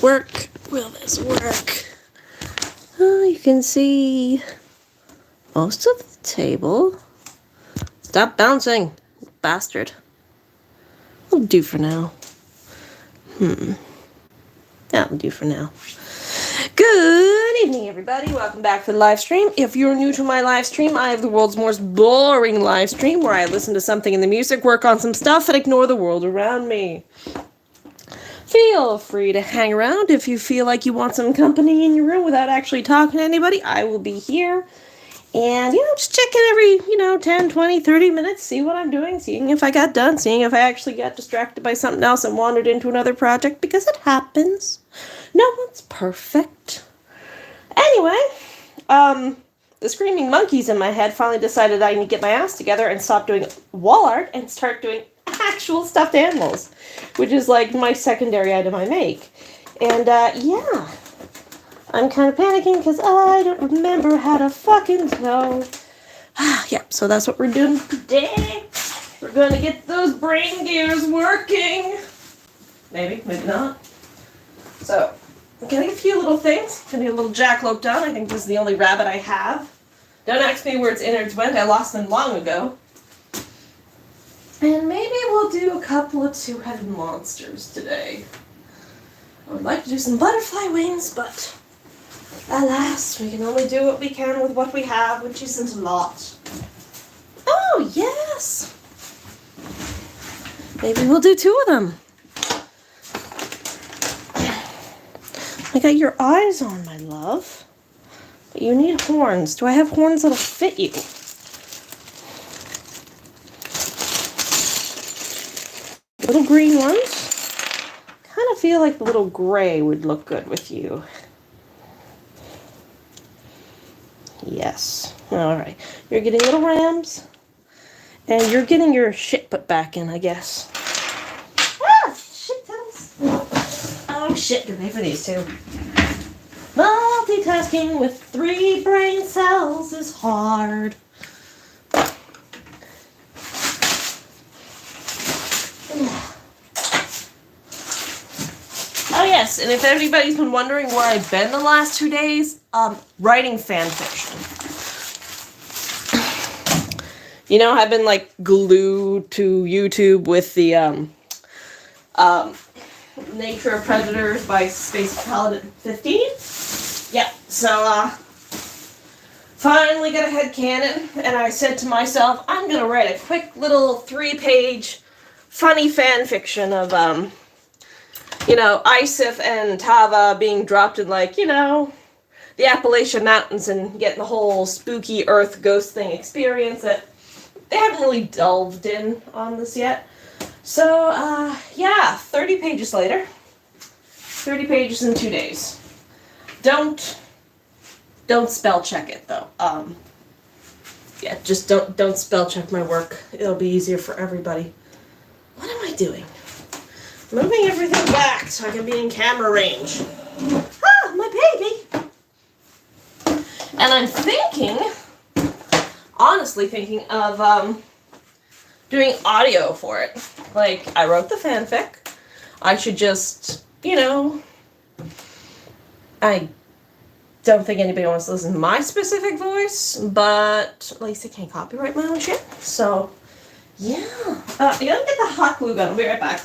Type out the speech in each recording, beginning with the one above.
Work. Will this work? Oh, you can see most of the table. Stop bouncing, bastard. I'll do for now. That'll do for now. Good evening, everybody. Welcome back to the live stream. If you're new to my live stream, I have the world's most boring live stream where I listen to something in the music, work on some stuff, and ignore the world around me. Feel free to hang around if you feel like you want some company in your room without actually talking to anybody. I will be here. And, just check in every, 10, 20, 30 minutes, see what I'm doing, seeing if I got done, seeing if I actually got distracted by something else and wandered into another project, because it happens. No one's perfect. Anyway, the screaming monkeys in my head finally decided I need to get my ass together and stop doing wall art and start doing actual stuffed animals, which is like my secondary item I make. And, yeah. I'm kind of panicking because I don't remember how to fucking sew. Yeah, so that's what we're doing today. We're going to get those brain gears working. Maybe, maybe not. So, I'm getting a few little things. Gonna get a little jackalope done. I think this is the only rabbit I have. Don't ask me where its innards went. I lost them long ago. And maybe we'll do a couple of two-headed monsters today. I would like to do some butterfly wings, but alas, we can only do what we can with what we have, which isn't a lot. Oh, yes! Maybe we'll do two of them. I got your eyes on, my love. But you need horns. Do I have horns that'll fit you? Little green ones? Kind of feel like the little gray would look good with you. Yes. Alright. You're getting little rams. And you're getting your shit put back in, I guess. Ah! Shit toes. Oh shit, good day for these two. Multitasking with 3 brain cells is hard. Oh yes, and if anybody's been wondering where I've been the last 2 days, writing fan fiction. I've been like glued to YouTube with the Nature of Predators by Space Paladin 15. Yeah, so finally got a headcanon, and I said to myself, I'm gonna write a quick little 3-page funny fan fiction of Isif and Tava being dropped in, the Appalachian Mountains and getting the whole spooky earth ghost thing experience that they haven't really delved in on this yet. So, 30 pages later. 30 pages in 2 days. Don't spell check it, though. Just don't spell check my work. It'll be easier for everybody. What am I doing? Moving everything back so I can be in camera range. Ah, my baby! And I'm honestly thinking of doing audio for it. Like, I wrote the fanfic. I should just, I don't think anybody wants to listen to my specific voice, but at least I can't copyright my own shit. So, yeah. I gotta get the hot glue gun. I'll be right back.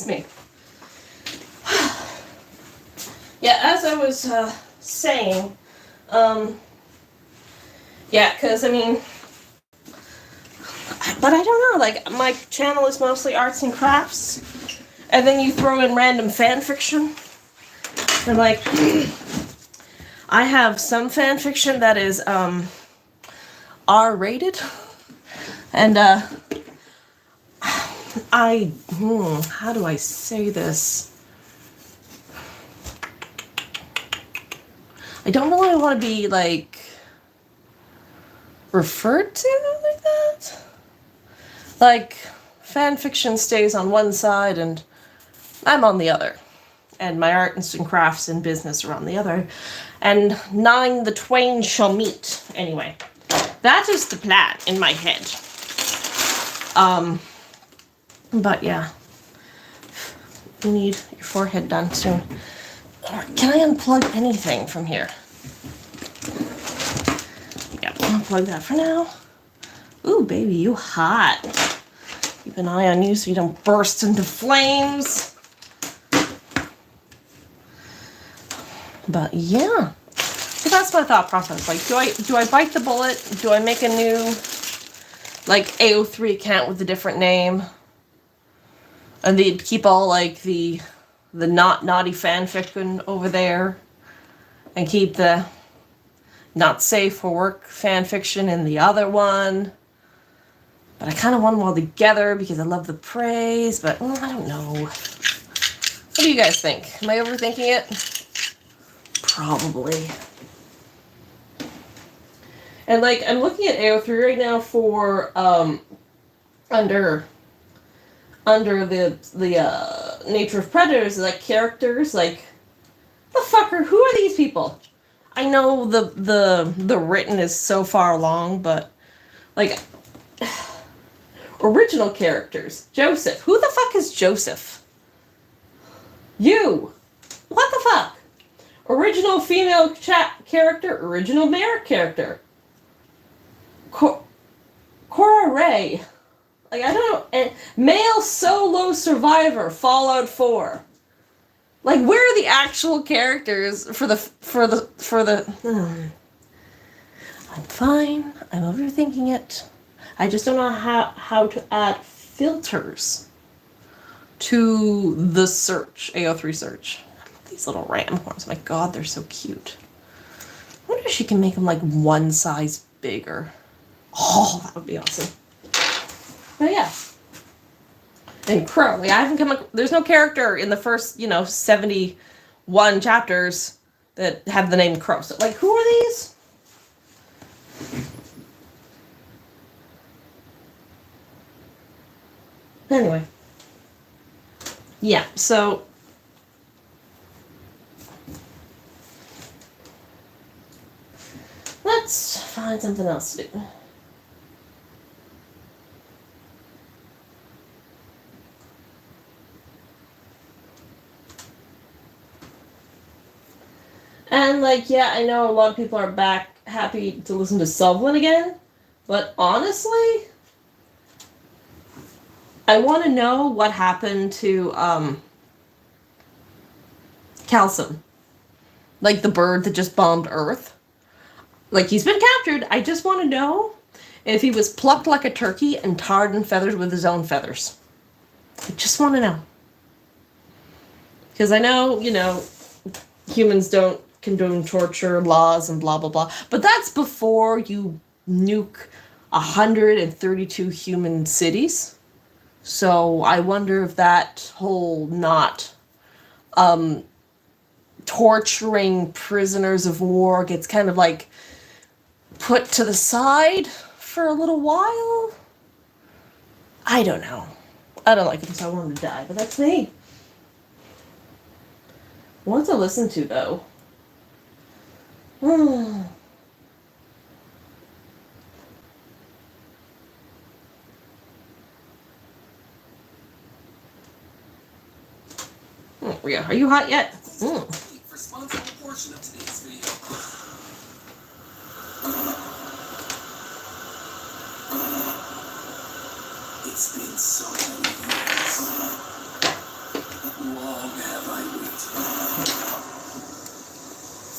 Me. Yeah, as I was saying, because but I don't know, my channel is mostly arts and crafts, and then you throw in random fan fiction, and I have some fan fiction that is R-rated, and how do I say this? I don't really want to be, like, referred to like that. Like, fan fiction stays on one side and I'm on the other. And my art and crafts and business are on the other. And nine the twain shall meet. Anyway, that is the plan in my head. But yeah. You need your forehead done soon. Can I unplug anything from here? Yeah, I'll unplug that for now. Ooh, baby, you hot. Keep an eye on you so you don't burst into flames. But yeah. So that's my thought process. Like, do I bite the bullet? Do I make a new, like, AO3 account with a different name? And they keep all, like, the not naughty fanfiction over there, and keep the not safe for work fanfiction in the other one. But I kind of want them all together because I love the praise, but I don't know. What do you guys think? Am I overthinking it? Probably. And, like, I'm looking at AO3 right now for under the nature of predators, like, characters, like, the fucker, who are these people? I know the written is so far along, but, like, original characters. Joseph. Who the fuck is Joseph? You. What the fuck? Original female character, original male character. Cora Ray. Like, I don't know. And male solo survivor, Fallout 4. Like, where are the actual characters for the I'm fine. I'm overthinking it. I just don't know how to add filters to the search, AO3 search. These little ram horns. My god, they're so cute. I wonder if she can make them, like, one size bigger. Oh, that would be awesome. But yeah. And Crow, like, I haven't come there's no character in the first, 71 chapters that have the name Crow. So, like, who are these? Anyway. Yeah, so let's find something else to do. And, like, yeah, I know a lot of people are back happy to listen to Sovlin again, but honestly, I want to know what happened to, Calcim. Like, the bird that just bombed Earth. Like, he's been captured. I just want to know if he was plucked like a turkey and tarred and feathered with his own feathers. I just want to know. Because I know, humans don't condone torture laws and blah, blah, blah. But that's before you nuke 132 human cities. So I wonder if that whole not torturing prisoners of war gets kind of, like, put to the side for a little while. I don't know. I don't like it because I want him to die, but that's me. What to listen to, though? Are you hot yet? Responsible portion of today's video. It's been so many years. Long have I waited.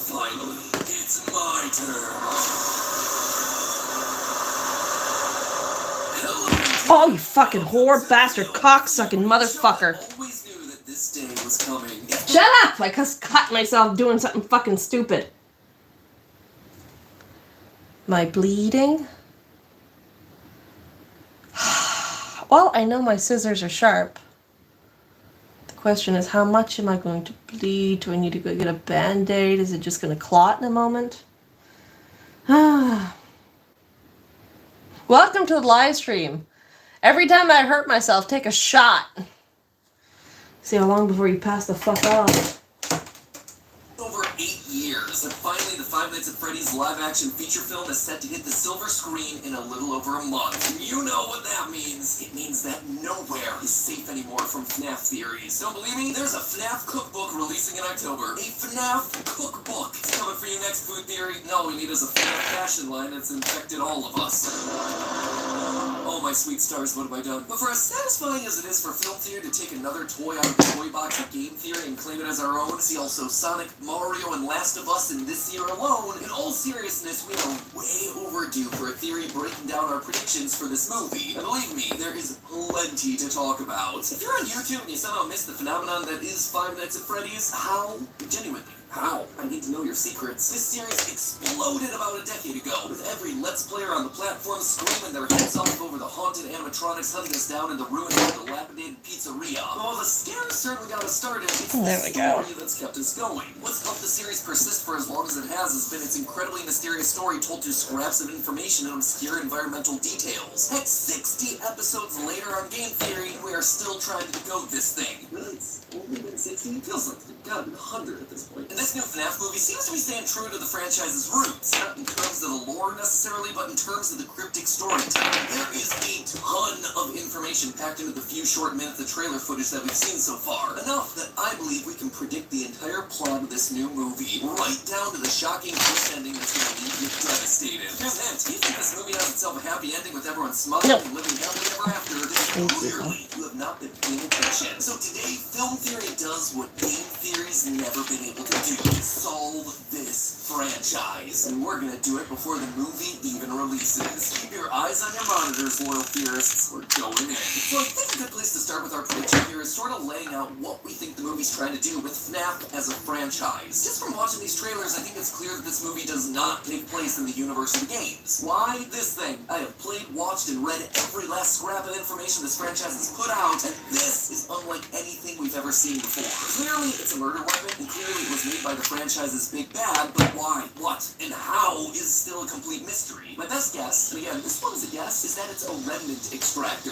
Finally, it's my turn. Hello. Oh, you fucking whore, bastard, cocksucking motherfucker. Always knew that this day was coming. Shut up! I just cut myself doing something fucking stupid. Am I bleeding? Well, I know my scissors are sharp. The question is, how much am I going to bleed? Do I need to go get a Band-Aid? Is it just going to clot in a moment? Welcome to the live stream. Every time I hurt myself, take a shot. See how long before you pass the fuck off. Over 8 years, and finally the Five Nights at Freddy's live-action feature film is set to hit the silver screen in a little over a month. And you know what that means. It means that nowhere is safe anymore from FNAF theories. Don't believe me? There's a FNAF cookbook releasing in October. A FNAF cookbook. It's coming for you next, Food Theory. And all we need is a FNAF fashion line that's infected all of us. Oh, my sweet stars, what have I done? But for as satisfying as it is for Film Theory to take another toy out of the toy box of Game Theory and claim it as our own, see also Sonic, Mario, and Last of Us in this year alone, in all seriousness, we are way overdue for a theory breaking down our predictions for this movie. And believe me, there is plenty to talk about. If you're on YouTube and you somehow missed the phenomenon that is Five Nights at Freddy's, how? Genuinely. How? I need to know your secrets. This series exploded about a decade ago, with every Let's Player on the platform screaming their heads off over the haunted animatronics hunting us down in the ruined and dilapidated pizzeria. While the scare certainly got us started, it's the story that's kept us going. What's helped the series persist for as long as it has been its incredibly mysterious story told through scraps of information and obscure environmental details. Heck, 60 episodes later on Game Theory, we are still trying to decode this thing. Really? It's only been 60? Feels like it's gotta be 100 at this point. And this new FNAF movie seems to be staying true to the franchise's roots, not in terms of the lore necessarily, but in terms of the cryptic storytelling. There is a ton of information packed into the few short minutes of trailer footage that we've seen so far. Enough that I believe we can predict the entire plot of this new movie, right down to the shocking twist ending that's going to leave you devastated. Here's a hint. Do you think this movie has itself a happy ending with everyone smothered and living happily ever after? Then clearly you have not been paying attention. So today, Film Theory does what Game Theory's never been able to do. Solve this franchise. And we're gonna do it before the movie even releases. Keep your eyes on your monitors, loyal theorists. We're going in. So I think a good place to start with our prediction here is sort of laying out what we think the movie's trying to do with FNAF as a franchise. Just from watching these trailers, I think it's clear that this movie does not take place in the universe of the games. Why? This thing. I have played, watched, and read every last scrap of information this franchise has put out, and this is unlike anything we've ever seen before. Clearly, it's a murder weapon, and clearly it was made by the franchise's big bad, but why, what, and how is still a complete mystery. My best guess, and again, this one is a guess, is that it's a remnant extractor.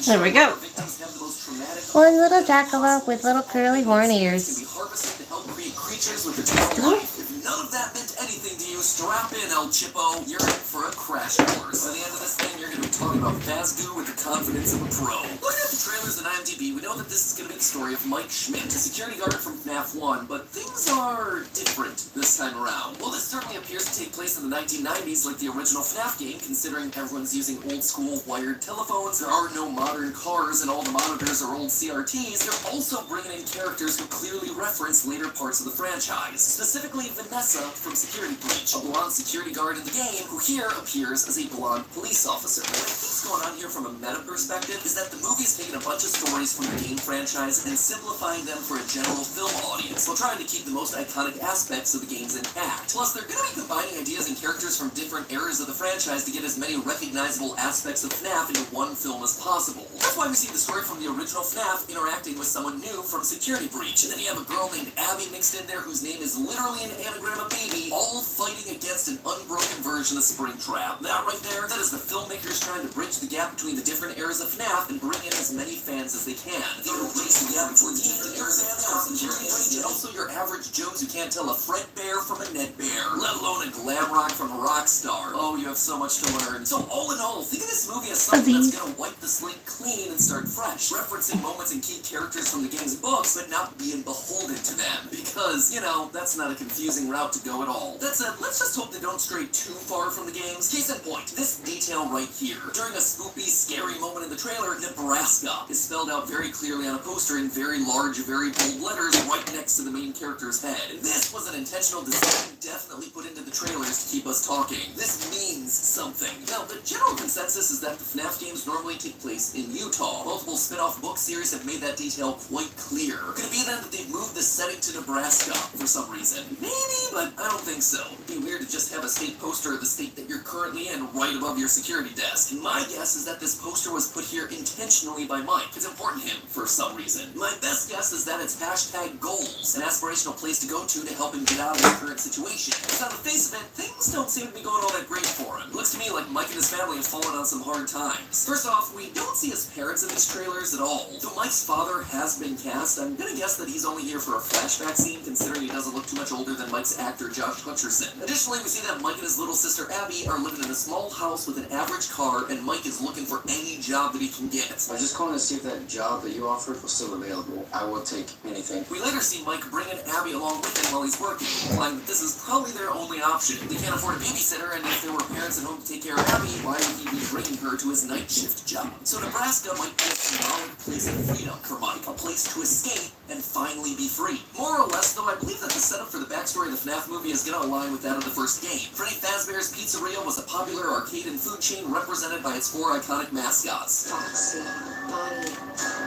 There we go. Victims have the most traumatic... One little jackalope with little curly horn ears. ...can be harvested to help create creatures with eternal life. If none of that meant anything to you, strap in, El Chippo. You're in for a crash course. By the end of this thing, you're going to be talking about Fazgoo with the confidence of a pro. Looking at the trailers and IMDb, we know that this is going to be the story of Mike Schmidt, a security guard from FNAF 1, but things are different this time around. Well, this certainly appears to take place in the 1990s like the original FNAF game, considering everyone's using old-school wired telephones, there are no modern cars, and all the monitors are old CRTs. They're also bringing in characters who clearly reference later parts of the franchise, specifically Vanessa from Security Breach, a blonde security guard in the game who here appears as a blonde police officer. What I think's going on here from a meta perspective is that the movie's taking a bunch of stories from the game franchise and simplifying them for a general film audience, while trying to keep the most iconic aspects of the games intact. Plus, they're going to be combining ideas and characters from different eras of the franchise to get as many recognizable aspects of FNAF into one film as possible. That's why we see the story from the original FNAF interacting with someone new from Security Breach, and then you have a girl named Abby mixed in there whose name is literally an anagram of baby, all fighting against an unbroken version of Springtrap. That right there, that is the filmmakers trying to bridge the gap between the different eras of FNAF and bring in as many fans as they can. They will bridge the gap between teens and era fans from Security Breach, and also your average Joes who can't tell a Fred Bear from a Ned Bear, let alone a glam rock from a rock star. Oh, you have so much to learn. So all in all, think of this movie as something that's gonna wipe the slate clean and start fresh, referencing moments and key characters from the game's books, but not being beholden to them. Because, you know, that's not a confusing route to go at all. That said, let's just hope they don't stray too far from the games. Case in point, this detail right here. During a spoopy, scary moment in the trailer, Nebraska is spelled out very clearly on a poster in very large, very bold letters right next to the main character's head. This was an intentional design definitely put into the trailers to keep us talking. This means something. Now, the general consensus is that the FNAF games normally take place in Utah. Multiple spin-off book series have made that detail quite clear. Could it be then that they've moved the setting to Nebraska for some reason? Maybe, but I don't think so. It'd be weird to just have a state poster of the state that you're currently in right above your security desk. And my guess is that this poster was put here intentionally by Mike. It's important to him for some reason. My best guess is that it's hashtag goals, an aspirational place to go to help him get out of the current situation. Because on the face of it, things don't seem to be going all that great for him. It looks to me like Mike and his family have fallen on some hard times. First off, we don't see his parents in these trailers at all. Though Mike's father has been cast, I'm gonna guess that he's only here for a flashback scene, considering he doesn't look too much older than Mike's actor Josh Hutcherson. Additionally, we see that Mike and his little sister Abby are living in a small house with an average car, and Mike is looking for any job that he can get. I just calling to see if that job that you offered was still available. I will take anything. We later see Mike bringing Abby along with him while he's working, implying that this is probably their only option. They can't afford a babysitter, and if there were parents at home to take care of Abby, why would he be bringing her to his night shift job? So Nebraska might be a symbolic place of freedom for Mike, a place to escape and finally be free. More or less, though, I believe that the setup for the backstory of the FNAF movie is going to align with that of the first game. Freddy Fazbear's Pizzeria was a popular arcade and food chain represented by its 4 iconic mascots. Foxy, Bonnie,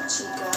Chica,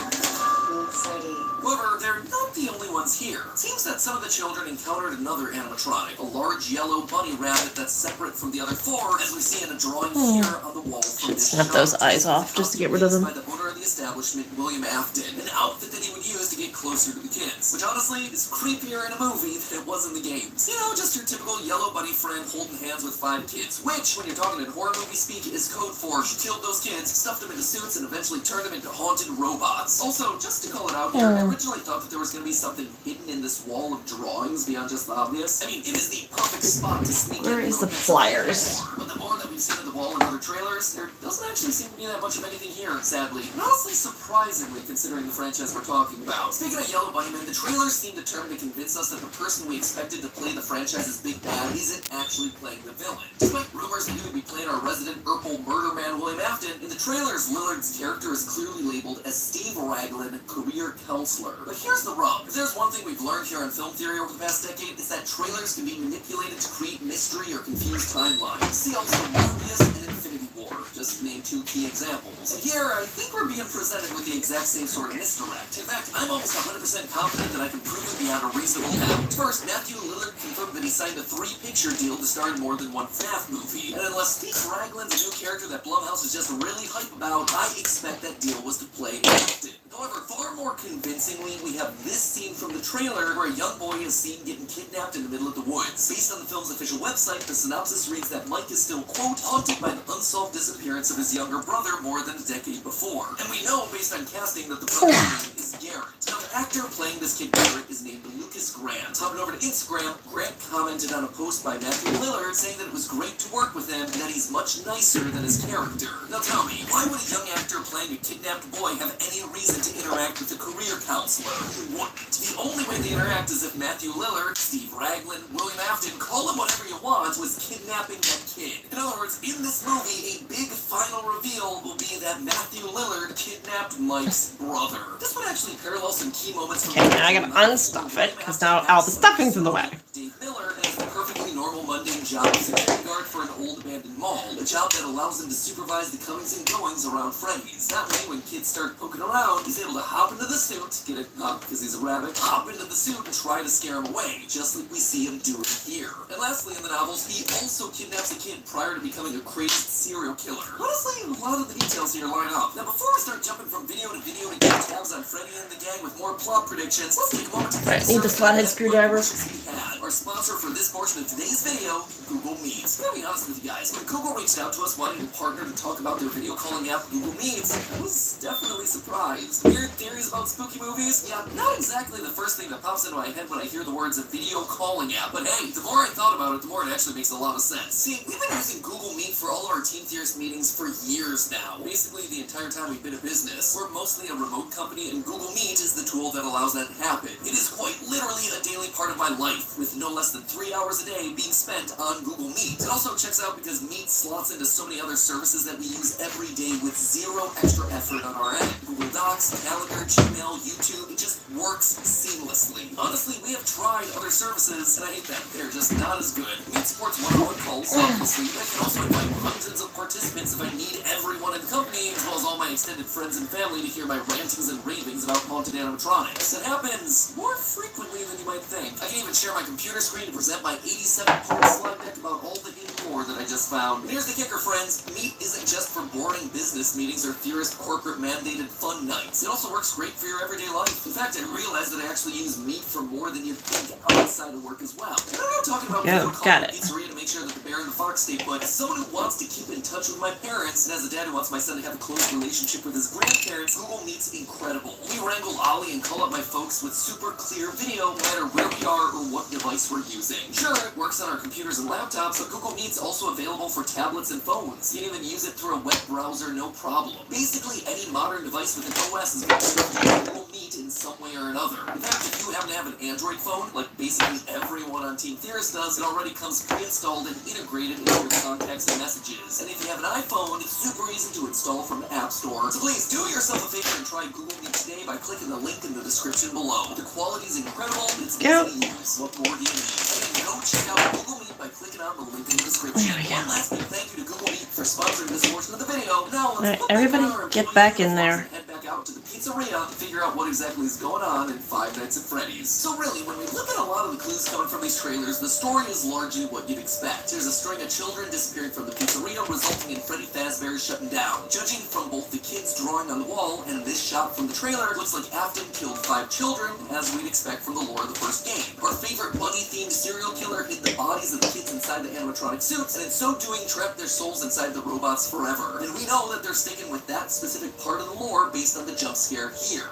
Freddy. However, they're not the only ones here. It seems that some of the children encountered another animatronic, a large yellow bunny rabbit that's separate from the other 4, as we see in a drawing here on the wall from Should this snap shot. those eyes off just to get rid of them. By the owner of the establishment, William Afton, an outfit that he would use to get closer to the kids, which honestly is creepier in a movie than it was in the games. You know, just your typical yellow bunny friend holding hands with 5 kids, which, when you're talking in horror movie speak, is code for she killed those kids, stuffed them into suits, and eventually turned them into haunted robots. Also, just to call it out here, I originally thought that there was going to be something hidden in this wall of drawings beyond just the obvious. I mean, it is the perfect spot to sneak Where in. is the flyers? But the more that we've seen of the wall in other trailers, there doesn't actually seem to be that much of anything here, sadly. And honestly, surprisingly, considering the franchise we're talking about. Speaking of Yellow Bunnyman, the trailers seem determined to convince us that the person we expected to play the franchise's big bad isn't actually playing the villain. Despite rumors that he would be playing our resident Urkel murder man William Afton, in the trailers, Lillard's character is clearly labeled as Steve Raglan, career counselor. But here's the rub. If there's one thing we've learned here on film theory over the past decade, it's that trailers can be manipulated to create mystery or confuse timelines. See also Morbius and Infinity War, just to name 2 key examples. And here, I think we're being presented with the exact same sort of misdirect. In fact, I'm almost 100% confident that I can prove it beyond a reasonable doubt. First, Matthew Lillard confirmed that he signed a 3-picture deal to star in more than one FNAF movie. And unless Steve Raglan's a new character that Blumhouse is just really hype about, I expect that deal was to play Afton. However, far more convincingly, we have this scene from the trailer where a young boy is seen getting kidnapped in the middle of the woods. Based on the film's official website, the synopsis reads that Mike is still, quote, haunted by the unsolved disappearance of his younger brother more than a decade before. And we know, based on casting, that the brother's name is Garrett. Now, the actor playing this kid Garrett is named Lucas Grant. Hopping over to Instagram, Grant commented on a post by Matthew Lillard saying that it was great to work with him and that he's much nicer than his character. Now tell me, why would a young actor playing a kidnapped boy have any reason to interact with a career counselor? What? The only way they interact is if Matthew Lillard, Steve Raglan, William Afton, call him whatever you want, was kidnapping that kid. In other words, in this movie, a big final reveal will be that Matthew Lillard kidnapped Mike's brother. This would actually parallel some key moments from Okay, now I gotta unstuff it, because now all the stuffing's in the way. Dave Miller has the perfectly normal mundane job as a security guard for an old abandoned mall, a job that allows him to supervise the comings and goings around Freddy's. That way, when kids start poking around, he's able to hop into the suit, get it up because he's a rabbit, hop into the suit and try to scare him away, just like we see him doing here. And lastly, in the novels, he also kidnaps a kid prior to becoming a crazy serial killer. Honestly, a lot of the details here line up. Now, before we start jumping from video to get tabs on Freddy and the gang with more plot predictions, let's take a moment to Right, need the flathead screwdriver. Our sponsor for this portion of today's video, Google Meet. To be honest with you guys, when Google reached out to us wanting to partner to talk about their video calling app, Google Meet, I was definitely surprised. Weird theories about spooky movies? Yeah, not exactly the first thing that pops into my head when I hear the words a video calling app, but hey, the more I thought about it, the more it actually makes a lot of sense. See, we've been using Google Meet for all of our Team Theorist meetings for years now. Basically, the entire time we've been a business. We're mostly a remote company, and Google Meet is the tool that allows that to happen. It is quite literally a daily part of my life, with no less than 3 hours a day being spent on Google Meet. It also checks out because Meet slots into so many other services that we use every day with zero extra effort on our end. Google Docs, Calendar, Gmail, YouTube, it just works seamlessly. Honestly, we have tried other services, and I hate them. They're just not as good. Meet supports one-on-one calls, obviously. I can also invite hundreds of participants if I need everyone in the company, as well as all my extended friends and family to hear my rantings and ravings about haunted animatronics. It happens more frequently than you might think. I can even share my computer screen to present my 87-point slide deck about all the hidden lore that I just found. And here's the kicker, friends. Meet isn't just for boring business meetings or theorist corporate-mandated fun nights. It also works great for your everyday life. In fact, I realized that I actually use Meet for more than you'd think outside of work as well. And I'm not talking about video calling the pizzeria to make sure that the bear and the fox stay put. As someone who wants to keep in touch with my parents, and as a dad who wants my son to have a close relationship with his grandparents, Google Meet's incredible. We wrangle Ollie and call up my folks with super clear video, no matter where we are or what device we're using. Sure, it works on our computers and laptops, but Google Meet's also available for tablets and phones. You can even use it through a web browser, no problem. Basically, any modern device with an OS is going to use Google Meet in some way or another. In fact, if you happen to have an Android phone, like basically everyone on Team Theorist does, it already comes pre-installed and integrated into your contacts and messages. And if you have an iPhone, it's super easy to install from the App Store. So please do yourself a favor and try Google Meet today by clicking the link in the description below. The quality is incredible, it's easy to use. What more do you need? Again, go check out Google Meet by clicking on the link in the description. One last big thank you to Google Meet for sponsoring this portion of the video. Now let's put everybody back on our get back in there. and head back out to the pizzeria to figure out what exactly is going on in Five Nights at Freddy's. So really, when we look at a lot of the clues coming from these trailers, the story is largely what you'd expect. There's a string of children disappearing from the pizzeria, resulting in Freddy Fazbear shutting down. Judging from both the kids drawing on the wall and this shot from the trailer, it looks like Afton killed 5 children, as we'd expect from the lore of the first game. Our favorite bunny-themed serial killer hid the bodies of the kids inside the animatronic suits, and in so doing trapped their souls inside the robots forever. And we know that they're sticking with that specific part of the lore based on the jump scare here.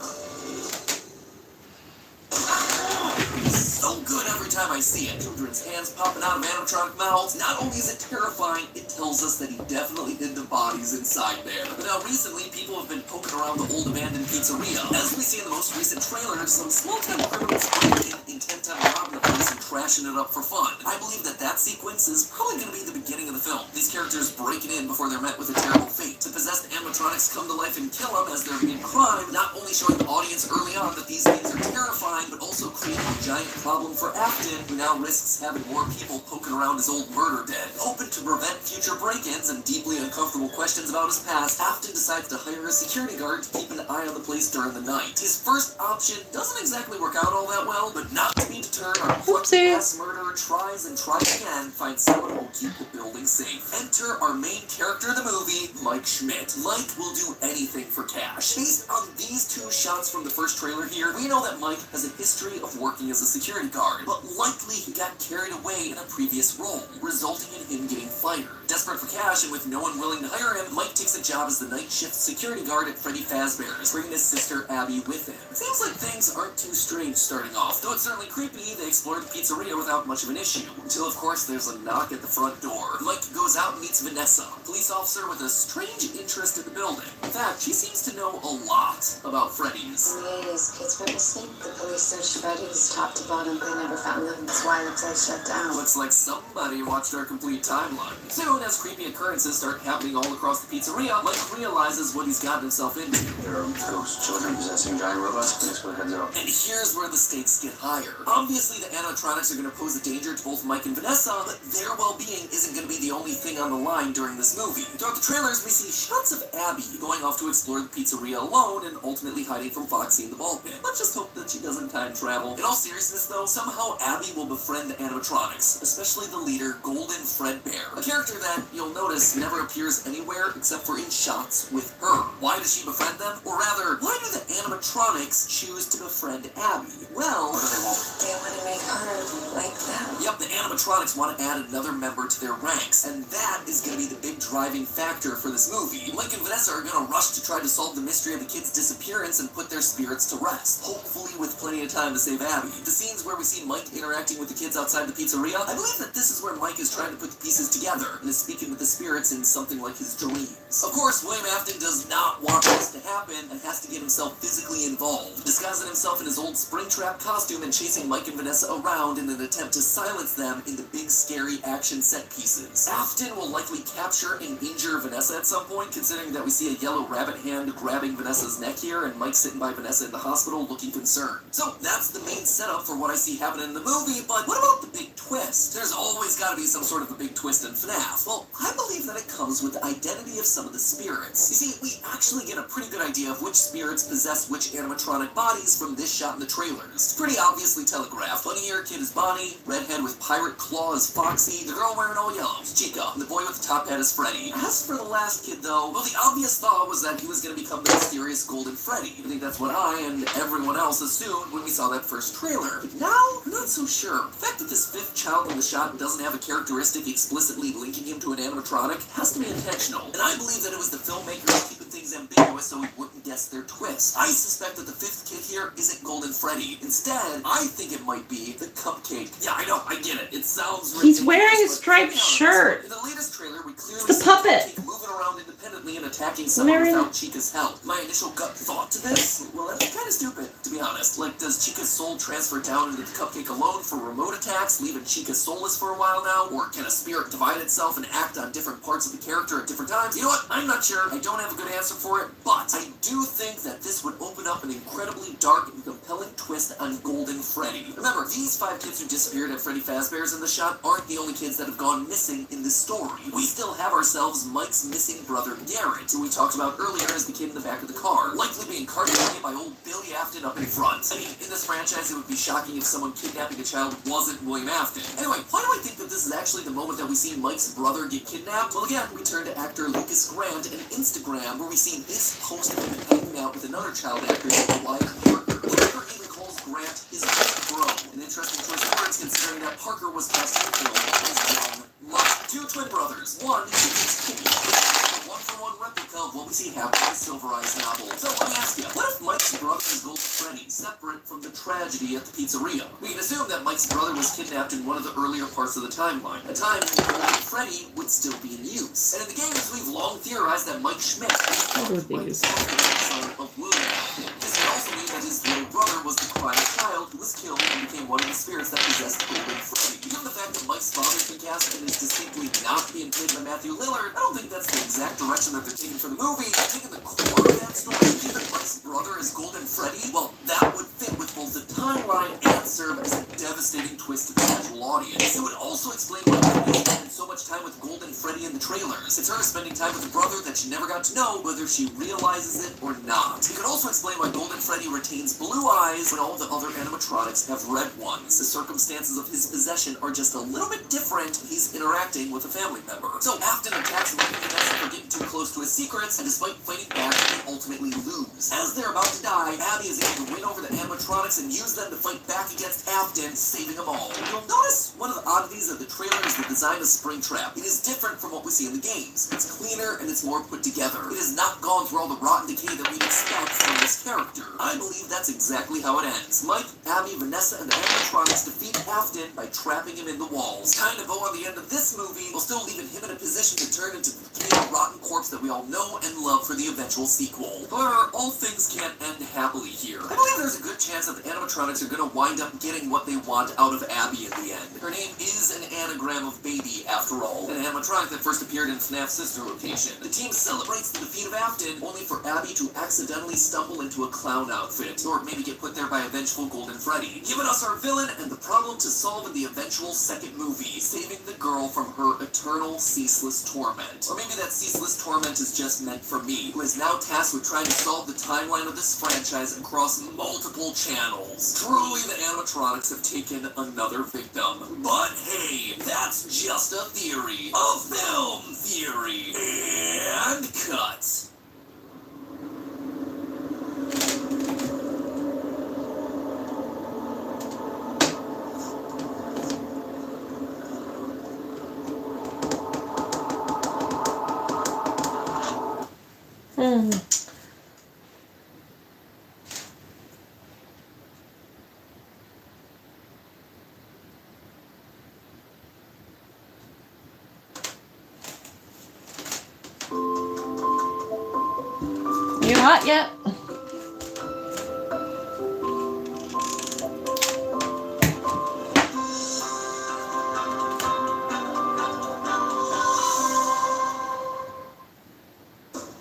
So good every time I see it. Children's hands popping out of animatronic mouths. Not only is it terrifying, it tells us that he definitely hid the bodies inside there. But now recently, people have been poking around the old abandoned pizzeria. As we see in the most recent trailer, some small-time criminals break in intent on robbing the place and trashing it up for fun. I believe that that sequence is probably going to be the beginning of the film. These characters breaking in before they're met with a terrible fate. The possessed animatronics come to life and kill them as they're being crime, not only showing the audience early on that these things are terrifying, but also creating a giant problem for Afton, who now risks having more people poking around his old murder den. Hoping to prevent future break-ins and deeply uncomfortable questions about his past, Afton decides to hire a security guard to keep an eye on the place during the night. His first option doesn't exactly work out all that well, but not to be deterred, our mass murderer tries and tries again, finds someone who will keep the building safe. Enter our main character of the movie, Mike Schmidt. Mike will do anything for cash. Based on these 2 shots from the first trailer here, we know that Mike has a history of working as a security guard, but likely he got carried away in a previous role, resulting in him getting fired. Desperate for cash and with no one willing to hire him, Mike takes a job as the night shift security guard at Freddy Fazbear's, bringing his sister Abby with him. It seems like things aren't too strange starting off, though it's certainly creepy. They explore the pizzeria without much of an issue, until of course there's a knock at the front door. Mike goes out and meets Vanessa, a police officer with a strange interest in the building. In fact, she seems to know a lot about Freddy's. In the 80s, kids went missing. The police searched Freddy's top to bottom. They never found them. That's why the place shut down. Looks like somebody watched our complete timeline. Soon, as creepy occurrences start happening all across the pizzeria, Mike realizes what he's gotten himself into. There are ghost children possessing giant robots. Please put heads up. And here's where the stakes get higher. Obviously, the animatronics are going to pose a danger to both Mike and Vanessa, but their well-being isn't going to be the only thing on the line during this movie. Throughout the trailers, we see shots of Abby going off to explore the pizzeria alone and ultimately hiding from Foxy in the ball pit. Let's just hope that she doesn't time travel. In all seriousness, though, somehow Abby will befriend the animatronics, especially the leader, Golden Fredbear, a character that, you'll notice, never appears anywhere except for in shots with her. Why does she befriend them? Or rather, why do the animatronics choose to befriend Abby? Well, They want to make her like them. yep, the animatronics want to add another member to their ranks, and that is going to be the big driving factor for this movie. Mike and Vanessa are going to rush to try to solve the mystery of the kids' disappearance and put their spirits to rest, hopefully with plenty of time to save Abby. The scenes where we see Mike interacting with the kids outside the pizzeria, I believe that this is where Mike is trying to put the pieces together and is speaking with the spirits in something like his dreams. Of course, William Afton does not want this to happen and has to get himself physically involved, disguising himself in his old Springtrap costume and chasing Mike and Vanessa around in an attempt to silence them in the big scary action set pieces. Afton will likely capture and injure Vanessa at some point, considering that we see a yellow rabbit hand grabbing Vanessa's neck here and Mike sitting by Vanessa in the hospital looking concerned. So that's the main setup for what I see happening in the movie, but what about the big twist? There's always got to be some sort of a big twist in FNAF. Well, I believe that it comes with the identity of some of the spirits. You see, we actually get a pretty good idea of which spirits possess which animatronic bodies from this shot in the trailers. It's pretty obviously telegraphed. Bunny-eared kid is Bonnie, redhead with pirate claw is Foxy, the girl wearing all yellow is Chica, and the boy with the top hat is Freddy. As for the last kid though, well, the obvious thought was that he was going to become the mysterious Golden Freddy. I think that's what I and everyone else assumed when we saw that first trailer. But now, I'm not so sure. The fact that this fifth child in the shot doesn't have a characteristic explicitly linking him to an animatronic has to be intentional. And I believe that it was the filmmakers keeping things ambiguous so we wouldn't guess their twist. I suspect that the fifth kid here isn't Golden Freddy. Instead, I think it might be the Cupcake. Yeah, I know, I get it. It sounds ridiculous. He's wearing a striped shirt. In the latest trailer, we clearly It's the see puppet. Cupcake moving around independently and attacking someone without Chica's help. My initial gut thought to this, well, that's kind of stupid, to be honest. Like, does Chica's soul transfer down into the Cupcake alone for remote attacks, leaving Chica soulless for a while now? Or can a spirit divide itself and act on different parts of the character at different times? You know what? I'm not sure. I don't have a good answer for it, but I do think that this would open up an incredibly dark and compelling twist on Golden Freddy. Remember, these 5 kids who disappeared at Freddy Fazbear's in the shot aren't the only kids that have gone missing in this story. We still have ourselves Mike's missing brother Garrett, who we talked about earlier as the kid in the back of the car, likely being carted away by old Billy Afton up in front. I mean, in this franchise, it would be shocking if someone kidnapping a child wasn't William Afton. Anyway, why do I think that this is actually the moment that we see Mike's brother get kidnapped? Well, again, we turn to actor Lucas Grant and Instagram, where we see this post of him hanging out with another child actor named Wyatt Parker. Parker even calls Grant his best bro. An interesting choice of words considering that Parker was cast in the film as young Mike. 2 twin brothers. One is Kitty, a one-for-one replica of what we see happen in the Silver Eyes novel. So let me ask you, what if Mike's brother is Golden Freddy, separate from the tragedy at the pizzeria? We can assume that Mike's brother was kidnapped in one of the earlier parts of the timeline, a time when Golden Freddy would still be in use. And in the games, we've long theorized that Mike Schmidt is the son of William Afton. This would also mean that his little brother was the crying child who was killed and became one of the spirits that possessed Golden Freddy. Given the fact that Mike's father's been cast and is distinctly not being played by Matthew Lillard, I don't think that's the exact direction that they're taking for the movie. Taking the core of that story, given Mike's brother is Golden Freddy, well, that would fit with both the timeline and serve as a devastating twist to the casual audience. It would also explain why Wendy spent so much time with Golden Freddy in the trailers. It's her spending time with a brother that she never got to know, whether she realizes it or not. It could also explain why Golden Freddy retains blue eyes when all the other animatronics have red ones. The circumstances of his possession are just a little bit different when he's interacting with a family member. So Afton attacks Mike and Vanessa for getting too close to his secrets, and despite fighting back, they ultimately lose. As they're about to die, Abby is able to win over the animatronics and use them to fight back against Afton, saving them all. You'll notice one of the oddities of the trailer is the design of Springtrap. It is different from what we see in the games. It's cleaner and it's more put together. It has not gone through all the rotten decay that we'd expect from this character. I believe that's exactly how it ends. Mike, Abby, Vanessa, and the animatronics defeat Afton by trapping him in the walls. Kind of bow on the end of this movie, while still leaving him in a position to turn into the decayed, rotten corpse that we all know and love for the eventual sequel. However, all things can't end happily here. I believe there's a good chance that the animatronics are going to wind up getting what they want out of Abby in the end. Her name is an anagram of baby, after all, an animatronic that first appeared in FNAF's sister location. The team celebrates the defeat of Afton, only for Abby to accidentally stumble into a clown outfit, or maybe get put there by a vengeful Golden Freddy, giving us our villain and the problem to solve in the eventual second movie, saving the girl from her eternal, ceaseless torment. Or maybe that ceaseless torment is just meant for me, who is now tasked with trying to solve the timeline of this franchise across multiple channels. Truly, the animatronics have taken another victim. But hey, that's just a theory. A film theory. And cut. hot yet?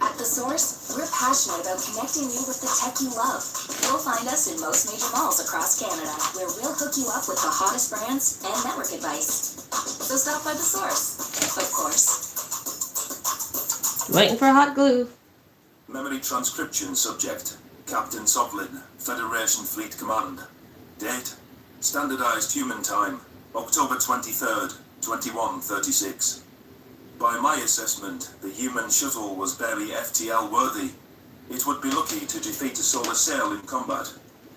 At The Source, we're passionate about connecting you with the tech you love. You'll find us in most major malls across Canada, where we'll hook you up with the hottest brands and network advice. So stop by The Source, of course. Waiting for hot glue. Memory transcription subject, Captain Sovlin, Federation Fleet Command. Date, standardized human time, October 23rd, 2136. By my assessment, the human shuttle was barely FTL worthy. It would be lucky to defeat a solar sail in combat.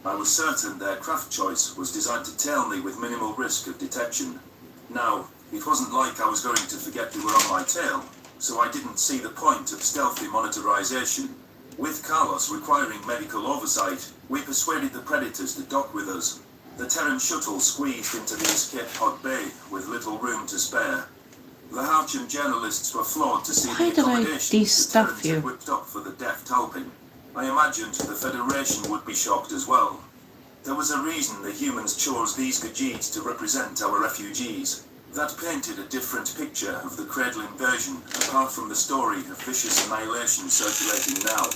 I was certain their craft choice was designed to tail me with minimal risk of detection. Now, it wasn't like I was going to forget they were on my tail, so I didn't see the point of stealthy monitorization. With Carlos requiring medical oversight, we persuaded the Predators to dock with us. The Terran shuttle squeezed into the escape pod bay with little room to spare. The Harchem journalists were floored to see Why the did I accommodation the de-stuff Terrans you? had whipped up for the deft helping. I imagined the Federation would be shocked as well. There was a reason the humans chose these Khajiits to represent our refugees. That painted a different picture of the Cradle invasion, apart from the story of vicious annihilation circulating now.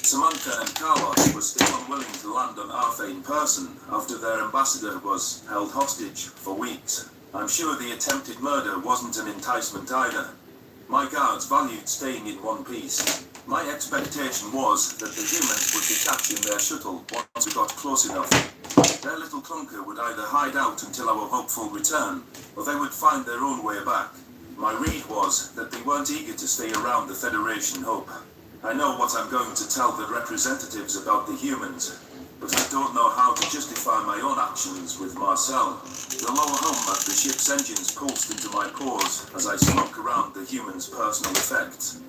Samantha and Carlos were still unwilling to land on Arthur in person after their ambassador was held hostage for weeks. I'm sure the attempted murder wasn't an enticement either. My guards valued staying in one piece. My expectation was that the humans would be catching their shuttle once we got close enough. Their little clunker would either hide out until our hopeful return, or they would find their own way back. My read was that they weren't eager to stay around the Federation hub. I know what I'm going to tell the representatives about the humans, but I don't know how to justify my own actions with Marcel. The lower hum of the ship's engines pulsed into my pores as I slunk around the humans' personal effects.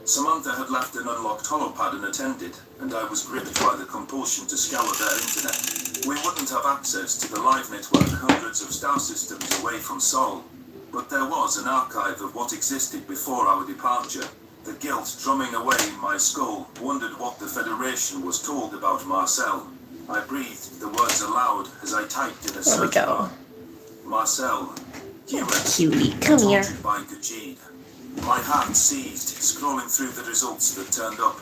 Samantha had left an unlocked holopad unattended, and I was gripped by the compulsion to scour their internet. We wouldn't have access to the live network hundreds of star systems away from Sol, but there was an archive of what existed before our departure. The guilt drumming away in my skull wondered what the Federation was told about Marcel. I breathed the words aloud as I typed in a There we search go. bar. Marcel, human, Cutie, come here. tortured by Khajiit. My heart seized, scrolling through the results that turned up.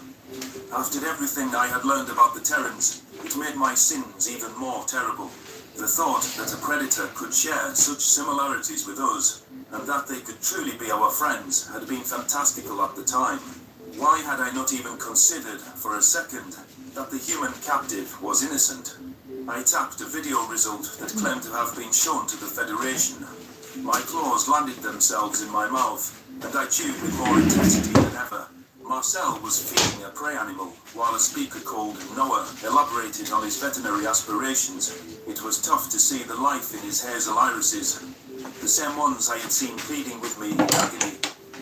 After everything I had learned about the Terrans, it made my sins even more terrible. The thought that a predator could share such similarities with us, and that they could truly be our friends, had been fantastical at the time. Why had I not even considered, for a second, that the human captive was innocent? I tapped a video result that claimed to have been shown to the Federation. My claws landed themselves in my mouth, and I chewed with more intensity than ever. Marcel was feeding a prey animal, while a speaker called Noah elaborated on his veterinary aspirations. It was tough to see the life in his hazel irises, the same ones I had seen pleading with me in agony.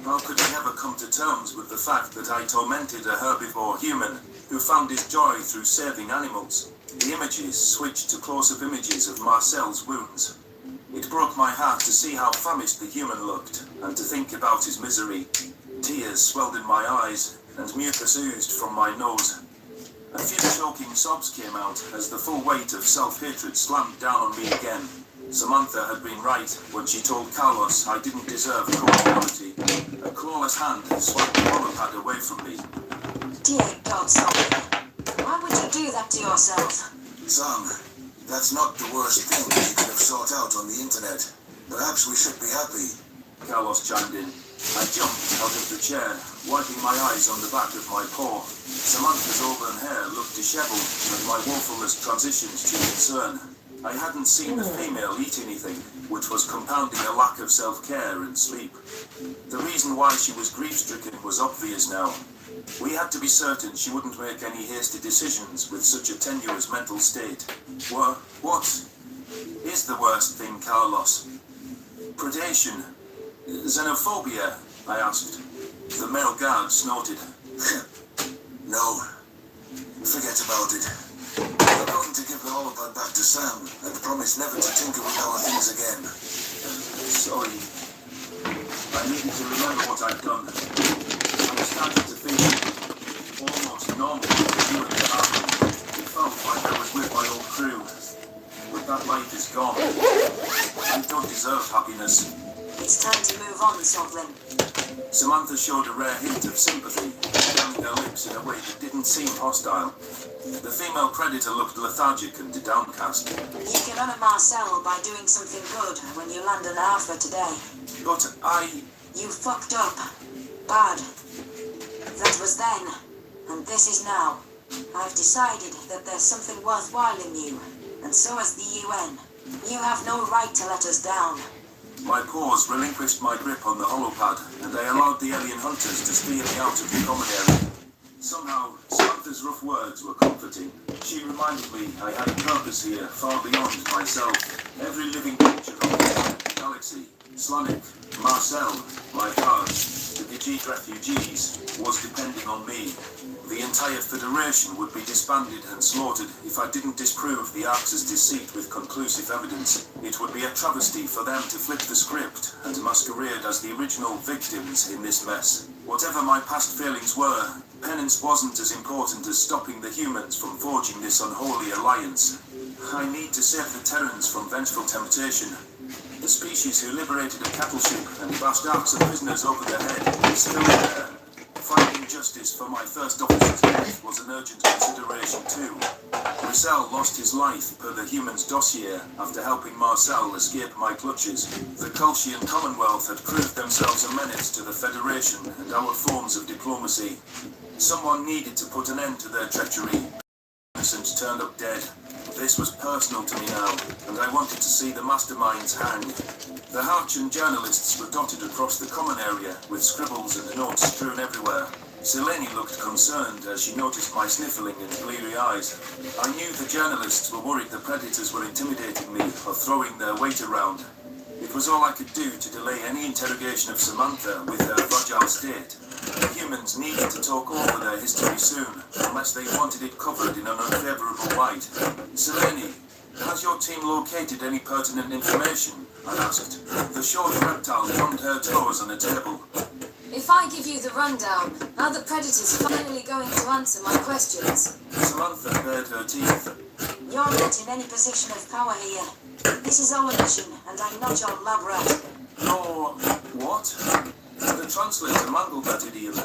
How could I ever come to terms with the fact that I tormented a herbivore human who found his joy through saving animals? The images switched to close-up images of Marcel's wounds. It broke my heart to see how famished the human looked, and to think about his misery. Tears swelled in my eyes, and mucus oozed from my nose. A few choking sobs came out as the full weight of self-hatred slammed down on me again. Samantha had been right when she told Carlos I didn't deserve cordiality. A clawless hand swiped the holopad away from me. Dear God, Solomon, why would you do that to yourself? Sam, that's not the worst thing you could have sought out on the internet. Perhaps we should be happy. Carlos chimed in. I jumped out of the chair, wiping my eyes on the back of my paw. Samantha's auburn hair looked disheveled, and my woefulness transitioned to concern. I hadn't seen a female eat anything, which was compounding a lack of self-care and sleep. The reason why she was grief-stricken was obvious now. We had to be certain she wouldn't make any hasty decisions with such a tenuous mental state. What is the worst thing, Carlos? Predation? Xenophobia? I asked. The male guard snorted. No. Forget about it. We're going to give the holopad back to Sam and promise never to tinker with our things again. Sorry. I needed to remember what I'd done. I was starting to feel almost normal to do it happened. It felt like I was with my old crew. But that life is gone. I don't deserve happiness. It's time to move on, Sovlin. Samantha showed a rare hint of sympathy, curling her lips in a way that didn't seem hostile. The female predator looked lethargic and downcast. You can honor Marcel by doing something good when you land an Alpha today. But You fucked up. Bad. That was then, and this is now. I've decided that there's something worthwhile in you, and so has the UN. You have no right to let us down. My paws relinquished my grip on the holopad, and I allowed the alien hunters to steer me out of the common area. Somehow, Samantha's rough words were comforting. She reminded me I had a purpose here far beyond myself. Every living creature on the galaxy, Slanik, Marcel, my guard, the Ghajiit refugees, was depending on me. The entire Federation would be disbanded and slaughtered if I didn't disprove the Arx's deceit with conclusive evidence. It would be a travesty for them to flip the script and masquerade as the original victims in this mess. Whatever my past failings were, penance wasn't as important as stopping the humans from forging this unholy alliance. I need to save the Terrans from vengeful temptation. The species who liberated a cattle ship and bashed Arx of prisoners over their head is still there. Finding justice for my first officer's death was an urgent consideration too. Roussel lost his life per the human's dossier after helping Marcel escape my clutches. The Kolshian Commonwealth had proved themselves a menace to the Federation and our forms of diplomacy. Someone needed to put an end to their treachery. Innocent turned up dead. This was personal to me now, and I wanted to see the masterminds hang. The Harchan journalists were dotted across the common area, with scribbles and notes strewn everywhere. Selene looked concerned as she noticed my sniffling and bleary eyes. I knew the journalists were worried the predators were intimidating me or throwing their weight around. It was all I could do to delay any interrogation of Samantha with her fragile state. The humans needed to talk over their history soon, unless they wanted it covered in an unfavorable light. Selene, has your team located any pertinent information? I asked. The short reptile drummed her toes on a table. If I give you the rundown, are the predators finally going to answer my questions? Samantha bared her teeth. You're not in any position of power here. This is our mission, and I'm not your lab rat. Your what? The translator mangled that idiot.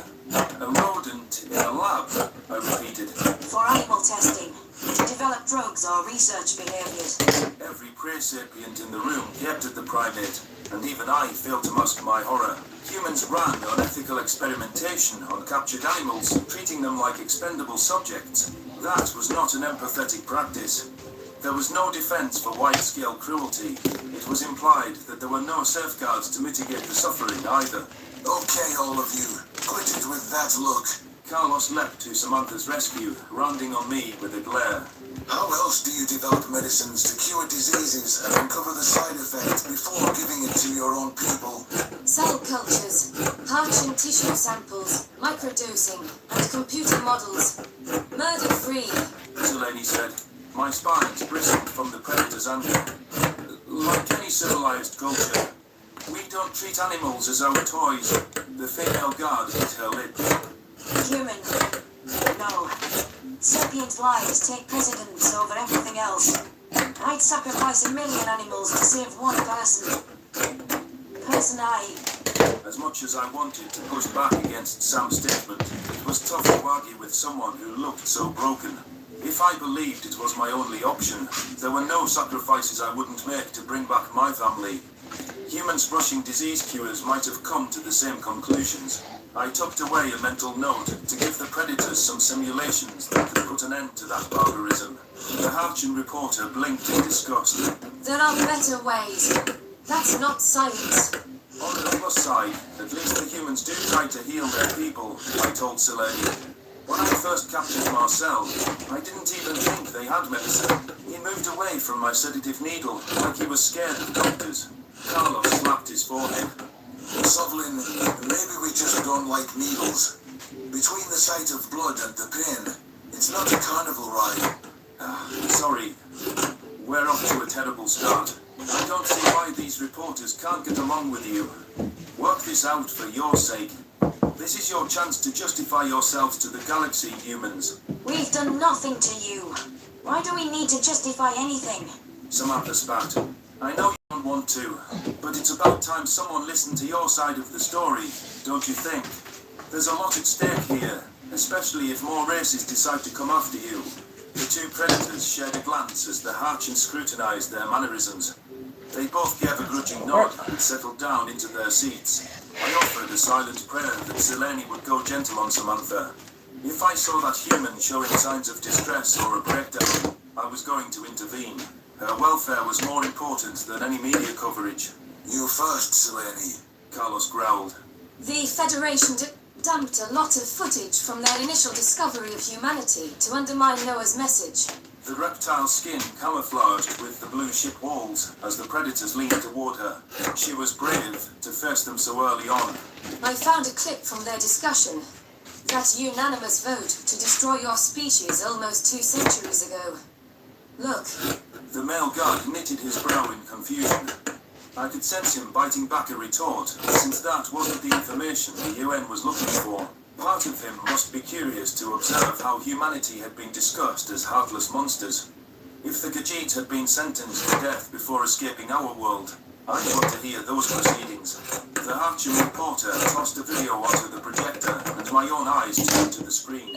A rodent in a lab, I repeated. For animal testing, to develop drugs or research behaviors. Every prey sapient in the room gaped at the primate, and even I failed to mask my horror. Humans ran unethical experimentation on captured animals, treating them like expendable subjects. That was not an empathetic practice. There was no defense for wide-scale cruelty. It was implied that there were no safeguards to mitigate the suffering either. Okay, all of you. Quit it with that look. Carlos leapt to Samantha's rescue, rounding on me with a glare. How else do you develop medicines to cure diseases and uncover the side effects before giving it to your own people? Cell cultures, Harchan tissue samples, microdosing, and computer models. Murder-free. Selene said. My spines bristled from the predator's anger. Like any civilized culture, we don't treat animals as our toys. The female guard bit her lip. Human. No. Sapient lives take precedence over everything else. I'd sacrifice 1 million animals to save one person. As much as I wanted to push back against Sam's statement, it was tough to argue with someone who looked so broken. If I believed it was my only option, there were no sacrifices I wouldn't make to bring back my family. Humans rushing disease cures might have come to the same conclusions. I tucked away a mental note to give the predators some simulations that could put an end to that barbarism. The Harchan reporter blinked in disgust. There are better ways. That's not science. On the plus side, at least the humans do try to heal their people, I told Selene. When I first captured Marcel, I didn't even think they had medicine. He moved away from my sedative needle, like he was scared of doctors. Carlos slapped his forehead. Sovlin, maybe we just don't like needles. Between the sight of blood and the pain, it's not a carnival ride. Sorry. We're off to a terrible start. I don't see why these reporters can't get along with you. Work this out for your sake. This is your chance to justify yourselves to the galaxy, humans. We've done nothing to you. Why do we need to justify anything? Samantha spat. I know you don't want to, but it's about time someone listened to your side of the story, don't you think? There's a lot at stake here, especially if more races decide to come after you. The two predators shared a glance as the Harchin scrutinized their mannerisms. They both gave a grudging nod and settled down into their seats. I offered a silent prayer that Selene would go gentle on Samantha. If I saw that human showing signs of distress or a breakdown, I was going to intervene. Her welfare was more important than any media coverage. You first, Selene. Carlos growled. The Federation dumped a lot of footage from their initial discovery of humanity to undermine Noah's message. The reptile skin camouflaged with the blue ship walls as the predators leaned toward her. She was brave to face them so early on. I found a clip from their discussion. That unanimous vote to destroy your species almost 2 centuries ago. Look. The male guard knitted his brow in confusion. I could sense him biting back a retort, since that wasn't the information the UN was looking for. Part of him must be curious to observe how humanity had been discussed as heartless monsters. If the Khajiit had been sentenced to death before escaping our world, I'd want to hear those proceedings. The Harchin reporter tossed a video onto the projector, and my own eyes turned to the screen.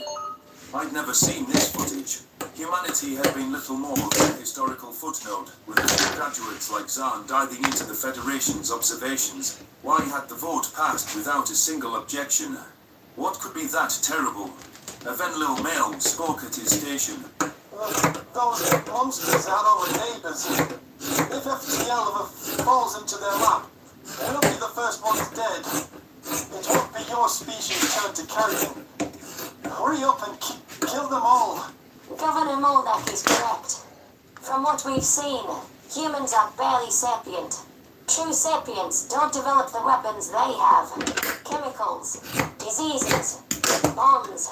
I'd never seen this footage. Humanity had been little more than a historical footnote, with graduates like Zahn diving into the Federation's observations. Why had the vote passed without a single objection? What could be that terrible? A Venlil male spoke at his station. Those monsters are our neighbours. If FTL ever falls into their lap, they'll be the first ones dead. It won't be your species' turn to carry them. Hurry up and kill them all. Governor Moldak is correct. From what we've seen, humans are barely sapient. True sapients don't develop the weapons they have. Chemicals, diseases, bombs,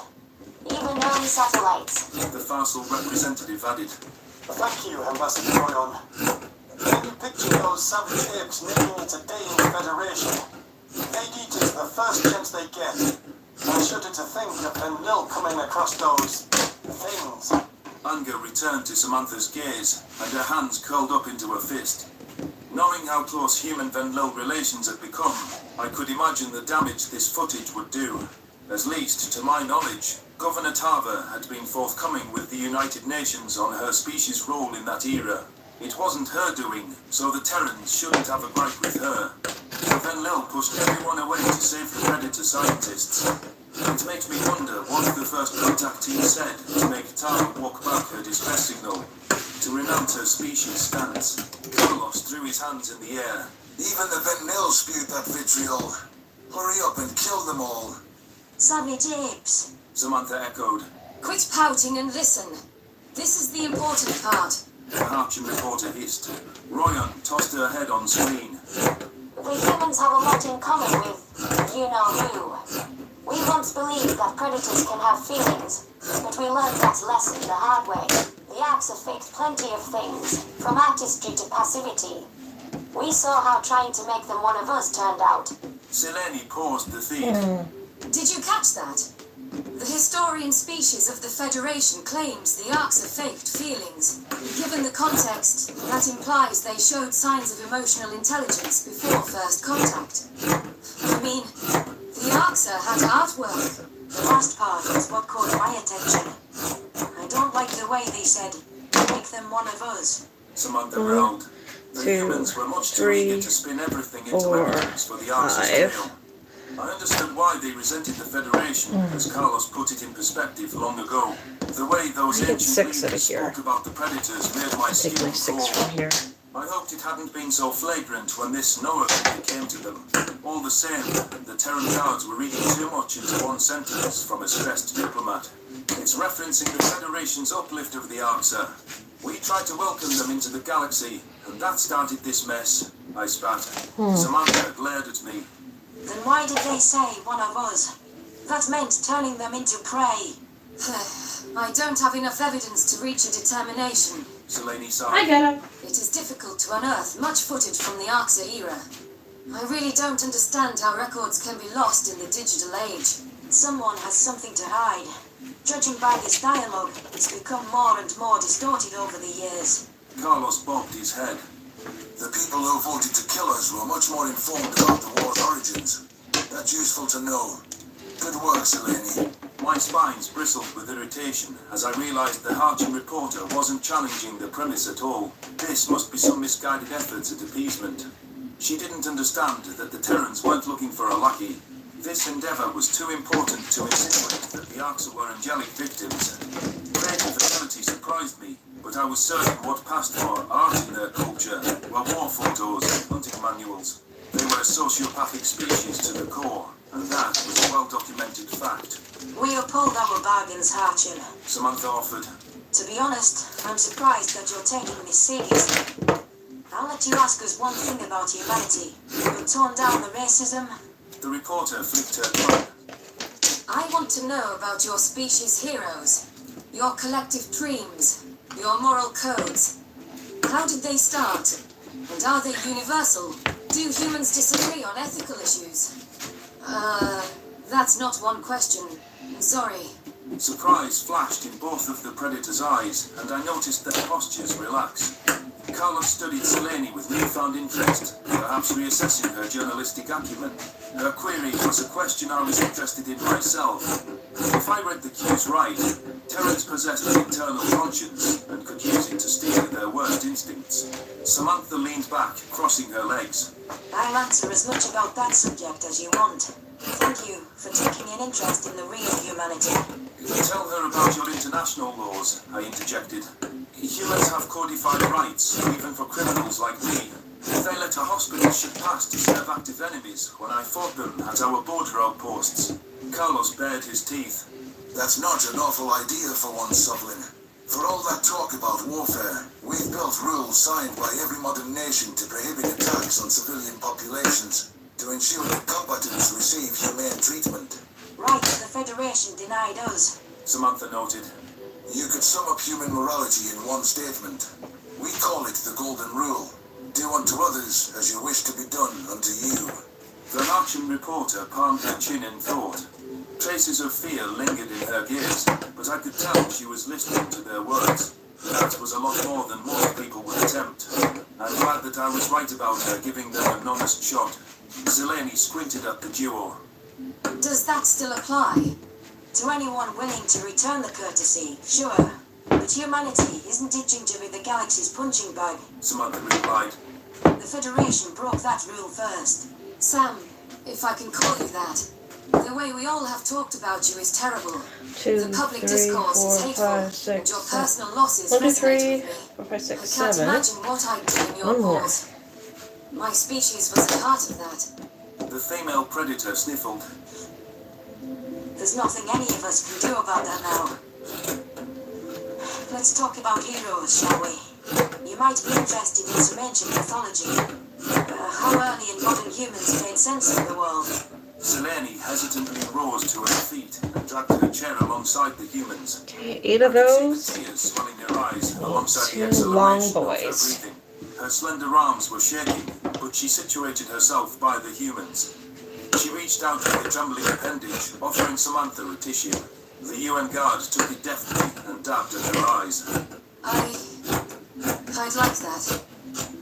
even known satellites. The Farcel representative added. Thank you, Ambassador Royon. Can you picture those savage apes naming it a day in the Federation? They'd eat it the first chance they get. I shudder to think of Venlil coming across those things. Anger returned to Samantha's gaze, and her hands curled up into a fist. Knowing how close human-Venlil relations had become, I could imagine the damage this footage would do. At least, to my knowledge, Governor Tava had been forthcoming with the United Nations on her species' role in that era. It wasn't her doing, so the Terrans shouldn't have a gripe with her. So Venlil pushed everyone away to save the Predator scientists. It makes me wonder what the first contact team said to make Tava walk back her distress signal, to renounce her species' stance. Carlos threw his hands in the air. Even the Venlil spewed that vitriol. Hurry up and kill them all. Savage apes. Samantha echoed. Quit pouting and listen. This is the important part. The Harchin reporter hissed. Royon tossed her head on screen. The humans have a lot in common with you-know-who. We once believed that predators can have feelings, but we learned that lesson the hard way. The Axe faked plenty of things, from artistry to passivity. We saw how trying to make them one of us turned out. Selene paused the feed. Did you catch that? The historian species of the Federation claims the Arcs faked feelings. Given the context, that implies they showed signs of emotional intelligence before first contact. I mean, the Arcs had artwork. The last part is what caught my attention. I don't like the way they said, make them one of us. Samantha growled. The humans were much too eager to spin everything into evidence for the Arcs' tale. I understood why they resented the Federation, as Carlos put it in perspective long ago. The way those ancient leaders spoke about the Predators made my skin crawl. I hoped it hadn't been so flagrant when this Noah video came to them. All the same, the Terran guards were reading too much into one sentence from a stressed diplomat. It's referencing the Federation's uplift of the Arca. We tried to welcome them into the galaxy, and that started this mess, I spat. Samantha glared at me. Then why did they say one of us? That meant turning them into prey. I don't have enough evidence to reach a determination. Selene sighed. I get it. It is difficult to unearth much footage from the Arxa era. I really don't understand how records can be lost in the digital age. Someone has something to hide. Judging by this dialogue, it's become more and more distorted over the years. Carlos bobbed his head. The people who voted to kill us were much more informed about the war's origins. That's useful to know. Good work, Selene. My spines bristled with irritation as I realized the Harchin reporter wasn't challenging the premise at all. This must be some misguided efforts at appeasement. She didn't understand that the Terrans weren't looking for a lackey. This endeavor was too important to insinuate that the Arxa were angelic victims. Creative ability surprised me, but I was certain what passed for art in their culture were war photos and hunting manuals. They were a sociopathic species to the core, and that was a well-documented fact. We uphold our bargains, Harchin. Samantha offered. To be honest, I'm surprised that you're taking this seriously. I'll let you ask us one thing about humanity. You've torn down the racism. The reporter flicked her tongue. I want to know about your species' heroes, your collective dreams, your moral codes. How did they start? And are they universal? Do humans disagree on ethical issues? That's not one question. Sorry. Surprise flashed in both of the predator's eyes, and I noticed their postures relax. Carlos studied Selene with newfound interest, perhaps reassessing her journalistic acumen. Her query was a question I was interested in myself. If I read the cues right, Terrans possessed an internal conscience and could use it to steer their worst instincts. Samantha leaned back, crossing her legs. I'll answer as much about that subject as you want. Thank you for taking an interest in the real humanity. Tell her about your international laws, I interjected. Humans have codified rights, even for criminals like me. They let a hospital ship pass to serve active enemies when I fought them at our border outposts. Carlos bared his teeth. That's not an awful idea for one, Sovereign. For all that talk about warfare, we've built rules signed by every modern nation to prohibit attacks on civilian populations, to ensure that combatants receive humane treatment. Right, the Federation denied us. Samantha noted. You could sum up human morality in one statement. We call it the Golden Rule. Do unto others as you wish to be done unto you. The Harchin reporter palmed her chin in thought. Traces of fear lingered in her gaze, but I could tell she was listening to their words. That was a lot more than most people would attempt. I'm glad that I was right about her giving them an honest shot. Selene squinted at the duo. Does that still apply? To anyone willing to return the courtesy, sure. But humanity isn't itching to be the galaxy's punching bag. Samantha replied. The Federation broke that rule first. Sam, if I can call you that, the way we all have talked about you is terrible. 2, The public 3, discourse 4, is hateful, 5, 6, and your 7. personal losses 1, 2, resonate 3, with me. 4, 5, 6, I can't 7. imagine what I'd do in your One more. cause. My species was at heart of that. The female predator sniffled. There's nothing any of us can do about that now. Let's talk about heroes, shall we? You might be interested in some ancient mythology. How early and modern humans made sense of the world. Selene hesitantly rose to her feet and dragged her chair alongside the humans. Okay, 8 of I could see those. the tears swelling her eyes alongside the 2 acceleration long of her boys. breathing. Her slender arms were shaking, but she situated herself by the humans. She reached out with the trembling appendage, offering Samantha a tissue. The UN guard took it deftly and dabbed at her eyes. I'd like that.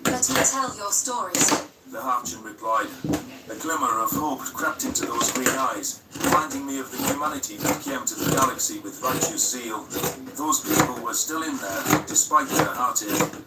Let me tell your stories. The Harchin replied. A glimmer of hope crept into those green eyes, reminding me of the humanity that came to the galaxy with righteous zeal. Those people were still in there, despite their heartache.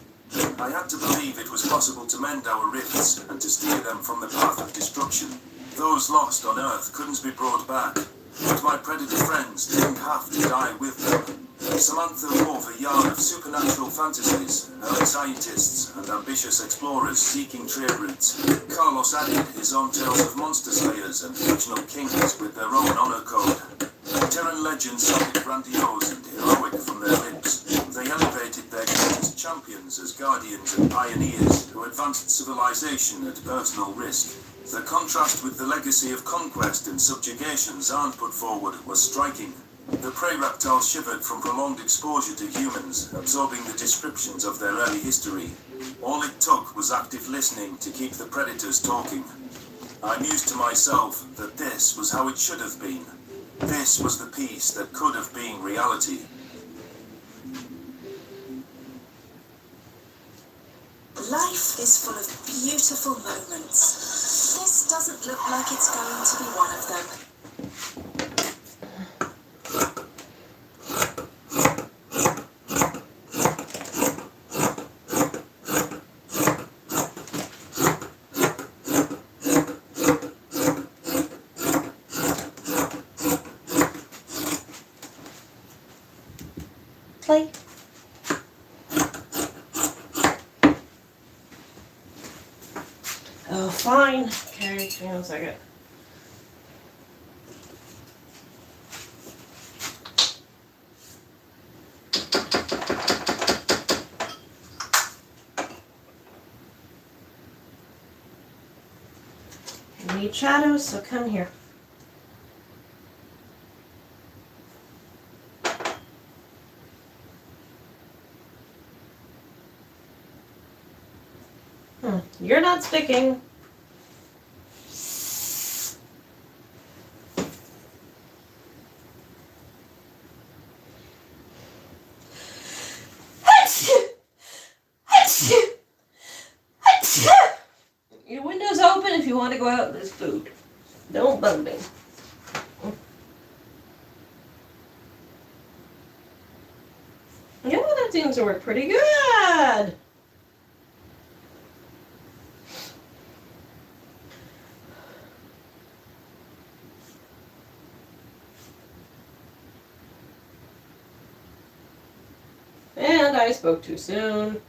I had to believe it was possible to mend our rifts and to steer them from the path of destruction. Those lost on Earth couldn't be brought back, but my predator friends didn't have to die with them. Samantha wove a yarn of supernatural fantasies, early scientists and ambitious explorers seeking trade routes. Carlos added his own tales of monster slayers and fictional kings with their own honor code. Terran legends sounded grandiose and heroic from their lips. They elevated their greatest champions as guardians and pioneers who advanced civilization at personal risk. The contrast with the legacy of conquest and subjugation Zahn put forward was striking. The prey reptile shivered from prolonged exposure to humans, absorbing the descriptions of their early history. All it took was active listening to keep the predators talking. I mused to myself that this was how it should have been. This was the peace that could have been reality. Life is full of beautiful moments. This doesn't look like it's going to be one of them. Play. Oh, fine. Okay, hang on a second. I need shadows, so come here. You're not sticking. Your window's open if you want to go out and there's food. Don't bug me. Yeah, that seems to work pretty good. And I spoke too soon.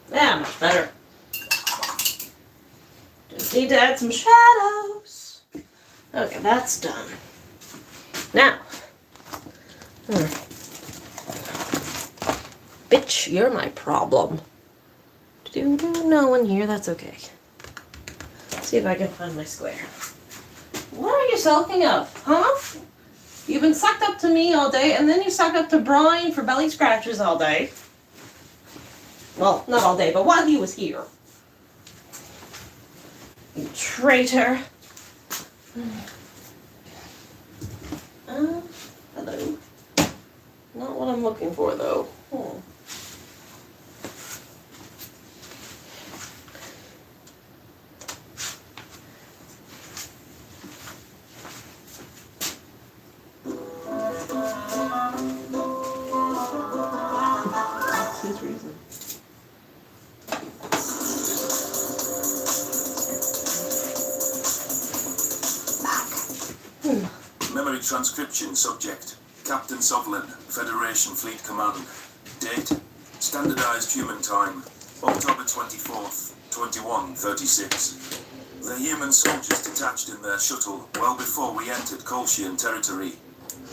Yeah, much better. Just need to add some shadows. Okay, that's done. Now. Bitch, you're my problem. No one here, that's okay. Let's see if I can find my square. What are you sulking of, huh? You've been sucked up to me all day, and then you suck up to Brian for belly scratches all day. Well, not all day, but while he was here. You traitor. Hello. Not what I'm looking for, though. That's his reason. Memory transcription subject. Captain Sovlin, Federation Fleet Command. Date. Standardized human time. October 24th, 2136. The human soldiers detached in their shuttle well before we entered Kolshian territory.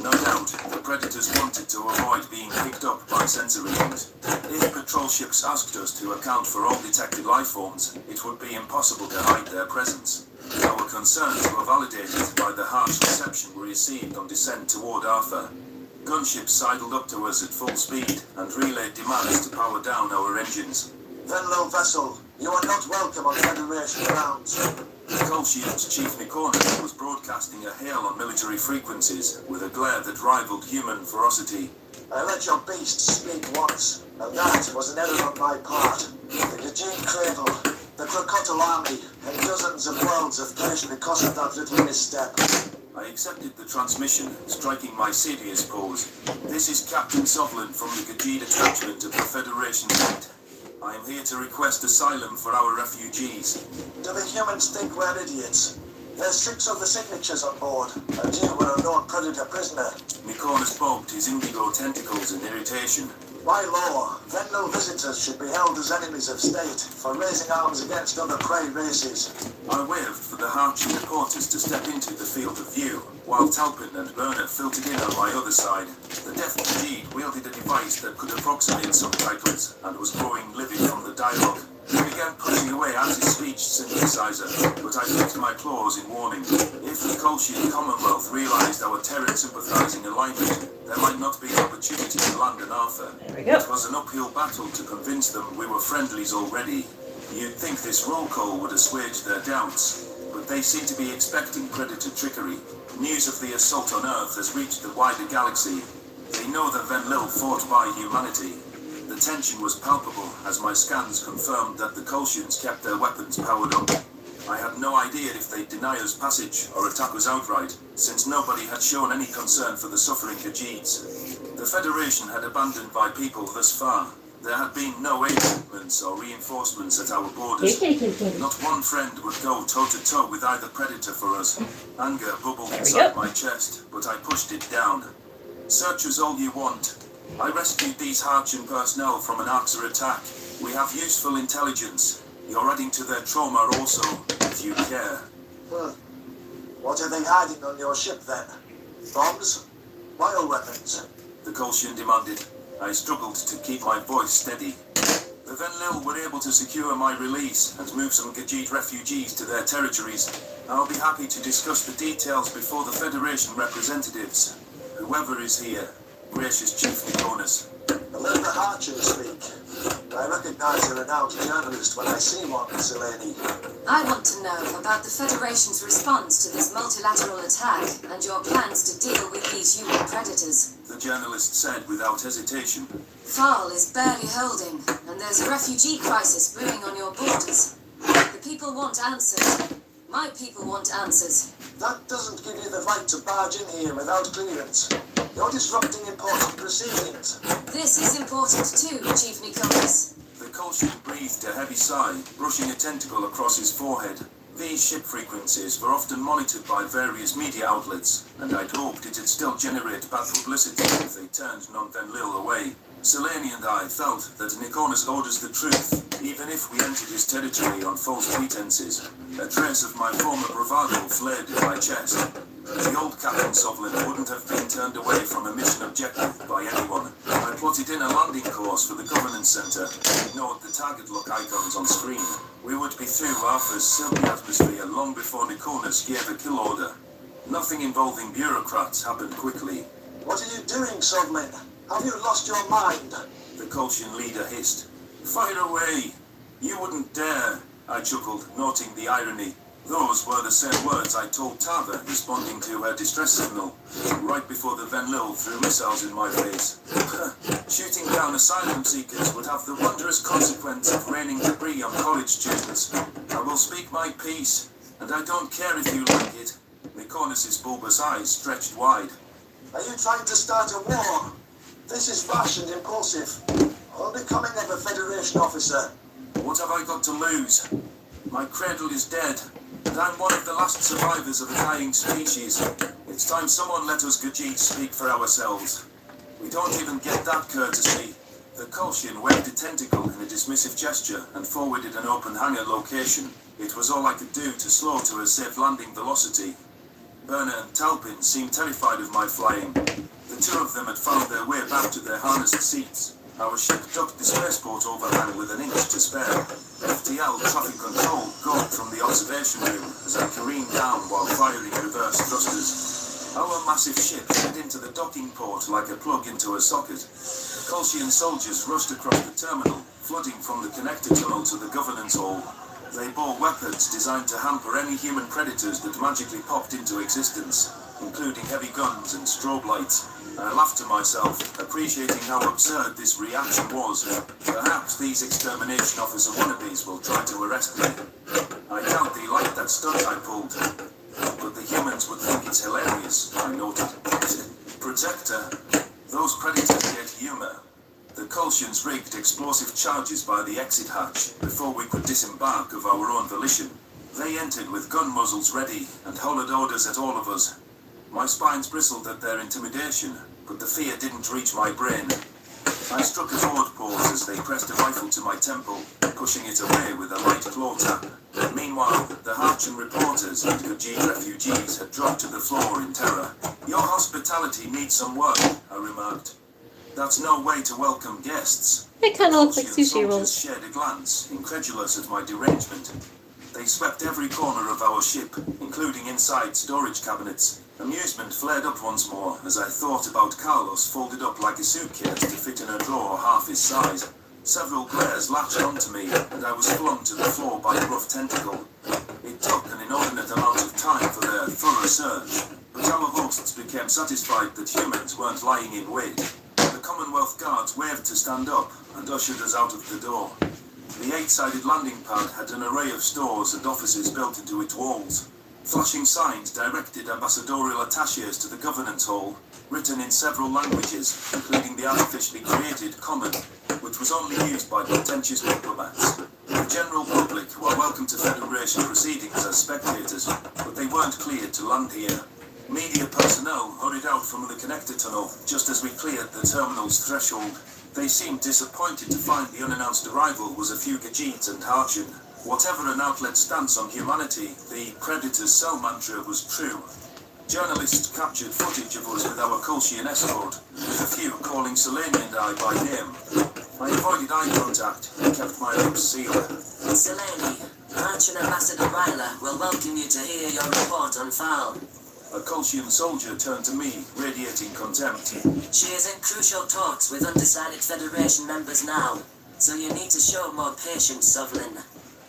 No doubt, the Predators wanted to avoid being picked up by sensory unit. If patrol ships asked us to account for all detected life forms, it would be impossible to hide their presence. Our concerns were validated by the harsh reception we received on descent toward Arthur. Gunships sidled up to us at full speed and relayed demands to power down our engines. Venlo vessel, you are not welcome on Federation grounds. Kolshian's Chief Mikornas was broadcasting a hail on military frequencies with a glare that rivaled human ferocity. I let your beast speak once, and that was an error on my part. The Gajin Cradle, the Crocodile Army, and dozens of worlds have perished because of that little misstep. I I accepted the transmission, striking my serious pose. This is Captain Sovlin from the Gajid Attachment of the Federation Fleet. I am here to request asylum for our refugees. Do the humans think we're idiots? There's 6 of the signatures on board, and you were a known predator prisoner. Mykonos bobbed his indigo tentacles in irritation. By law, Venlo visitors should be held as enemies of state for raising arms against other prey races. I waved for the Harchi reporters to step into the field of view, while Talpin and Bernard filtered in on my other side. The deaf Gajid wielded a device that could approximate subtitles, and was growing livid from the dialogue. He began pushing away anti-speech synthesizer, but I flicked my claws in warning. If the Kolshian Commonwealth realized our terror-sympathizing alignment, there might not be an opportunity to land an Arthur. There we go. It was an uphill battle to convince them we were friendlies already. You'd think this roll call would assuage their doubts, but they seem to be expecting predator trickery. News of the assault on Earth has reached the wider galaxy. They know that Venlil fought by humanity. The tension was palpable as my scans confirmed that the Kolshians kept their weapons powered up. I had no idea if they'd deny us passage or attack us outright, since nobody had shown any concern for the suffering Gajids. The Federation had abandoned my people thus far. There had been no aid shipments or reinforcements at our borders. Not one friend would go toe-to-toe with either predator for us. Anger bubbled inside my chest, but I pushed it down. Search us all you want. I rescued these Harchan personnel from an Arxer attack. We have useful intelligence. You're adding to their trauma also, if you care. What are they hiding on your ship then? Bombs? Bioweapons? The Kolshian demanded. I struggled to keep my voice steady. The Venlil were able to secure my release and move some Gajid refugees to their territories. I'll be happy to discuss the details before the Federation representatives. Whoever is here, gracious Chief Mykonos. Let the Harchers speak. I recognize a renowned journalist when I see one, Selene. I want to know about the Federation's response to this multilateral attack and your plans to deal with these human predators. The journalist said without hesitation. Thal is barely holding, and there's a refugee crisis brewing on your borders. The people want answers. My people want answers. That doesn't give you the right to barge in here without clearance. You're disrupting important proceedings. This is important too, Chief Mykonos. The Kolshian breathed a heavy sigh, brushing a tentacle across his forehead. These ship frequencies were often monitored by various media outlets, and I'd hoped it'd still generate bad publicity if they turned non-Venlil away. Selene and I felt that Mykonos owed us the truth, even if we entered his territory on false pretenses. A trace of my former bravado flared in my chest. The old Captain Sovlin wouldn't have been turned away from a mission objective by anyone. I plotted in a landing course for the Governance Center, ignored the target lock icons on screen. We would be through Arthur's silky atmosphere long before Mykonos gave a kill order. Nothing involving bureaucrats happened quickly. What are you doing, Sovlin? Have you lost your mind? The Kolshian leader hissed. Fire away! You wouldn't dare, I chuckled, noting the irony. Those were the same words I told Tava, responding to her distress signal, right before the Venlil threw missiles in my face. Shooting down asylum seekers would have the wondrous consequence of raining debris on college students. I will speak my piece, and I don't care if you like it. Mykonos' bulbous eyes stretched wide. Are you trying to start a war? This is rash and impulsive. Unbecoming of a Federation officer. What have I got to lose? My cradle is dead, and I'm one of the last survivors of a dying species. It's time someone let us Gajid speak for ourselves. We don't even get that courtesy. The Kolshian waved a tentacle in a dismissive gesture and forwarded an open hangar location. It was all I could do to slow to a safe landing velocity. Berna and Talpin seemed terrified of my flying. The two of them had found their way back to their harnessed seats. Our ship ducked the spaceport overhang with an inch to spare. FTL traffic control gawked from the observation room as I careened down while firing reverse thrusters. Our massive ship slid into the docking port like a plug into a socket. Kolshian soldiers rushed across the terminal, flooding from the connector tunnel to the governance hall. They bore weapons designed to hamper any human predators that magically popped into existence, including heavy guns and strobe lights. I laughed to myself, appreciating how absurd this reaction was. Perhaps these extermination officer wannabes will try to arrest me. I doubt they liked that stunt I pulled. But the The humans would think it's hilarious, I noted. Protector. Those predators get humor. The Kolshians rigged explosive charges by the exit hatch before we could disembark of our own volition. They entered with gun muzzles ready and hollered orders at all of us. My spines bristled at their intimidation, but the fear didn't reach my brain. I struck a forward pose as they pressed a rifle to my temple, pushing it away with a light claw tap. Meanwhile, the Harchan reporters and Khajiit refugees had dropped to the floor in terror. Your hospitality needs some work, I remarked. That's no way to welcome guests. It kind of looks like Kolshian sushi soldiers rolls. shared a glance, incredulous at my derangement. They swept every corner of our ship, including inside storage cabinets. Amusement flared up once more as I thought about Carlos folded up like a suitcase to fit in a drawer half his size. Several glares latched onto me, and I was flung to the floor by a rough tentacle. It took an inordinate amount of time for their thorough search, but our hosts became satisfied that humans weren't lying in wait. The Commonwealth Guards waved to stand up and ushered us out of the door. The 8-sided landing pad had an array of stores and offices built into its walls. Flashing signs directed ambassadorial attaches to the governance hall, written in several languages, including the artificially created Common, which was only used by contentious diplomats. The general public were welcome to Federation proceedings as spectators, but they weren't cleared to land here. Media personnel hurried out from the connector tunnel just as we cleared the terminal's threshold. They seemed disappointed to find the unannounced arrival was a few Khajiit and Harchan. Whatever an outlet's stance on humanity, the Predator's cell mantra was true. Journalists captured footage of us with our Kolshian escort, with a few calling Selene and I by name. I avoided eye contact and kept my lips sealed. Selene, Harchan Ambassador Ryla will welcome you to hear your report on Foul. A Kolshian soldier turned to me, radiating contempt. She is in crucial talks with undecided Federation members now, so you need to show more patience, Sovlin.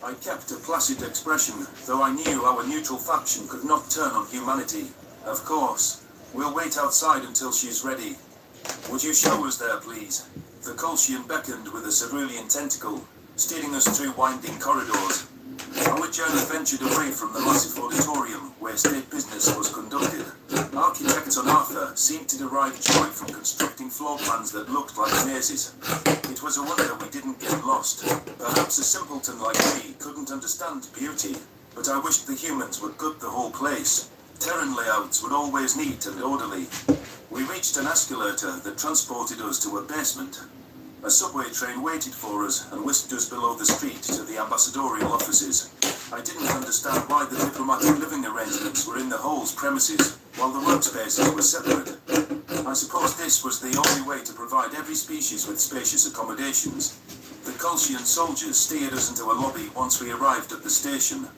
I kept a placid expression, though I knew our neutral faction could not turn on humanity. Of course. We'll wait outside until she's ready. Would you show us there, please? The Kolshian beckoned with a cerulean tentacle, steering us through winding corridors. Our journey ventured away from the massive auditorium where state business was conducted. Architects on Arthur seemed to derive joy from constructing floor plans that looked like mazes. It was a wonder we didn't get lost. Perhaps a simpleton like me couldn't understand beauty, but I wished the humans would gut the whole place. Terran layouts were always neat and orderly. We reached an escalator that transported us to a basement. A subway train waited for us and whisked us below the street to the ambassadorial offices. I didn't understand why the diplomatic living arrangements were in the Hall's premises, while the workspaces were separate. I suppose this was the only way to provide every species with spacious accommodations. The Kolshian soldiers steered us into a lobby once we arrived at the station.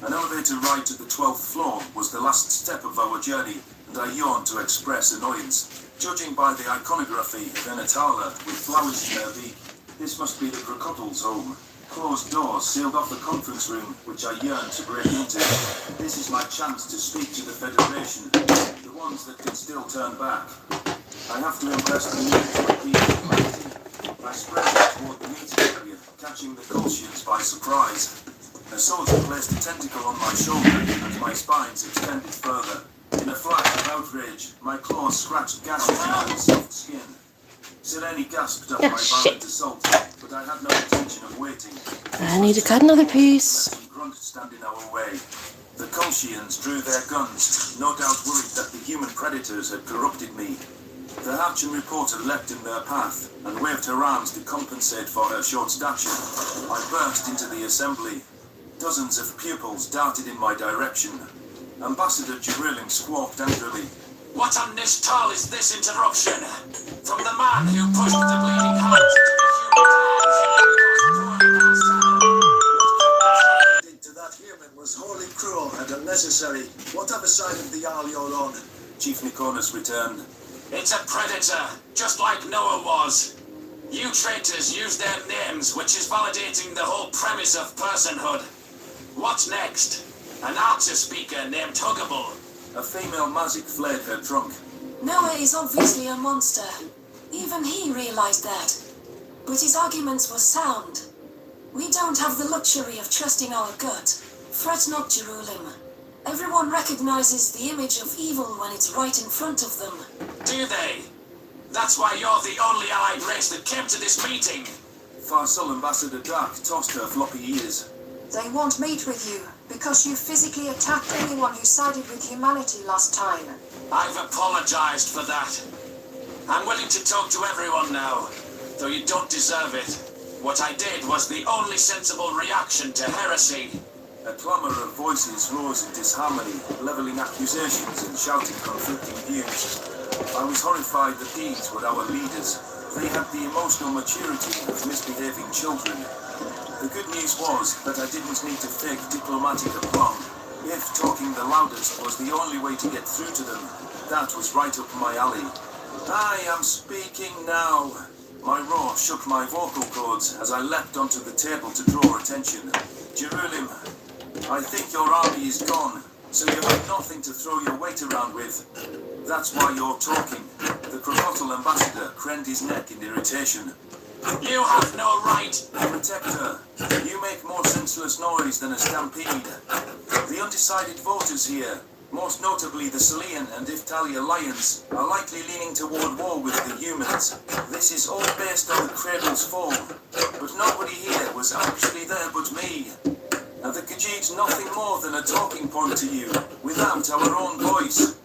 An elevator ride to the 12th floor was the last step of our journey, and I yawned to express annoyance. Judging by the iconography of Enatala with flowers in their beak, this must be the Krokottles' home. Closed doors sealed off the conference room, which I yearned to break into. This is my chance to speak to the Federation, the ones that can still turn back. I have to impress the new humanity. I spread out toward the meeting area, catching the Kolshians by surprise. A soldier placed a tentacle on my shoulder, and my spines extended further. In a flash of outrage, my claws scratched gashes into his soft skin. Selene gasped at my violent assault, but I had no intention of waiting. I need to cut another piece. Grunt stand in our way. The Kolshians drew their guns, no doubt worried that the human predators had corrupted me. The Harchan reporter leapt in their path and waved her arms to compensate for her short stature. I burst into the assembly. Dozens of pupils darted in my direction. Ambassador Jibrilling squawked angrily. What on this tall is this interruption? From the man who pushed the bleeding heart Did to that human was wholly cruel and unnecessary. Whatever side of the Jarl you're on. Chief Nikonus returned. It's a predator, just like Noah was. You traitors use their names, which is validating the whole premise of personhood. What's next? An Archer speaker named Huggable. A female Mazik flared her trunk. Noah is obviously a monster. Even he realized that. But his arguments were sound. We don't have the luxury of trusting our gut. Fret not, Jerulim. Everyone recognizes the image of evil when it's right in front of them. Do they? That's why you're the only allied race that came to this meeting. Farsal Ambassador Dark tossed her floppy ears. They won't meet with you because you physically attacked anyone who sided with humanity last time. I've apologized for that. I'm willing to talk to everyone now, though you don't deserve it. What I did was the only sensible reaction to heresy. A clamour of voices rose in disharmony, levelling accusations and shouting conflicting views. I was horrified that these were our leaders. They had the emotional maturity of misbehaving children. The good news was that I didn't need to fake diplomatic aplomb. If talking the loudest was the only way to get through to them, that was right up my alley. I am speaking now. My roar shook my vocal cords as I leapt onto the table to draw attention. Jerulim, I think your army is gone, so you have nothing to throw your weight around with. That's why you're talking. The Crocodile Ambassador craned his neck in irritation. You have no right. Protector, you make more senseless noise than a stampede. The undecided voters here, most notably the Salian and Iftali Alliance, are likely leaning toward war with the humans. This is all based on the Cradle's fall, but nobody here was actually there but me. And the Khajiit's nothing more than a talking point to you, without our own voice.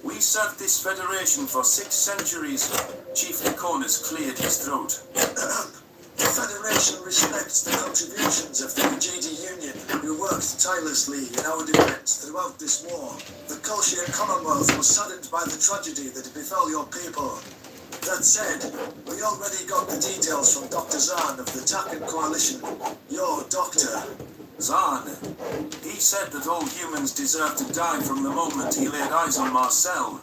We served this federation for 6 centuries. Chief Nikonus cleared his throat. The Federation respects the contributions of the Khajiit Union, who worked tirelessly in our defense throughout this war. The Kolshian Commonwealth was saddened by the tragedy that befell your people. That said, we already got the details from Dr. Zahn of the Takan Coalition. Your doctor. Zahn. He said that all humans deserve to die from the moment he laid eyes on Marcel.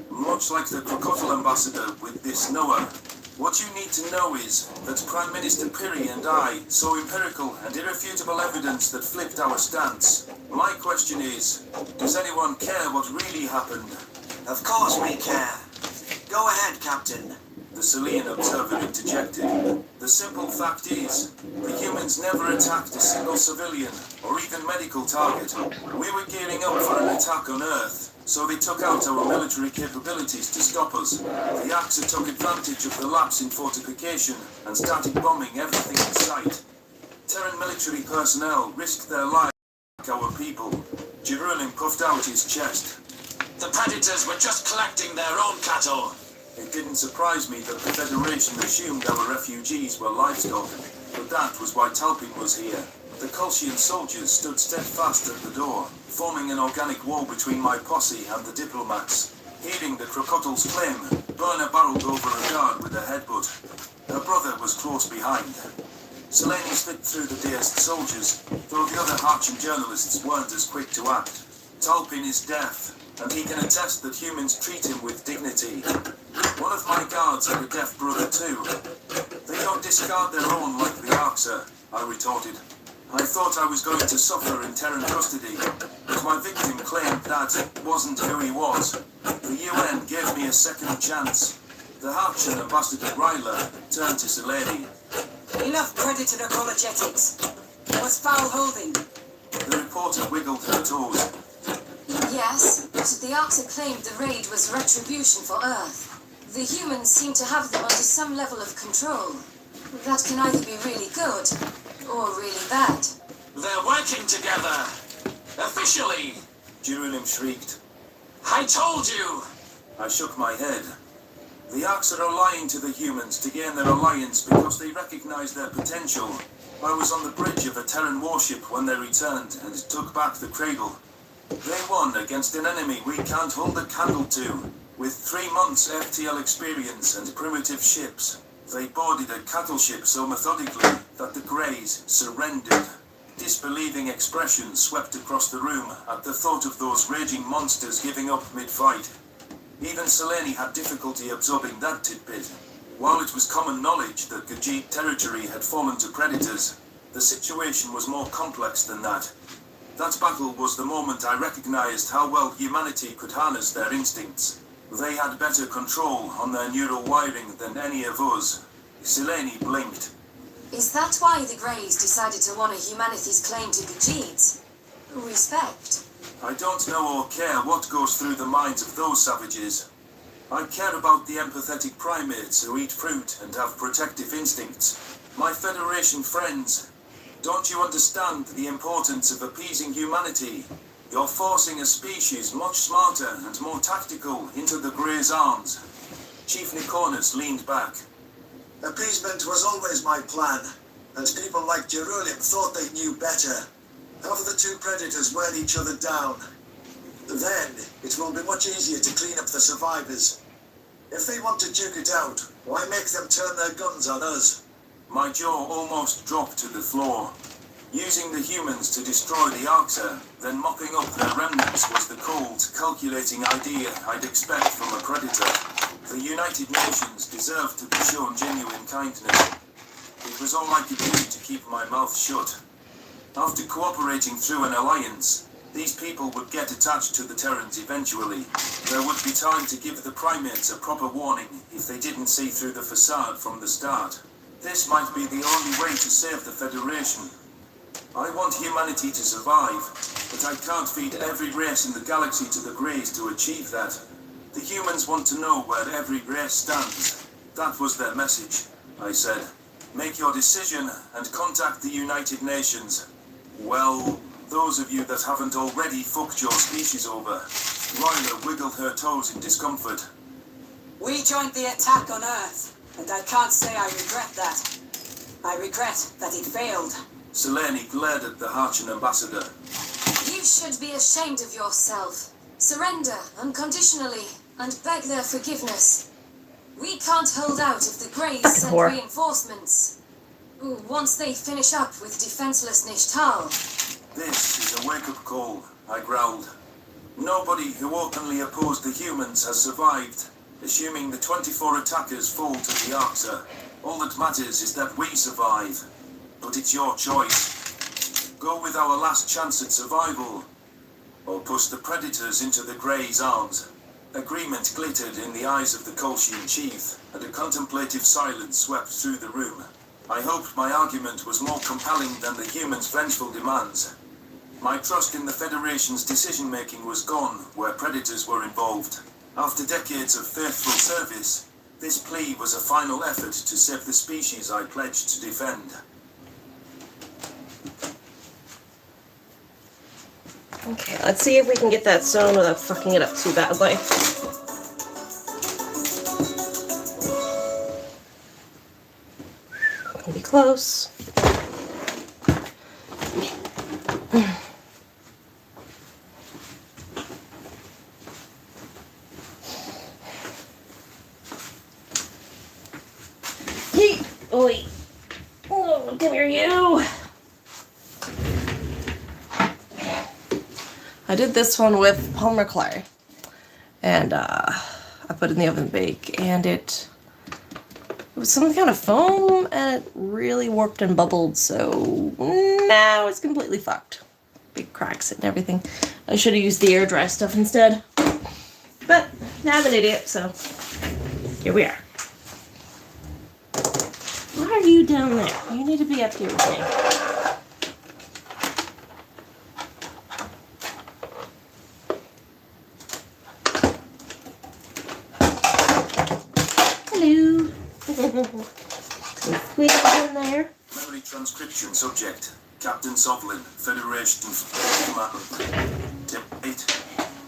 Much like the Crocodile Ambassador with this Noah. What you need to know is that Prime Minister Piri and I saw empirical and irrefutable evidence that flipped our stance. My question is, does anyone care what really happened? Of course we care. Go ahead, Captain. The Salian observer interjected. The simple fact is, the humans never attacked a single civilian or even medical target. We were gearing up for an attack on Earth, so they took out our military capabilities to stop us. The Axa took advantage of the lapse in fortification and started bombing everything in sight. Terran military personnel risked their lives like our people. Jerulim puffed out his chest. The Predators were just collecting their own cattle. It didn't surprise me that the Federation assumed our refugees were livestock, but that was why Talpin was here. The Kolshian soldiers stood steadfast at the door, forming an organic wall between my posse and the diplomats. Hearing the Crocodile's claim, Burner barreled over a guard with a headbutt. Her brother was close behind. Selene slipped through the dazed soldiers, though the other Harchan journalists weren't as quick to act. Talpin is deaf, and he can attest that humans treat him with dignity. One of my guards had a deaf brother too. They don't discard their own like the Arxa, I retorted. I thought I was going to suffer in Terran custody, but my victim claimed that wasn't who he was. The UN gave me a second chance. The Harchan Ambassador Ryler turned to Selene. Enough Predator apologetics. What's foul holding? The reporter wiggled her toes. Yes, but the Arxa claimed the raid was retribution for Earth. The humans seem to have them under some level of control. That can either be really good, or really bad. They're working together. Officially. Jerulim shrieked. I told you. I shook my head. The Arxa are lying to the humans to gain their alliance because they recognize their potential. I was on the bridge of a Terran warship when they returned and took back the Cradle. They won against an enemy we can't hold a candle to. With 3 months FTL experience and primitive ships, they boarded a cattle ship so methodically that the Greys surrendered. Disbelieving expressions swept across the room at the thought of those raging monsters giving up mid-fight. Even Selene had difficulty absorbing that tidbit. While it was common knowledge that Khajiit territory had fallen to Predators, the situation was more complex than that. That battle was the moment I recognized how well humanity could harness their instincts. They had better control on their neural wiring than any of us. Selene blinked. Is that why the Greys decided to honor humanity's claim to Khajiit? Respect. I don't know or care what goes through the minds of those savages. I care about the empathetic primates who eat fruit and have protective instincts. My Federation friends, don't you understand the importance of appeasing humanity? You're forcing a species much smarter and more tactical into the Grey's arms. Chief Nicornus leaned back. Appeasement was always my plan, and people like Jerulim thought they knew better. Have the two predators wear each other down. Then, it will be much easier to clean up the survivors. If they want to duke it out, why make them turn their guns on us? My jaw almost dropped to the floor. Using the humans to destroy the Arxa, then mopping up their remnants was the cold, calculating idea I'd expect from a predator. The United Nations deserved to be shown genuine kindness. It was all I could do to keep my mouth shut. After cooperating through an alliance, these people would get attached to the Terrans eventually. There would be time to give the primates a proper warning if they didn't see through the facade from the start. This might be the only way to save the Federation. I want humanity to survive, but I can't feed every race in the galaxy to the Greys to achieve that. The humans want to know where every race stands. That was their message, I said. Make your decision and contact the United Nations. Well, those of you that haven't already fucked your species over. Ryla wiggled her toes in discomfort. We joined the attack on Earth, and I can't say I regret that. I regret that it failed. Selene glared at the Harchan ambassador. You should be ashamed of yourself. Surrender unconditionally and beg their forgiveness. We can't hold out if the Greys send reinforcements. Once they finish up with defenseless Nishtal. This is a wake-up call, I growled. Nobody who openly opposed the humans has survived, assuming the 24 attackers fall to the Arxa. All that matters is that we survive. But it's your choice. Go with our last chance at survival, or push the predators into the Grey's arms. Agreement glittered in the eyes of the Kolshian chief, and a contemplative silence swept through the room. I hoped my argument was more compelling than the humans' vengeful demands. My trust in the Federation's decision-making was gone where predators were involved. After decades of faithful service, this plea was a final effort to save the species I pledged to defend. Okay, let's see if we can get that stone without fucking it up too badly. Gonna be close. Yeet! Oi! Oh, come here, you! I did this one with polymer clay, and I put it in the oven to bake, and it was some kind of foam, and it really warped and bubbled, so now it's completely fucked. Big cracks and everything. I should have used the air dry stuff instead, but now I'm an idiot, so here we are. Why are you down there? You need to be up here with me. Hello. Squeeze it in there. Memory transcription subject. Captain Sovlin, Federation Command. Tip 8.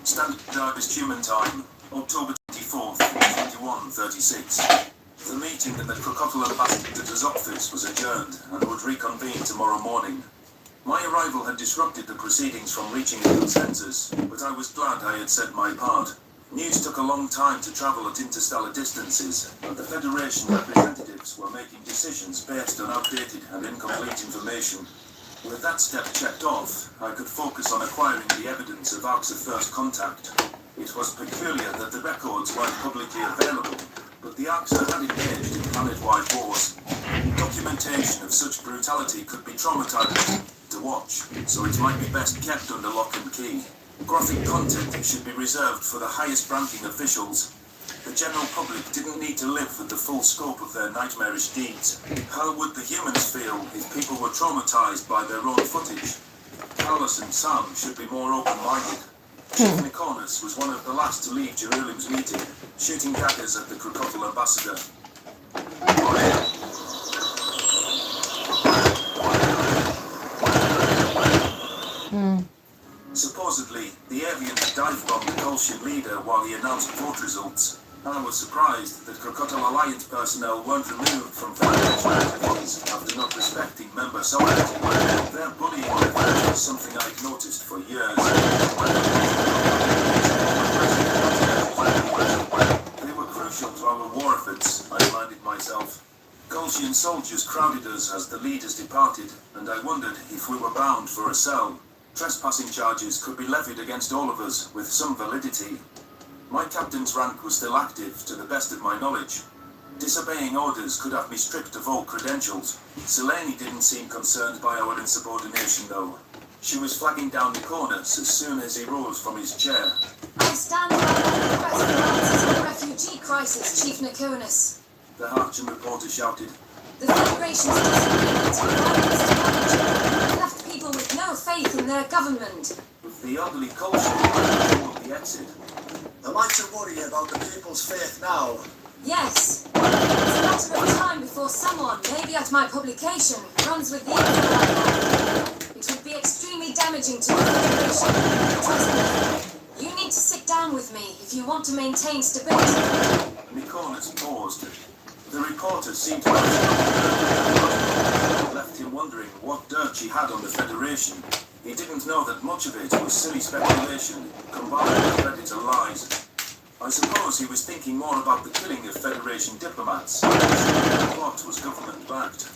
Standardized human time. October 24th, 21:36. The meeting in the Crocodile Ambassador's office was adjourned and would reconvene tomorrow morning. My arrival had disrupted the proceedings from reaching a consensus, but I was glad I had said my part. News took a long time to travel at interstellar distances, and the Federation representatives were making decisions based on outdated and incomplete information. With that step checked off, I could focus on acquiring the evidence of Arxa First Contact. It was peculiar that the records weren't publicly available, but the Arxa had engaged in planet-wide wars. Documentation of such brutality could be traumatizing to watch, so it might be best kept under lock and key. Graphic content should be reserved for the highest ranking officials. The general public didn't need to live with the full scope of their nightmarish deeds. How would the humans feel if people were traumatized by their own footage? Carlos and Sam should be more open-minded. Chief Nikonus was one of the last to leave Jerusalem's meeting, shooting daggers at the Crocodile ambassador. Supposedly, the Avians dive-bombed the Kolshian leader while he announced vote results. I was surprised that Crocodile Alliance personnel weren't removed from Federation activities after not respecting member sovereignty. Their bullying method was something I'd noticed for years. They were crucial to our war efforts, I reminded myself. Kolshian soldiers crowded us as the leaders departed, and I wondered if we were bound for a cell. Trespassing charges could be levied against all of us with some validity. My captain's rank was still active, to the best of my knowledge. Disobeying orders could have me stripped of all credentials. Selene didn't seem concerned by our insubordination, though. She was flagging down Nikonus as soon as he rose from his chair. I stand by the press of the refugee crisis, Chief Nikonus. The Harchin reporter shouted. The Federation's disagreement with violence technology left people with no faith in their government. With the elderly Kolshian toward the exit. Am I to worry about the people's faith now? Yes. It's a matter of time before someone, maybe at my publication, runs with the info like that. It would be extremely damaging to the Federation. Trust me. You need to sit down with me if you want to maintain stability. Nikonus paused. The reporter seemed to have left him wondering what dirt she had on the Federation. He didn't know that much of it was silly speculation, combined with predator lies. I suppose he was thinking more about the killing of Federation diplomats. The plot was government-backed.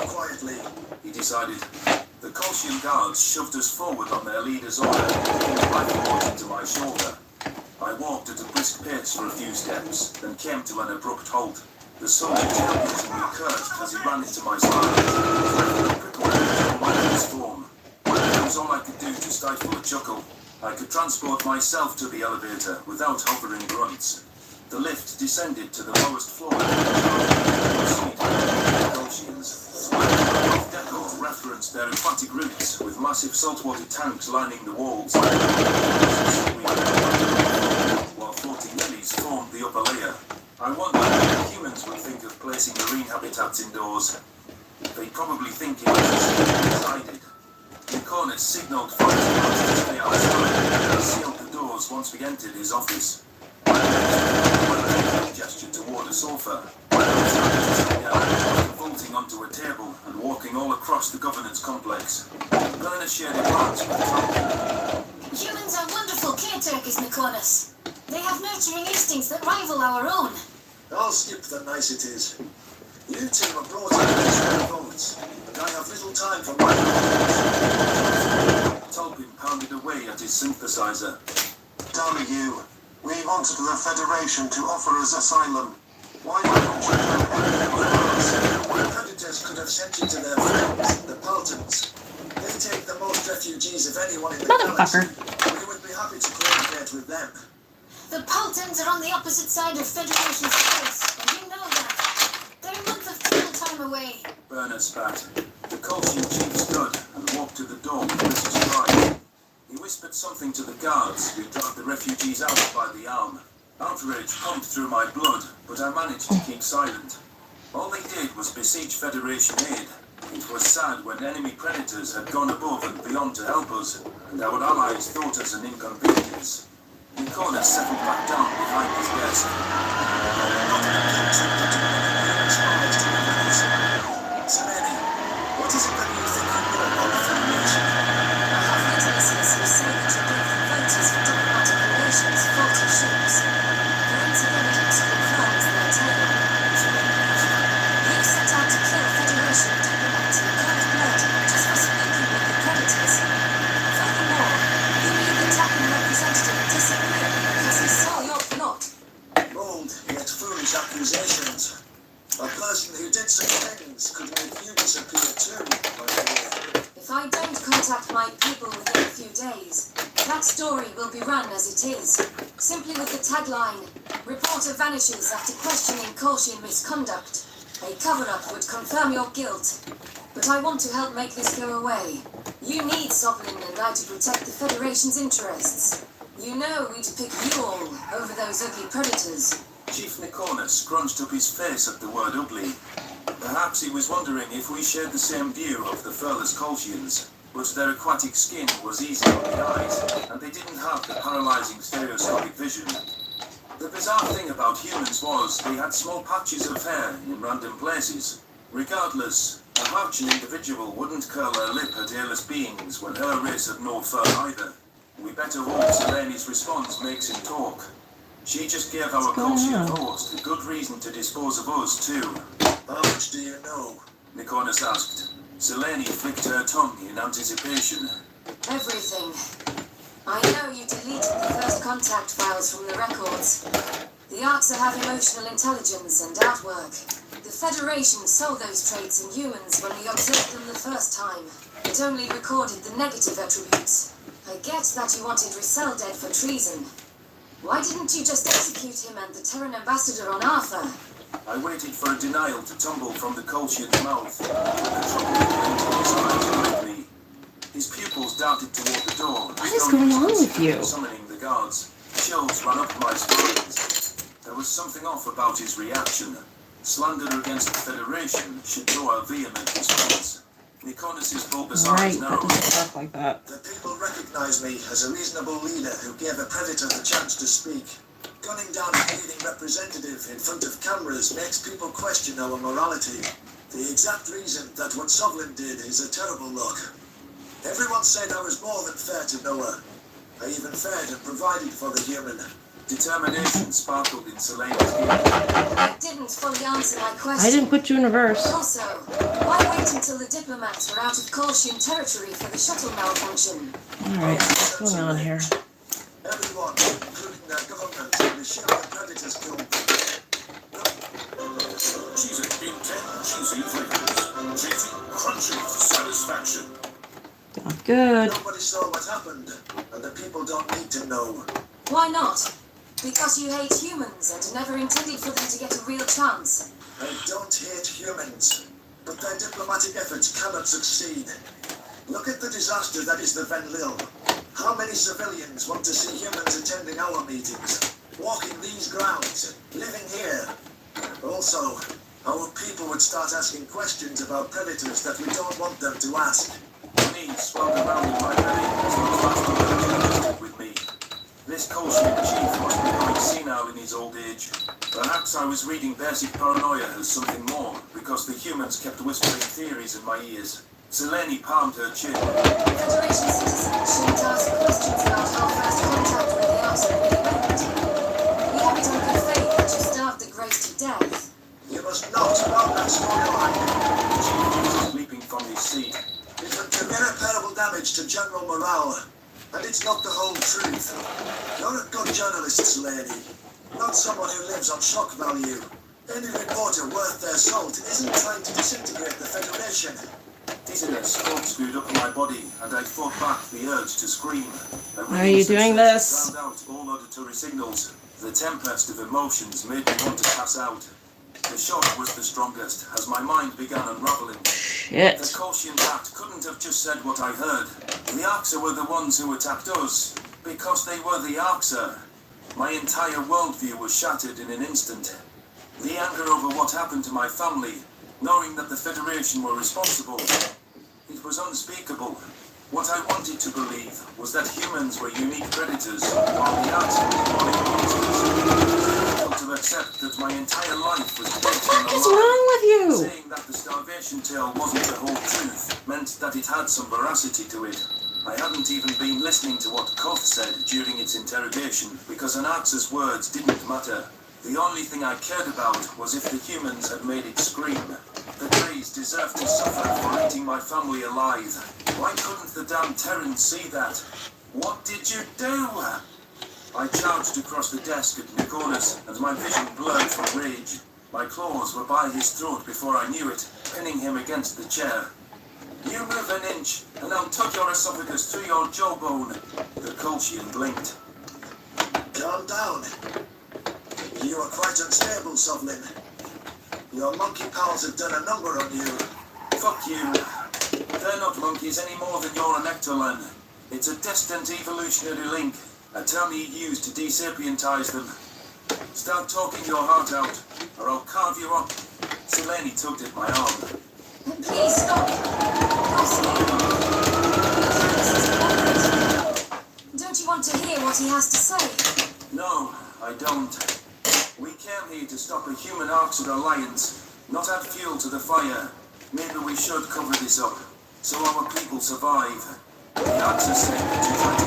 Quietly, he decided. The Kolshian guards shoved us forward on their leader's order, putting a rifle bullet into my shoulder. I walked at a brisk pace for a few steps, then came to an abrupt halt. The soldier tailgating me cursed as he ran into my side. Form. That was all I could do to stifle a chuckle. I could transport myself to the elevator without hovering grunts. The lift descended to the lowest floor. Kolshians. Deco referenced their emphatic roots with massive saltwater tanks lining the walls. While floating lilies formed the upper layer. I wondered what humans would think of placing marine habitats indoors. They'd probably think it was decided. Nikonus signaled for us to stay outside and sealed the doors once we entered his office. I gestured toward a sofa. Vaulting onto a table and walking all across the governance complex. Bernard shared a glance with Tom. Humans are wonderful caretakers, Nikonus. They have nurturing instincts that rival our own. I'll skip the niceties. You two are brought in as votes, and I have little time for my Tolkien pounded away at his synthesizer. Damn you. We want the Federation to offer us asylum. Why don't you? Predators could have sent you to their friends, the Paltons. They take the most refugees of anyone in the galaxy. We would be happy to coordinate with them. The Paltons are on the opposite side of Federation space, and you know that. They're a month of travel time away. Bernard spat. The Kolshian chief stood and walked to the door with Mrs. Pride. He whispered something to the guards who dragged the refugees out by the arm. Outrage pumped through my blood, but I managed to keep silent. All they did was besiege Federation aid. It was sad when enemy predators had gone above and beyond to help us, and our allies thought us an inconvenience. Nikonus settled back down behind his desk. Selene, what is it that you think you know about the Federation? I have witnesses who say that you gave the voters for diplomatic relations faulty ships. Forensic evidence confirms their tale. You set out to kill Federation diplomats in cold blood just for speaking with the predators. Furthermore, you made the Takan representative disappear because he saw your plot. Bold yet foolish accusations. A person who did such things could make you disappear too, my dear. If I don't contact my people within a few days, that story will be run as it is, simply with the tagline, "Reporter vanishes after questioning Kolshian misconduct." A cover-up would confirm your guilt. But I want to help make this go away. You need Sovereign and I to protect the Federation's interests. You know we'd pick you all over those ugly predators. Chief Nikorna scrunched up his face at the word ugly. Perhaps he was wondering if we shared the same view of the furless Colchians, but their aquatic skin was easy on the eyes, and they didn't have the paralyzing stereoscopic vision. The bizarre thing about humans was they had small patches of hair in random places. Regardless, a Harchan individual wouldn't curl her lip at airless beings when her race had no fur either. We better hope Seleni's response makes him talk. She just gave our Colchian host a good reason to dispose of us too. How much do you know? Nikornas asked. Selene flicked her tongue in anticipation. Everything. I know you deleted the first contact files from the records. The Arxa have emotional intelligence and outwork. The Federation saw those traits in humans when we observed them the first time. It only recorded the negative attributes. I get that you wanted Rissel dead for treason. Why didn't you just execute him and the Terran ambassador on Arthur? I waited for a denial to tumble from the Colchian's mouth. The trouble blinked in his eyes quickly. His pupils darted toward the door. What is going on with you? Summoning the guards. Chills ran up my spines. There was something off about his reaction. Slander against the Federation should draw a vehement response. Nikornas' bulbous eyes Right, that narrowed. doesn't talk like that. The people recognize me as a reasonable leader who gave a predator the chance to speak. Gunning down a leading representative in front of cameras makes people question our morality. The exact reason that what Sovlin did is a terrible look. Everyone said I was more than fair to Noah. I even fed and provided for the human. Determination sparkled in Selene's ear. That didn't fully answer my question. I didn't put you in reverse. Also, why wait until the diplomats were out of Colchian territory for the shuttle malfunction? Alright, what's going on here? Everyone, including their government, is sure the predators killed them. Cheesy, intense, cheesy flavors. Cheesy, crunchy satisfaction. Not good. Nobody saw what happened, and the people don't need to know. Why not? Because you hate humans and never intended for them to get a real chance. I don't hate humans, but their diplomatic efforts cannot succeed. Look at the disaster that is the Venlil. How many civilians want to see humans attending our meetings, walking these grounds, living here? Also, our people would start asking questions about predators that we don't want them to ask. Knees swelled around in my belly as the fast stood with me. This Colchian chief must be going senile in his old age. Perhaps I was reading basic paranoia as something more, because the humans kept whispering theories in my ears. Selene palmed her chin. Federation citizens shouldn't ask questions about how fast contact with the Arxa really went. We have it on good faith that you starved the Grace to death. You must not know that storyline. The chief was leaping from his seat. It would do irreparable damage to general morale, and it's not the whole truth. You're a good journalist, Selene, not someone who lives on shock value. Any reporter worth their salt isn't trying to disintegrate the Federation. Dizziness corkscrewed up my body, and I fought back the urge to scream. Why are you doing this? Drowned out all auditory signals. The tempest of emotions made me want to pass out. The shock was the strongest, as my mind began unraveling. Shit. The Colchian act couldn't have just said what I heard. The Arxa were the ones who attacked us, because they were the Arxa. My entire worldview was shattered in an instant. The anger over what happened to my family, knowing that the Federation were responsible, it was unspeakable. What I wanted to believe was that humans were unique predators, while the Arxa were demonic monsters. It was difficult to accept that my entire life was based on a What is lie. wrong with you? Saying that the starvation tale wasn't the whole truth meant that it had some veracity to it. I hadn't even been listening to what Koth said during its interrogation, because an Arxa's words didn't matter. The only thing I cared about was if the humans had made it scream. The Greys deserved to suffer for eating my family alive. Why couldn't the damn Terrans see that? What did you do? I charged across the desk at Nikornas, and my vision blurred from rage. My claws were by his throat before I knew it, pinning him against the chair. You move an inch, and I'll tuck your esophagus through your jawbone. The Colchian blinked. Calm down. You are quite unstable, Sovlin. Your monkey pals have done a number on you. Fuck you. They're not monkeys any more than you're an ectolan. It's a distant evolutionary link, a term you use to desapientize them. Start talking your heart out, or I'll carve you up. Selene tugged at my arm. Please stop. Don't you want to hear what he has to say? No, I don't. We came here to stop a human Arxid alliance, not add fuel to the fire. Maybe we should cover this up, so our people survive. The answer said that you tried to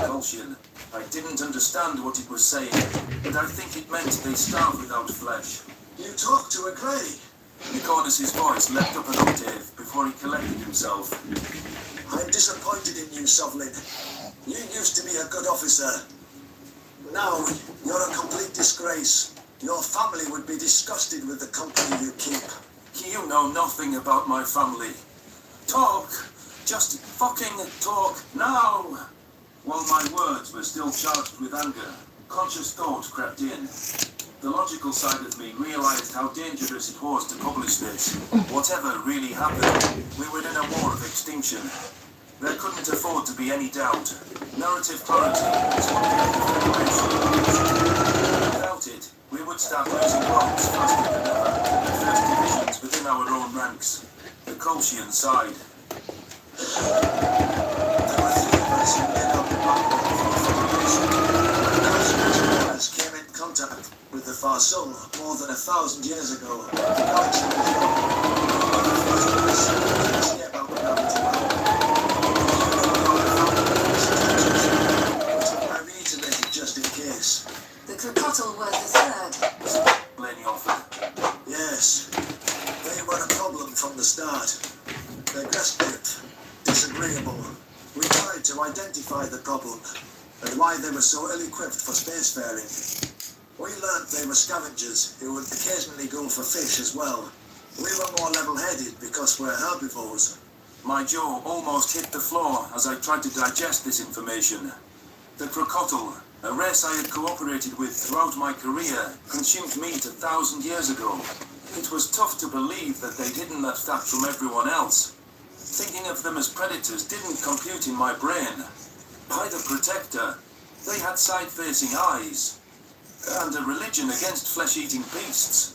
make Colchian. I didn't understand what it was saying, but I think it meant they starve without flesh. You talked to a grey. Nicornus's voice leapt up an octave before he collected himself. I'm disappointed in you, Sovlin. You used to be a good officer. Now, you're a complete disgrace. Your family would be disgusted with the company you keep. You know nothing about my family. Talk! Just fucking talk now! While my words were still charged with anger, conscious thought crept in. The logical side of me realized how dangerous it was to publish this. Whatever really happened, we were in a war of extinction. There couldn't afford to be any doubt. Narrative clarity is what gave the Federation. Without it, we would start losing grounds faster than ever. The first divisions within our own ranks. The Colchian side. There were three of us who made up the backbone for the Federation. The Colchians came in contact with the Farsoul more than 1,000 years ago. The galaxy was young. The first of us to escape out the gravity well. I reiterated just in case. The Crocodile were the third. Blaney offered. Yes, they were a problem from the start. Aggressive, disagreeable. We tried to identify the problem and why they were so ill-equipped for spacefaring. We learned they were scavengers who would occasionally go for fish as well. We were more level-headed because we're herbivores. My jaw almost hit the floor as I tried to digest this information. The Crocodile, a race I had cooperated with throughout my career, consumed meat 1,000 years ago. It was tough to believe that they'd hidden that fact from everyone else. Thinking of them as predators didn't compute in my brain. By the Protector, they had side-facing eyes, and a religion against flesh-eating beasts.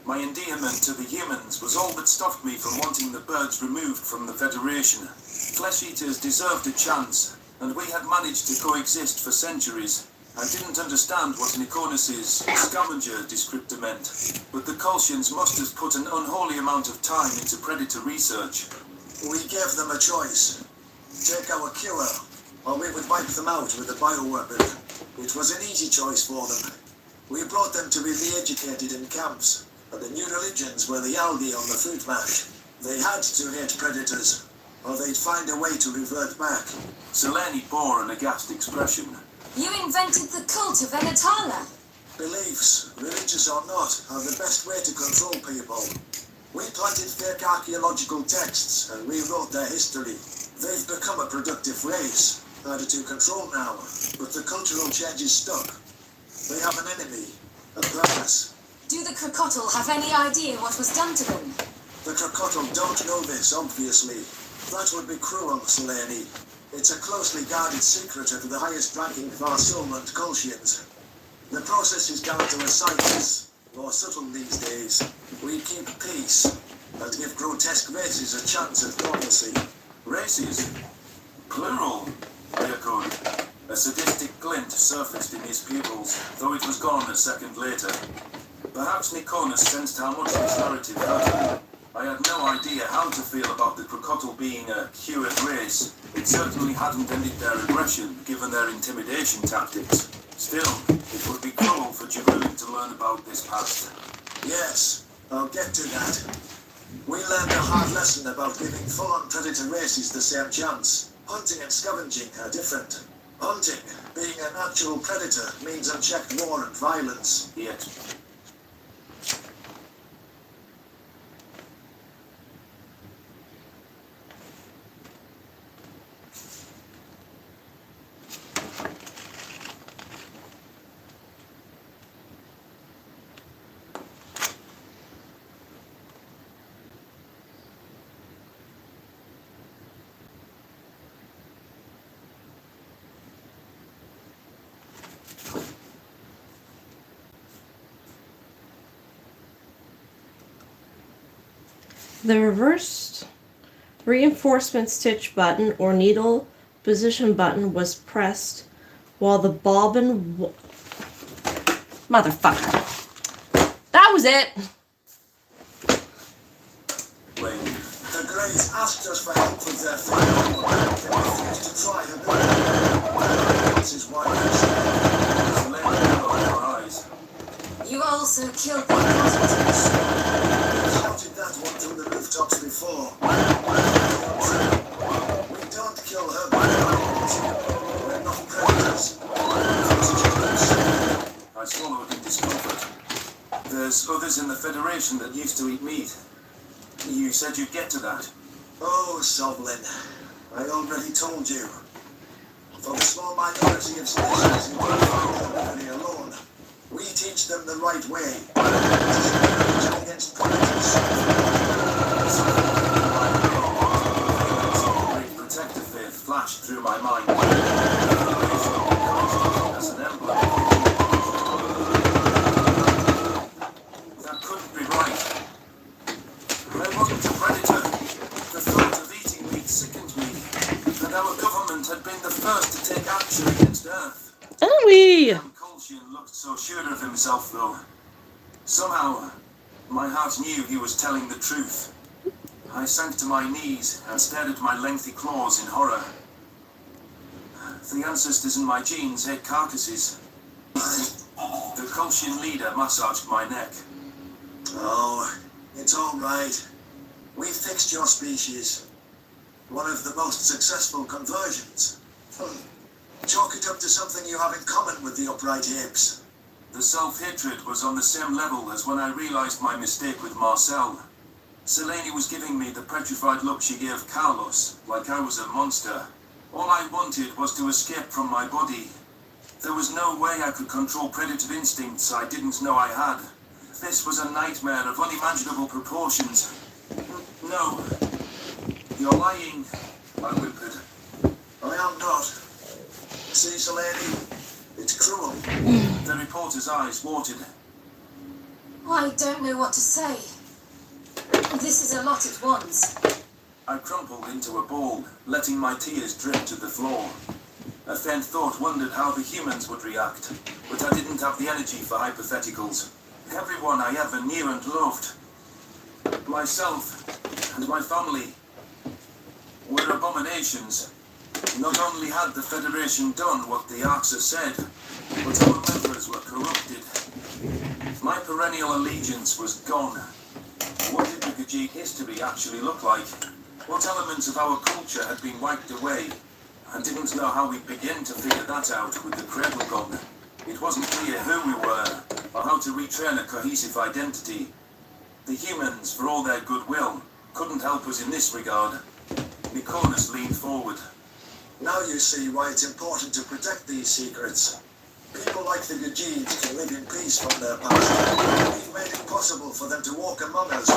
My endearment to the humans was all that stopped me from wanting the birds removed from the Federation. Flesh-eaters deserved a chance, and we had managed to coexist for centuries. I didn't understand what Nicornus's scavenger descriptor meant, but the Colchians must have put an unholy amount of time into predator research. We gave them a choice. Take our cure, or we would wipe them out with a bioweapon. It was an easy choice for them. We brought them to be re-educated in camps, and the new religions were the algae on the fruit mash. They had to hate predators, or they'd find a way to revert back. Selene bore an aghast expression. You invented the cult of Enatala. Beliefs, religious or not, are the best way to control people. We planted fake archaeological texts and rewrote their history. They've become a productive race, harder to control now, but the cultural change is stuck. They have an enemy, a purpose. Do the Crocodile have any idea what was done to them? The Crocodile don't know this, obviously. That would be cruel, Selene. It's a closely guarded secret of the highest-ranking Farsoul and Colchians. The process is down to a science, more subtle these days. We keep peace, and give grotesque races a chance at normalcy. Races? Plural, I echoed. A sadistic glint surfaced in his pupils, though it was gone a second later. Perhaps Nicornus sensed how much this narrative hurt me. I had no idea how to feel about the Crocodile being a cured race. It certainly hadn't ended their aggression, given their intimidation tactics. Still, it would be cruel for Javelin to learn about this past. Yes, I'll get to that. We learned a hard lesson about giving full-on predator races the same chance. Hunting and scavenging are different. Hunting, being an actual predator, means unchecked war and violence. Yet, The reversed reinforcement stitch button or needle position button was pressed while the bobbin... Motherfucker. That was it! The Greys asked us for help with their fight. They refused to try her building. This is why they eyes. You also killed the casualties. We shouted that one from the rooftops before. We don't kill her buildings. We're not predators. I swallowed in discomfort. There's others in the Federation that used to eat meat. You said you'd get to that. Oh, Sovlin, I already told you. For the small minority of species who can't find their liberty alone, we teach them the right way. Against predators. A great protective faith flashed through my mind. As an emblem. That couldn't be right. I wasn't a predator. The thought of eating meat sickened me, and our government had been the first to take action against Earth. Oh, we. Kolshian looked so sure of himself, though. Somehow, my heart knew he was telling the truth. I sank to my knees and stared at my lengthy claws in horror. The ancestors in my genes ate carcasses. The Kolshian leader massaged my neck. Oh, it's all right. We fixed your species. One of the most successful conversions. Chalk it up to something you have in common with the upright apes. The self-hatred was on the same level as when I realized my mistake with Marcel. Selene was giving me the petrified look she gave Carlos, like I was a monster. All I wanted was to escape from my body. There was no way I could control predative instincts I didn't know I had. This was a nightmare of unimaginable proportions. No. You're lying, I whimpered. I am not. See, Selene, it's cruel. The reporter's eyes watered. I don't know what to say. This is a lot at once. I crumpled into a ball, letting my tears drip to the floor. A faint thought wondered how the humans would react, but I didn't have the energy for hypotheticals. Everyone I ever knew and loved, myself and my family, were abominations. Not only had the Federation done what the Arxa said, but our members were corrupted. My perennial allegiance was gone. What did the Ghajiit history actually look like? What elements of our culture had been wiped away? I didn't know how we'd begin to figure that out with the Cradle Gun. It wasn't clear who we were, or how to retrain a cohesive identity. The humans, for all their goodwill, couldn't help us in this regard. Mykonos leaned forward. Now you see why it's important to protect these secrets. People like the Ghajiit can live in peace from their past. We've made it possible for them to walk among us.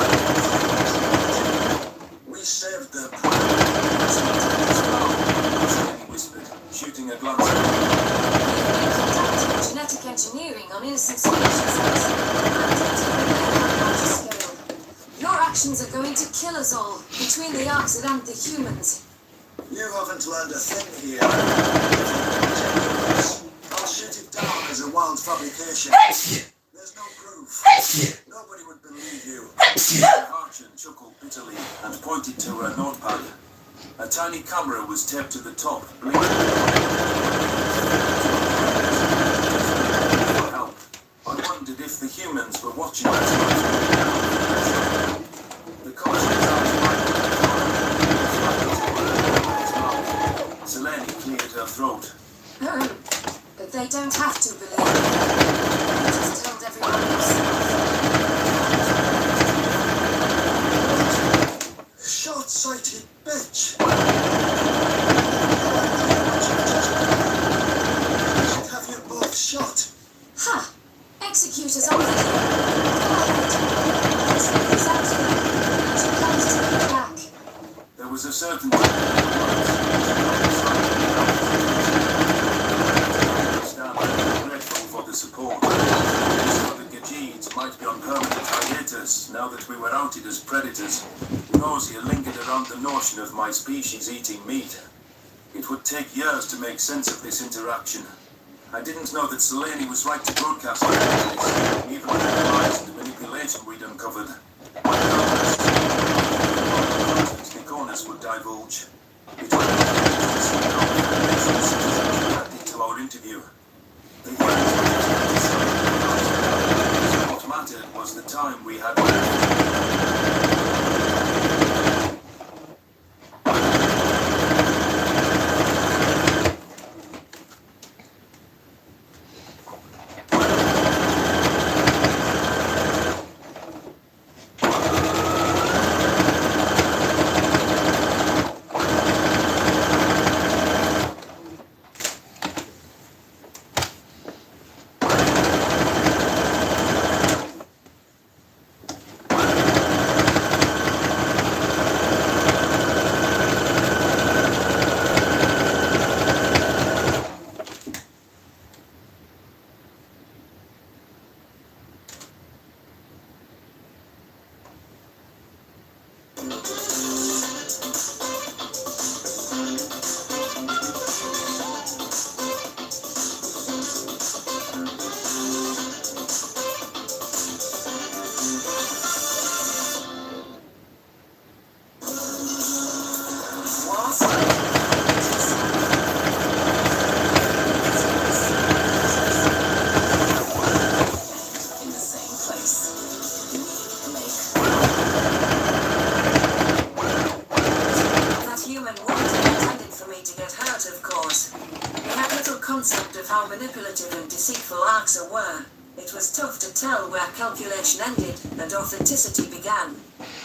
We saved them. He whispered, shooting a glance at me. Genetic engineering on innocent species. Your actions are going to kill us all, between the Arxid and the humans. You haven't learned a thing here. I'll shoot it down as a wild fabrication. There's no proof. Nobody would believe you. Archon chuckled bitterly and pointed to her notepad. A tiny camera was taped to the top, blinking. For help. I wondered if the humans were watching us. The Kolshian's eyes widened. Selene cleared her throat. But they don't have to believe. You just told everyone else. Short-sighted bitch. Should have you both shot. Ha! Executors on the hill. He's out there. She comes to me back. There was a certain grateful for the support. my species eating meat. It would take years to make sense of this interaction. I didn't know that Selene was right to broadcast this, even with the lies and manipulation we'd uncovered. The corners would divulge. It would added to our interview. What mattered was the time we had manipulative and deceitful Arxa were. It was tough to tell where calculation ended and authenticity began.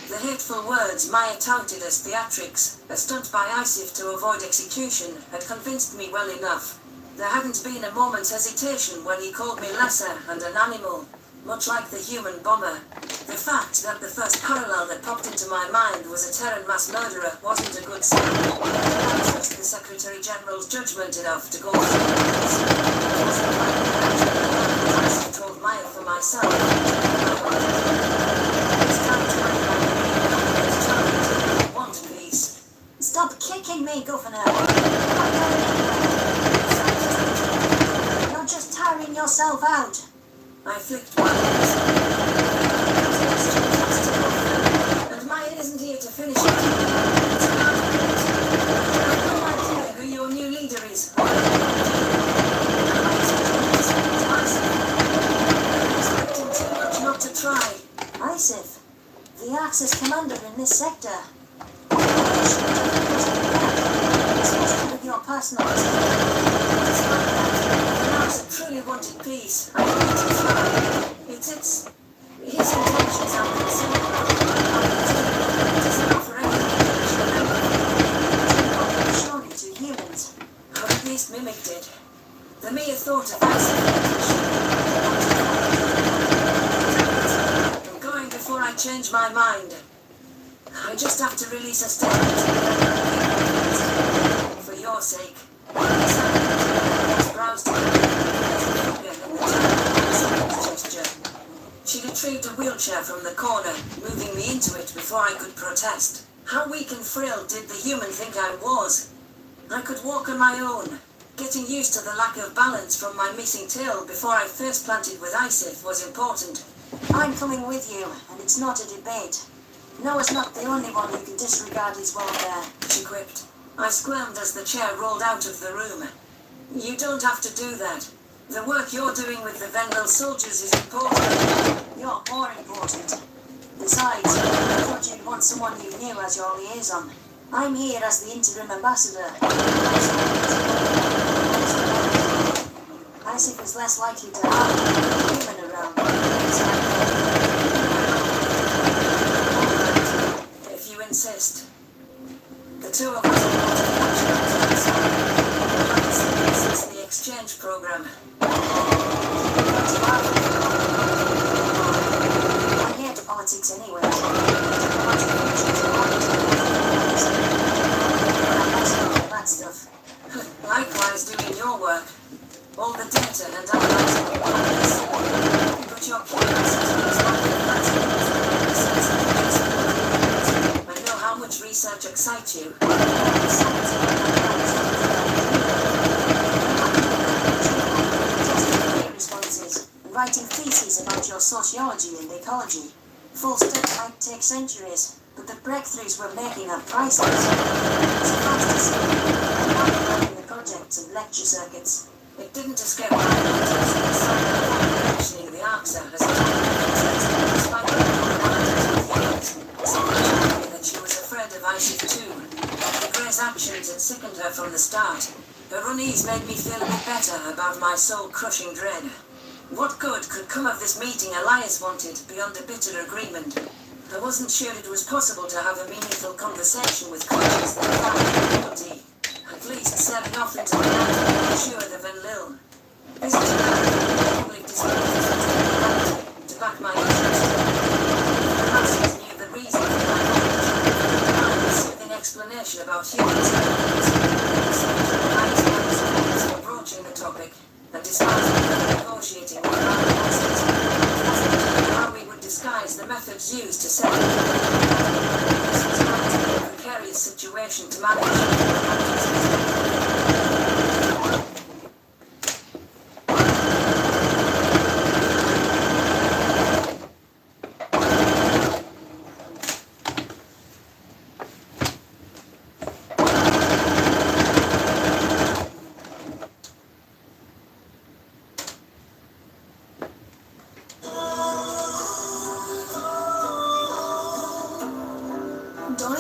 The hateful words Maya touted as theatrics, a stunt by Isif to avoid execution, had convinced me well enough. There hadn't been a moment's hesitation when he called me lesser and an animal, much like the human bomber. The fact that the first parallel that popped into my mind was a Terran mass murderer wasn't a good sign. I trust the Secretary General's judgment enough to go through this. I told Maya for myself. It's time to want peace. Stop kicking me, Governor. You're just tiring yourself out. I flicked my eyes. And Maya isn't here to finish it. It's about it. I have no idea who your new leader is. Expecting too much not to try. Isif, the Axis commander in this sector. Especially with your personal I truly wanted peace. I wanted to try. It's his intentions are concerned. It isn't for anything. Surely to humans. Or at least mimicked it. The mere thought of I'm going before I change my mind. I just have to release a statement. For your sake. Browsed gesture. She retrieved a wheelchair from the corner, moving me into it before I could protest. How weak and frail did the human think I was? I could walk on my own. Getting used to the lack of balance from my missing tail before I first planted with Isif was important. I'm coming with you, and it's not a debate. Noah's not the only one who can disregard his welfare, she quipped. I squirmed as the chair rolled out of the room. You don't have to do that. The work you're doing with the Venville soldiers is important. You're more important. Besides, I thought you'd want someone you knew as your liaison. I'm here as the interim ambassador. Isif is less likely to have a human around. If you insist. The two of us are since the exchange program. I hate politics anyway. That stuff. Likewise doing your work. All the data and analyzing the problems. But your curiosity is like the I know how much such research excites you. Responses, writing theses about your sociology and ecology. Full study might take centuries, but the breakthroughs we're making are priceless. It's fast to see. Running the projects and lecture circuits. It didn't escape my notice that someone mentioning the ARCSA as a despite that she was afraid of ISIF too. The Grey's actions had sickened her from the start. Her unease made me feel a bit better about my soul-crushing dread. What good could come of this meeting Elias wanted beyond a bitter agreement? I wasn't sure it was possible to have a meaningful conversation with creatures that found guilty. At least sailing off into the night to ensure the Van Lille. Visiting probably disclosed to back my interest. The masters knew the reason for my knowledge. A soothing explanation about humans. I was broaching the topic and discussing negotiating with our masters. How we would disguise the methods used to set this was a precarious situation to manage.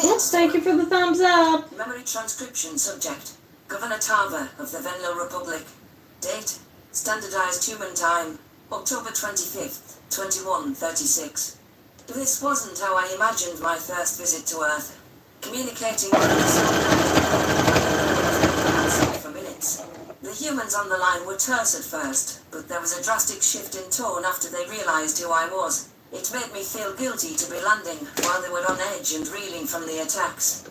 Yes, thank you for the thumbs up. Memory transcription subject. Governor Tarver of the Venlo Republic. Date. Standardized human time. October 25th, 2136. This wasn't how I imagined my first visit to Earth. Communicating with for minutes. The humans on the line were terse at first, but there was a drastic shift in tone after they realized who I was. It made me feel guilty to be landing while they were on edge and reeling from the attacks.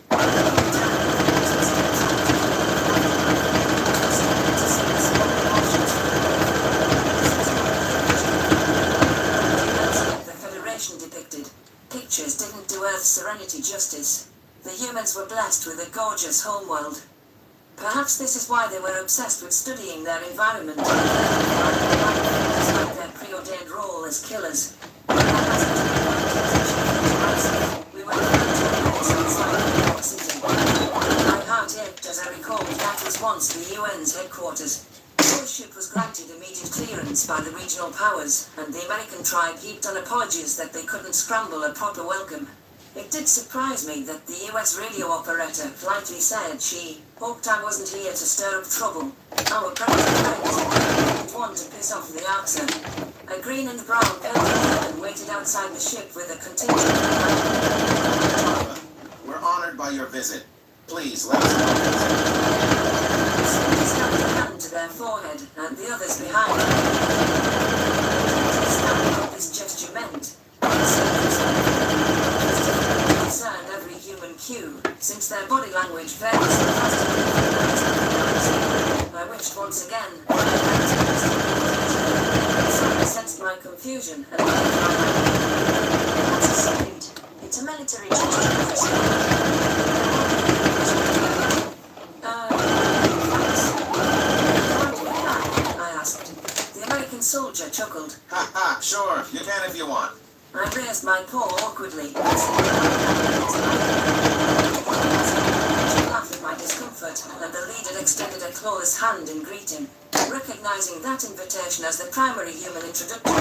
The Federation depicted. Pictures didn't do Earth's serenity justice. The humans were blessed with a gorgeous homeworld. Perhaps this is why they were obsessed with studying their environment, despite their preordained role as killers. We were my heart ached as I recalled that was once the UN's headquarters. Our ship was granted immediate clearance by the regional powers, and the American tribe heaped on apologies that they couldn't scramble a proper welcome. It did surprise me that the US radio operator politely said she hoped I wasn't here to stir up trouble. Our president didn't want to piss off the ARCSA. A green and brown Pelton waited outside the ship with a contingent. We're honored by your visit. Please let us know. Somebody snapped a hand to their forehead, and the others behind. What this gesture meant. Concerned every human cue, since their body language varies I wished once again. I sensed my confusion and That's a salute. It's a military gesture. I asked. The American soldier chuckled. Ha ha, sure, you can if you want. I raised my paw awkwardly. Laughed at my discomfort, and the leader extended a clawless hand in greeting. Recognizing that invitation as the primary human introduction.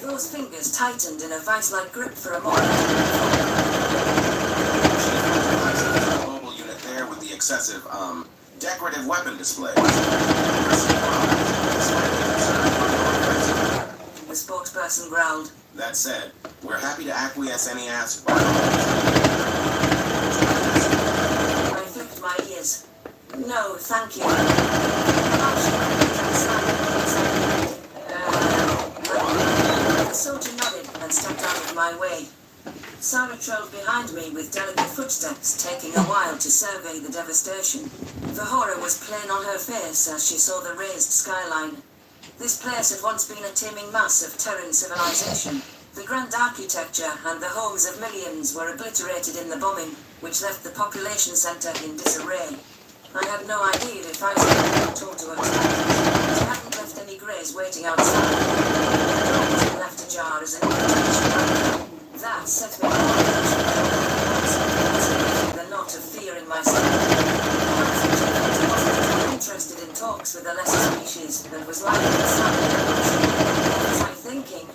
Those fingers tightened in a vice-like grip for a moment. Mobile unit there with the excessive, decorative weapon display. The spokesperson growled. That said, we're happy to acquiesce any aspect. I flicked my ears. No, thank you. The soldier nodded and stepped out of my way. Sarah trailed behind me with delicate footsteps, taking a while to survey the devastation. The horror was plain on her face as she saw the raised skyline. This place had once been a teeming mass of Terran civilization. The grand architecture and the homes of millions were obliterated in the bombing, which left the population centre in disarray. I had no idea if I was told to expect. She hadn't left any greys waiting outside. The door was left ajar as an invitation. That set me the knot of fear in my stomach. I was interested in talks with a lesser species that was likely to sound was I thinking?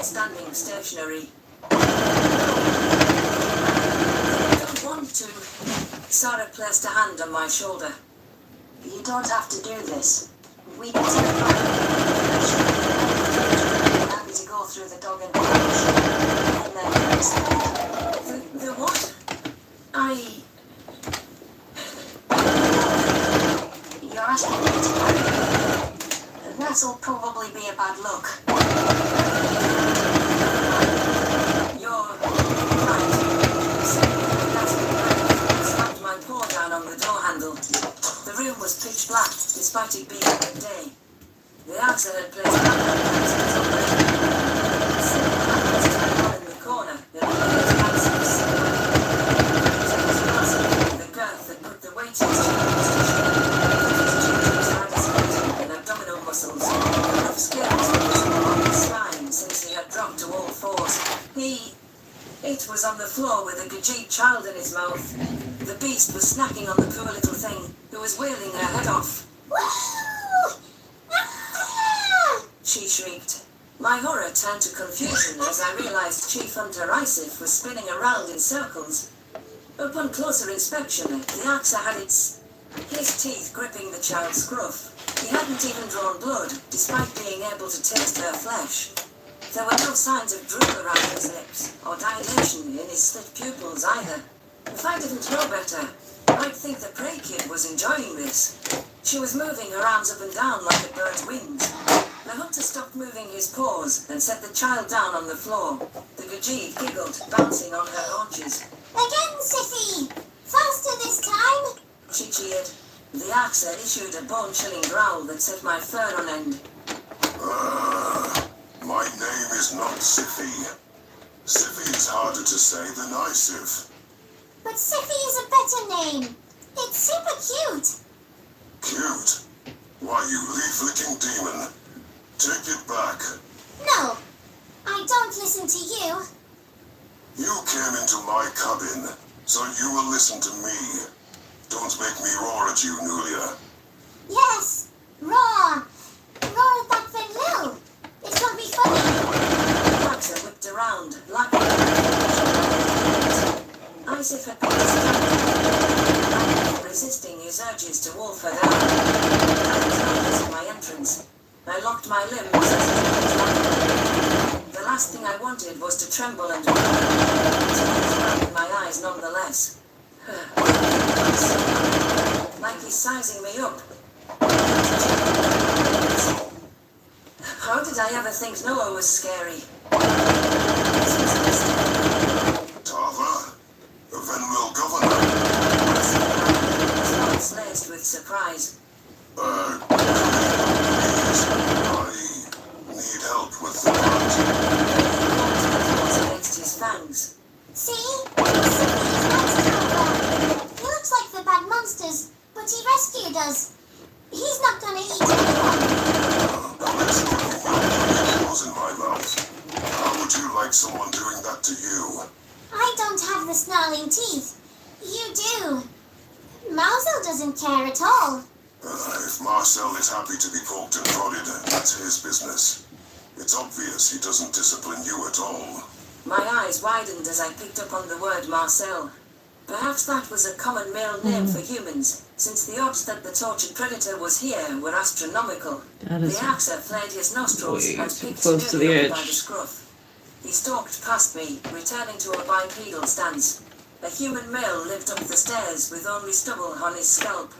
Standing stationary. I don't want to. Sarah placed a hand on my shoulder. You don't have to do this. We can happy to go through the dog and then the what? You're asking me to marry you. That'll probably be a bad look. You're right. Slapped my paw down on the door handle. The room was pitch black, despite it being midday. The actor had placed in the corner. The girth that put the weight and abdominal muscles. Enough scales on his spine since he had dropped to all fours. It was on the floor with a Gajit child in his mouth. The beast was snacking on the poor little thing, who was wailing her head off. She shrieked. My horror turned to confusion as I realized Chief Hunter Isif was spinning around in circles. Upon closer inspection, the axe had his teeth gripping the child's scruff. He hadn't even drawn blood, despite being able to taste her flesh. There were no signs of drool around his lips, or dilation in his slit pupils either. If I didn't know better, I'd think the prey kid was enjoying this. She was moving her arms up and down like a bird's wings. The hunter stopped moving his paws and set the child down on the floor. The Gajid giggled, bouncing on her haunches. Again, Sissy! Faster this time! She cheered. The Axa issued a bone-chilling growl that set my fur on end. My name is not Siffy. Siffy is harder to say than Isif. But Siffy is a better name. It's super cute. Cute? Why, you leaf-licking demon. Take it back. No, I don't listen to you. You came into my cabin, so you will listen to me. Don't make me roar at you, Nulia. Yes, roar. Roar at that Finn Lil. It will be funny. Maxa whipped around, laughing. Isif had been resisting his urges to wolf her down. I was nervous at my entrance. I locked my limbs as the last thing I wanted was to tremble and in my eyes nonetheless. Like he's sizing me up. How did I ever think Noah was scary? Tava? The Venwell governor? It's laced with surprise. I need help with the hunt. Against his fangs. See? He looks like the bad monsters, but he rescued us. He's not gonna eat anyone. Was in my mouth. How would you like someone doing that to you? I don't have the snarling teeth. You do. Mausel doesn't care at all. If Marcel is happy to be poked and prodded, that's his business. It's obvious he doesn't discipline you at all. My eyes widened as I picked up on the word Marcel. Perhaps that was a common male name for humans, since the odds that the tortured predator was here were astronomical. The Axa flared his nostrils and picked Nulia up by the scruff. He stalked past me, returning to a bipedal stance. A human male limped up the stairs with only stubble on his scalp.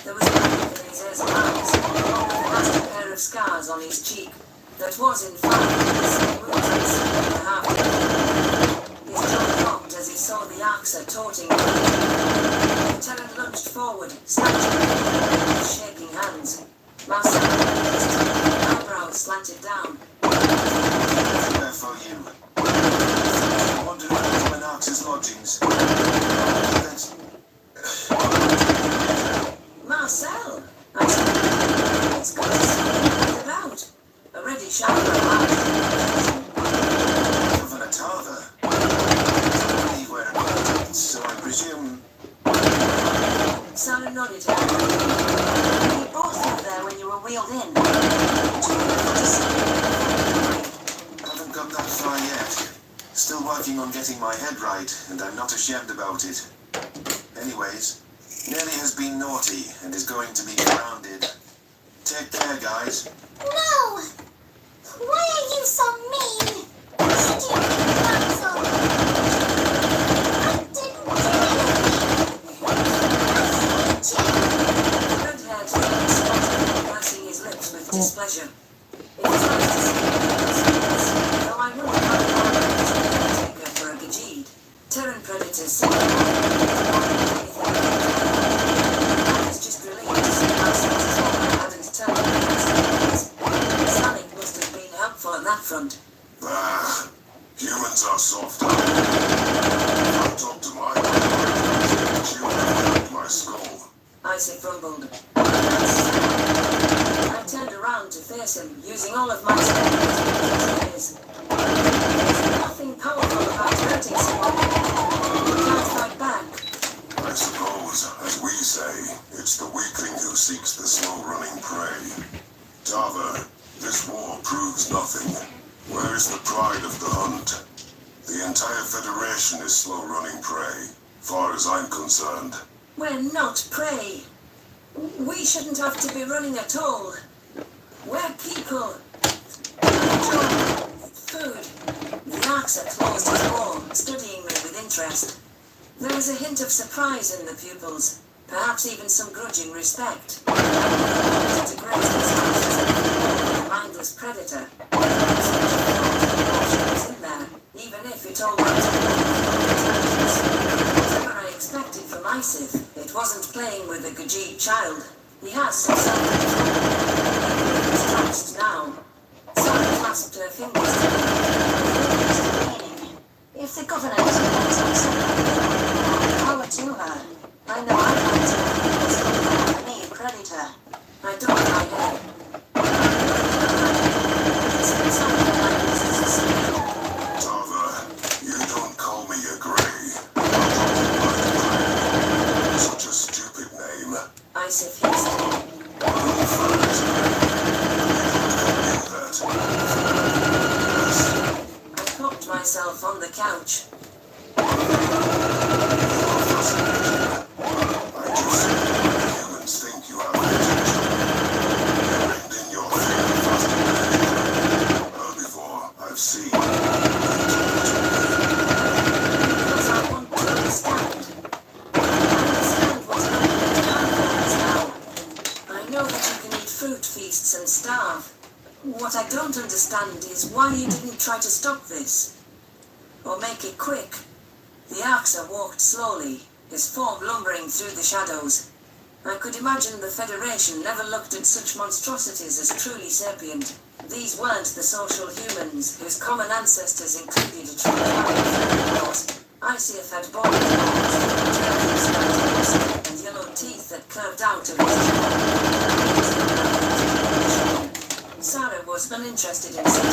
There was nothing in his ears and eyes, along with a nasty pair of scars on his cheek. That was, in fact, the same wound I'd seen in the half. His jaw dropped as he saw the Axa taunting him. The Lieutenant lunged forward, snatching him with his shaking hands. Marcel, his eyebrows slanted down. Nothing there for you. I wondered about Monarch's lodgings. That's... Marcel! I said, it's good to see you about. Already shouted out. Governor Tarver. I believe we're in contact, so I presume... Sarah nodded her head. We both were there when you were wheeled in. Haven't got that far yet. Still working on getting my head right, and I'm not ashamed about it. Anyways, Nellie has been naughty and is going to be grounded. Take care, guys. No! Why are you so mean? Stupid Mazel! I didn't do anything! Red-haired Felix spotted, pursing his lips with displeasure. It was nice to see him, though I wouldn't have a taker for a Gajid. Terran predators seem to I was just relieved to see Marcel's talk hadn't turned against the Sonic must have been helpful on that front. Ah, humans are soft. I talk to my you my skull. Isaac grumbled. I turned around to face him, using all of my strength. There's nothing powerful about hurting someone. You can't fight back. I suppose, as we say, it's the weakling who seeks the slow-running prey. Tarver, this war proves nothing. Where is the pride of the hunt? The entire Federation is slow-running prey, far as I'm concerned. We're not prey. We shouldn't have to be running at all. We're people. Food. The Arxer closed his wall, studying me with interest. There was a hint of surprise in the pupils, perhaps even some grudging respect. To graze his eyes as a mindless predator. Was in there, even if it all went whatever I expected from Isif, it wasn't playing with a Gajid child. He has some self-trust now. Sarah clasped her fingers Meaning, if the governor doesn't want something, power to her. I know I'd like to be me, predator. I don't my head. Tarver, you don't call me a Grey. Such a stupid name. Isif hissed. I propped myself on the couch. Humans think you have in your before I've seen. Because I want to understand. I understand what's going on now. I know that you can eat fruit feasts and starve. What I don't understand is why you didn't try to stop this. Or make it quick. The Arxer walked slowly, his form lumbering through the shadows. I could imagine the Federation never looked at such monstrosities as truly sapient. These weren't the social humans whose common ancestors included a true course. Isif had bone and yellow teeth that curved out of his jaw. Sarah was uninterested in sitting.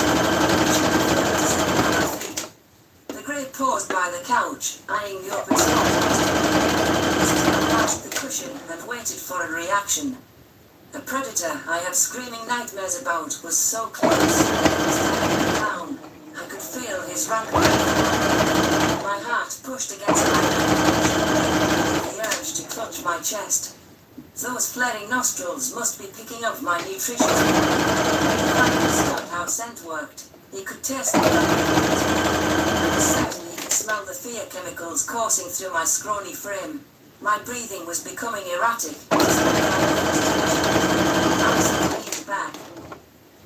The Grey paused by the couch, eyeing the open spot. Patched the cushion and waited for a reaction. The predator I had screaming nightmares about was so close. Standing down, I could feel his rampant. My heart pushed against my neck. The urge to clutch my chest. Those flaring nostrils must be picking up my nutrition. He understood how scent worked. He could taste the certainly he could smell the fear chemicals coursing through my scrawny frame. My breathing was becoming erratic. I leaned back.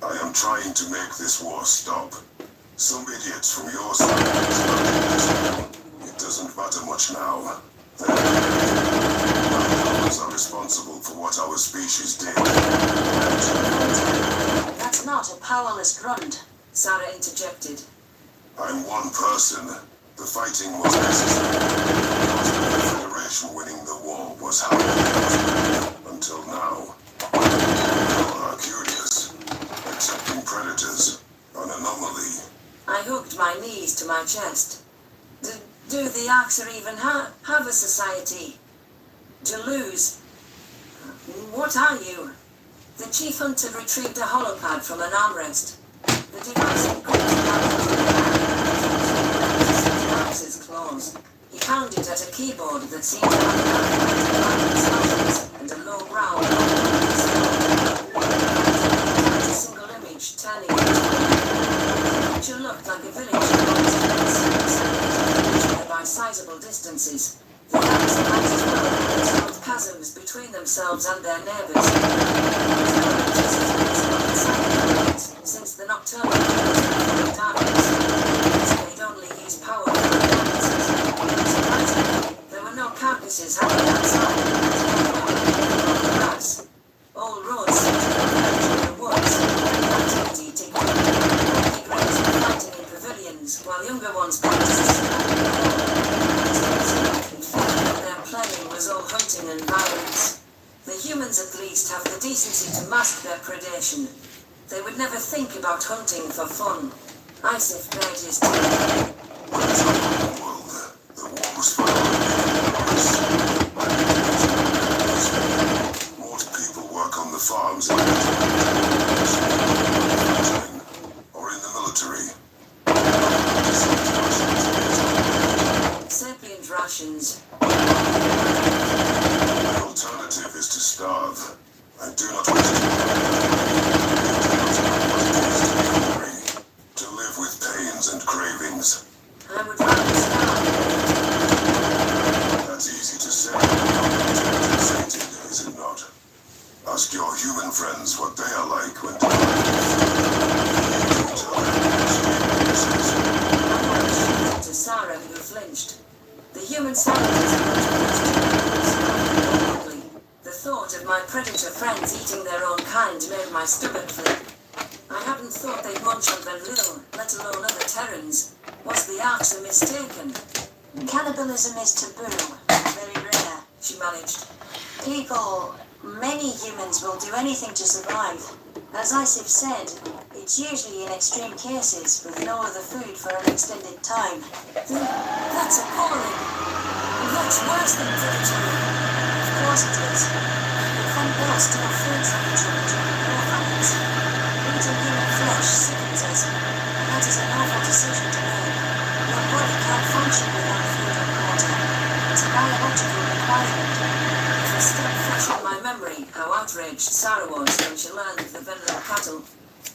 I am trying to make this war stop. Some idiots from your side. It doesn't matter much now. Humans are responsible for what our species did. That's not a powerless grunt. Sarah interjected. I'm one person. The fighting was necessary. The Federation winning the war was how it was. Until now. People are curious. Accepting predators. An anomaly. I hugged my knees to my chest. Do the Arxer even have a society? To lose? What are you? The chief hunter retrieved a holopad from an armrest. The device Arxer's claws. He pounded at a keyboard that seemed to have and a low growl. A single image turning the picture looked like a village by sizable distances. The Arxer might as well have built chasms between themselves and their neighbours. Since the nocturnal darkness, they'd only use power for surprisingly, there were no carcasses hanging outside. Grass. All roads in the woods. Activity taking place, fighting in pavilions, while younger ones practiced. Their playing was all hunting and violence. The humans at least have the decency to mask their predation. They would never think about hunting for fun. Isif bared his teeth. The war was fought. Most people work on the farms or in the military. Sapient rations. The alternative is to starve. I do not wish to live with pains and cravings. I would rather starve. That's easy to say. Sated, is it not? Ask your human friends what they are like when to Sarah, who flinched. The human scientist the thought of my predator friends eating their own kind made my stomach flip. I hadn't thought they'd munch on Venlil, let alone other Terrans. Was the Arxer mistaken? Cannibalism is taboo. Very rare. She managed. Many humans will do anything to survive. As Isif said, it's usually in extreme cases with no other food for an extended time. That's appalling. That's worse than predatory. Of course it is. But Venlil steal food from each other during war famines. Eating human flesh sickens us. That is an awful decision to make. Your body can't function without food and water. It's a biological requirement. It was still fresh in my memory how outraged Sarah was when she learned of the Venlil cattle.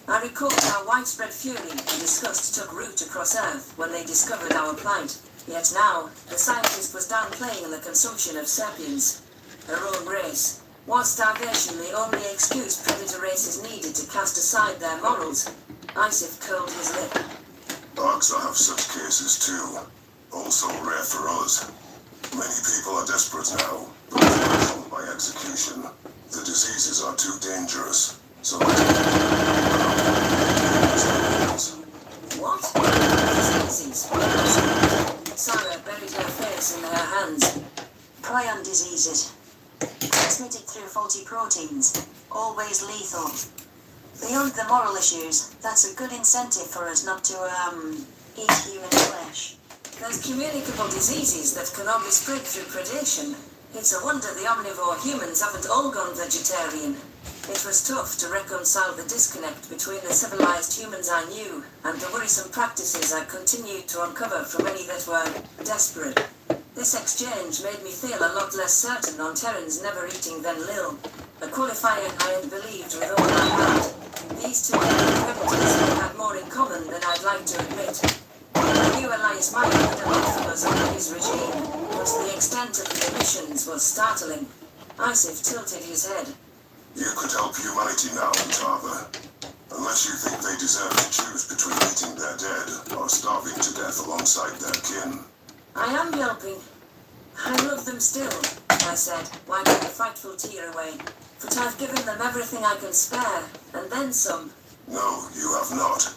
I recalled how widespread fury and disgust took root across Earth when they discovered our plight. Yet now, the scientist was downplaying the consumption of sapiens. Her own race. Was starvation the only excuse predator races needed to cast aside their morals? Isif curled his lip. Arxer have such cases too. Also rare for us. Many people are desperate now, but killed by execution. The diseases are too dangerous, so What? Diseases? Sarah buried her face in her hands. Prion diseases. Transmitted through faulty proteins. Always lethal. Beyond the moral issues, that's a good incentive for us not to, eat human flesh. There's communicable diseases that can only spread through predation. It's a wonder the omnivore humans haven't all gone vegetarian. It was tough to reconcile the disconnect between the civilized humans I knew and the worrisome practices I continued to uncover from many that were desperate. This exchange made me feel a lot less certain on Terrans never eating Venlil, a qualifier I had believed with all my heart. These two predators had more in common than I'd like to admit. I knew Elias might have been a lot from us under his regime, but the extent of the emissions was startling. Isif tilted his head. you could help humanity now, Tava. Unless you think they deserve to choose between eating their dead or starving to death alongside their kin. I am helping. I love them still, I said, wiping a frightful tear away. But I've given them everything I can spare, and then some. No, you have not.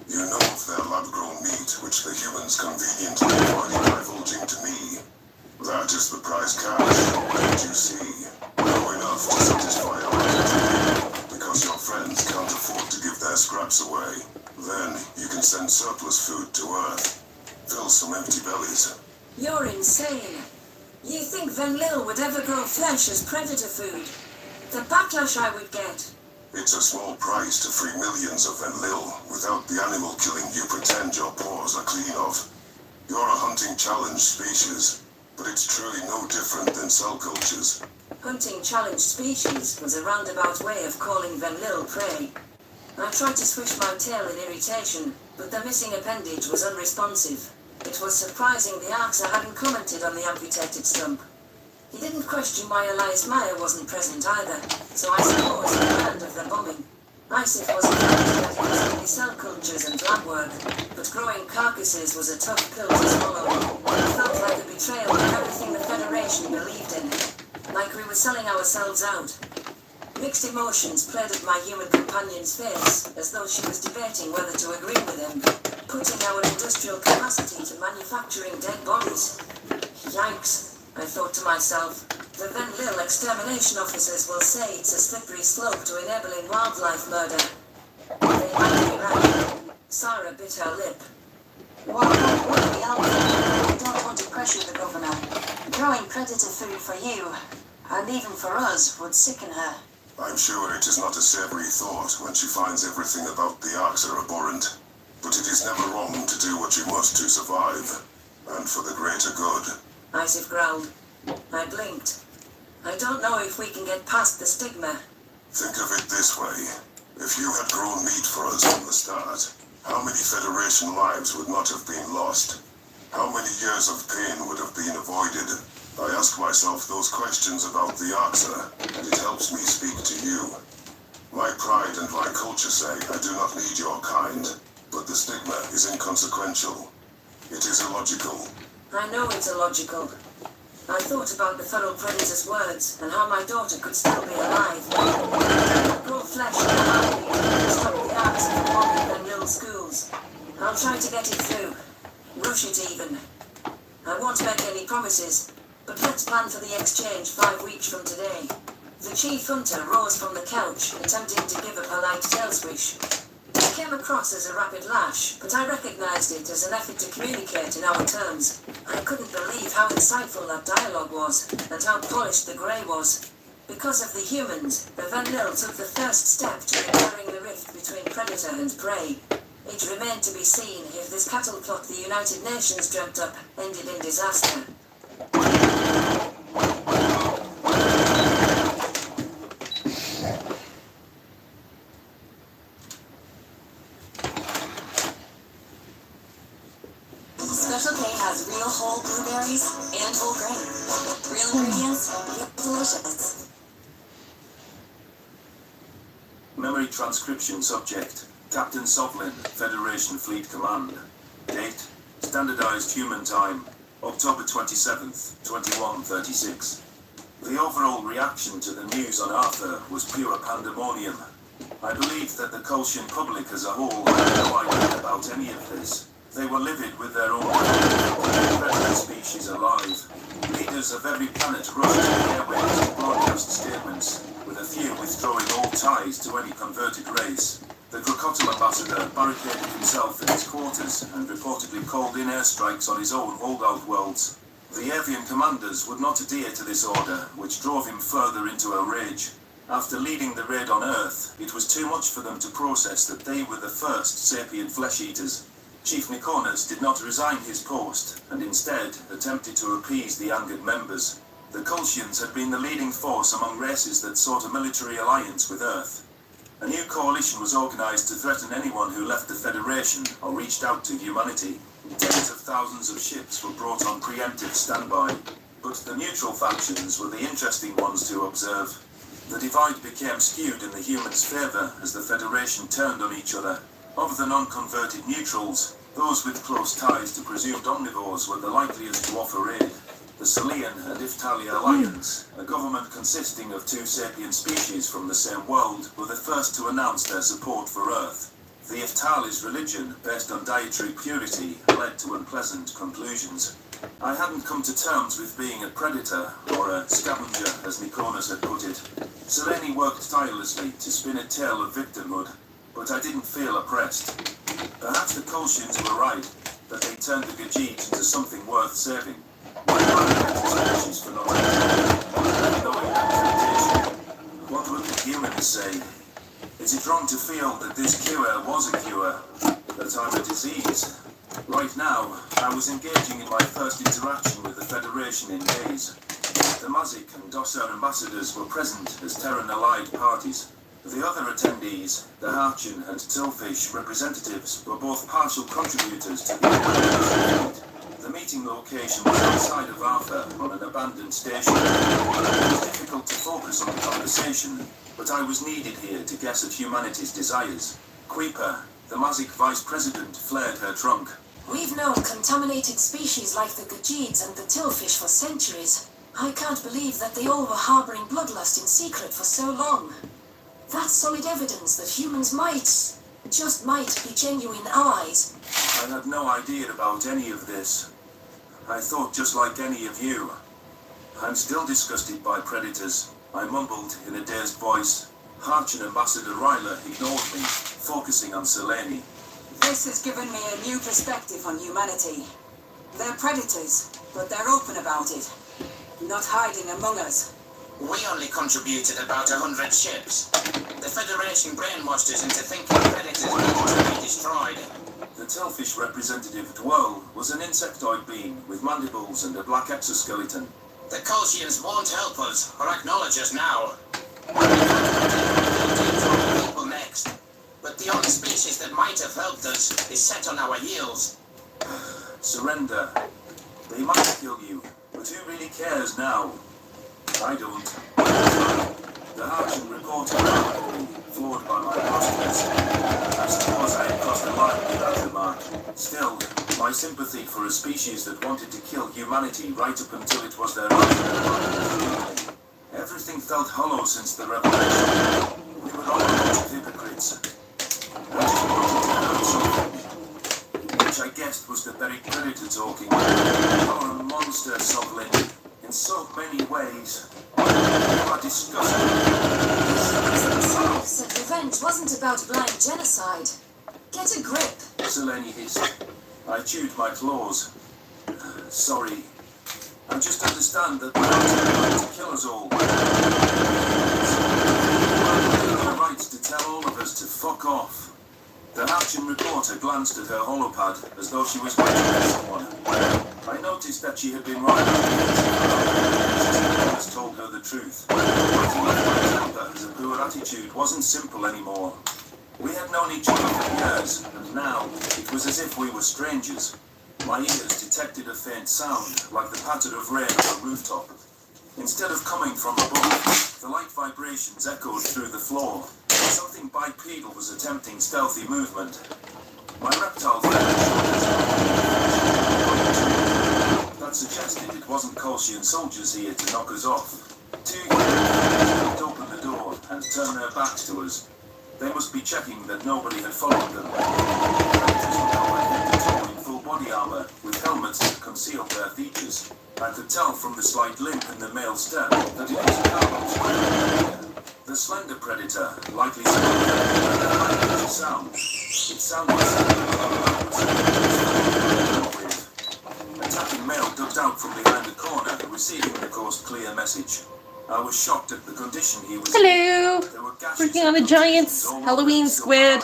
You know of their lab-grown meat, which the humans conveniently avoided divulging to me. That is the prize cash, and you see, know enough to satisfy our need, because your friends can't afford to give their scraps away. Then you can send surplus food to Earth. Fill some empty bellies. You're insane. You think Venlil would ever grow flesh as predator food? The backlash I would get. It's a small price to free millions of Venlil without the animal killing you pretend your paws are clean of. You're a hunting challenge species, but it's truly no different than cell cultures. Hunting challenged species was a roundabout way of calling Venlil prey. I tried to swish my tail in irritation, but the missing appendage was unresponsive. It was surprising the Arxer hadn't commented on the amputated stump. He didn't question why Elias Meyer wasn't present either, so I suppose he learned of the bombing. Isif was afraid that it was only cell cultures and lab work, but growing carcasses was a tough pill to swallow. It felt like a betrayal of everything the Federation believed in, like we were selling ourselves out. Mixed emotions played at my human companion's face, as though she was debating whether to agree with him, putting our industrial capacity to manufacturing dead bodies. Yikes, I thought to myself. The Venlil extermination officers will say it's a slippery slope to enabling wildlife murder. They might be right. Sarah bit her lip. What would be helpful? I don't want to pressure the governor. Growing predator food for you, and even for us, would sicken her. I'm sure it is not a savory thought when she finds everything about the Arxer abhorrent. But it is never wrong to do what you must to survive, and for the greater good. Isif growled. I blinked. I don't know if we can get past the stigma. Think of it this way. If you had grown meat for us from the start, how many Federation lives would not have been lost? How many years of pain would have been avoided? I ask myself those questions about the Arxer, and it helps me speak to you. My pride and my culture say I do not need your kind, but the stigma is inconsequential. It is illogical. I know it's illogical. I thought about the feral predator's words and how my daughter could still be alive. Grow flesh in the army and stop the Arxer from bombing Venlil schools. I'll try to get it through. Rush it even. I won't make any promises, but let's plan for the exchange 5 weeks from today. The chief hunter rose from the couch, attempting to give a polite tail swish. It came across as a rapid lash, but I recognized it as an effort to communicate in our terms. I couldn't believe how insightful that dialogue was, and how polished the grey was. Because of the humans, the Venlil took the first step to repairing the rift between predator and prey. It remained to be seen if this cattle plot the United Nations dreamt up ended in disaster. Special K has real whole blueberries and whole grain. Real ingredients, real delicious. Memory transcription subject. Captain Sovlin, Federation Fleet Command. Date, standardized human time, October 27th, 2136. The overall reaction to the news on Arthur was pure pandemonium. I believe that the Kolshian public as a whole had no idea about any of this. They were livid with their own predator species alive. Leaders of every planet rushed to the airwaves to broadcast statements, with a few withdrawing all ties to any converted race. The Krokotal ambassador barricaded himself in his quarters and reportedly called in airstrikes on his own holdout worlds. The Avian commanders would not adhere to this order, which drove him further into a rage. After leading the raid on Earth, it was too much for them to process that they were the first sapient flesh-eaters. Chief Nikonas did not resign his post, and instead attempted to appease the angered members. The Kolshians had been the leading force among races that sought a military alliance with Earth. A new coalition was organized to threaten anyone who left the Federation or reached out to humanity. Tens of thousands of ships were brought on preemptive standby, but the neutral factions were the interesting ones to observe. The divide became skewed in the humans' favor as the Federation turned on each other. Of the non-converted neutrals, those with close ties to presumed omnivores were the likeliest to offer aid. The Salian and Iftalia Alliance, a government consisting of 2 sapient species from the same world, were the first to announce their support for Earth. The Iftali's religion, based on dietary purity, led to unpleasant conclusions. I hadn't come to terms with being a predator, or a scavenger, as Nikonos had put it. Selene worked tirelessly to spin a tale of victimhood, but I didn't feel oppressed. Perhaps the Kolshians were right, that they turned the Gajit into something worth saving. My species for knowing that temptation. What would the humans say? Is it wrong to feel that this cure was a cure, that I'm a disease? Right now, I was engaging in my first interaction with the Federation in days. The Mazik and Dossar ambassadors were present as Terran-allied parties. The other attendees, the Harchin and Tillfish representatives, were both partial contributors to the organization. The meeting location was outside of Arthur on an abandoned station. It was difficult to focus on the conversation, but I was needed here to guess at humanity's desires. Queeper, the Mazik vice president, flared her trunk. We've known contaminated species like the Gajids and the Tillfish for centuries. I can't believe that they all were harboring bloodlust in secret for so long. That's solid evidence that humans just might be genuine allies. I had no idea about any of this. I thought just like any of you. I'm still disgusted by predators, I mumbled in a dazed voice. Harchin Ambassador Ryler ignored me, focusing on Selene. This has given me a new perspective on humanity. They're predators, but they're open about it. Not hiding among us. We only contributed about 100 ships. The Federation brainwashed us into thinking predators needed to be destroyed. The Tillfish representative Dwell was an insectoid being with mandibles and a black exoskeleton. The Kolshians won't help us or acknowledge us now. People next. But the only species that might have helped us is set on our heels. Surrender. They might kill you, but who really cares now? I don't. The Harchin reporter looked at me, floored by my prospects. I suppose I had crossed the line without remark. Still, my sympathy for a species that wanted to kill humanity right up until it was their own. Everything felt hollow since the revelation. We were all a bunch of hypocrites. I just wanted to hurt something, which I guessed was the buried predator talking. You're a monster, Sovlin, in so many ways. You are disgusting. Themselves said revenge wasn't about blind genocide. Get a grip. Selene hissed. I chewed my claws. Sorry. I just understand that they're trying to kill us all. They have the right to tell all of us to fuck off. The Harchin reporter glanced at her holopad as though she was waiting for someone. I noticed that she had been right. I just told her the truth. Fighting off my temper as a poor attitude wasn't simple anymore. We had known each other for years, and now it was as if we were strangers. My ears detected a faint sound, like the patter of rain on a rooftop. Instead of coming from above, the light vibrations echoed through the floor. Something bipedal was attempting stealthy movement. My reptile that suggested it wasn't Kolshian soldiers here to knock us off. Two humans opened the door and turned their backs to us. They must be checking that nobody had followed them. Predators were now head to toe in full body armor, with helmets that concealed their features. I could tell from the slight limp in the male step that it was a Carlos. The slender predator, likely to sound. It sounded attacking male ducked out from behind the corner, receiving the coast clear message. I was shocked at the condition he was Hello! in. Working on a giant's Halloween squid.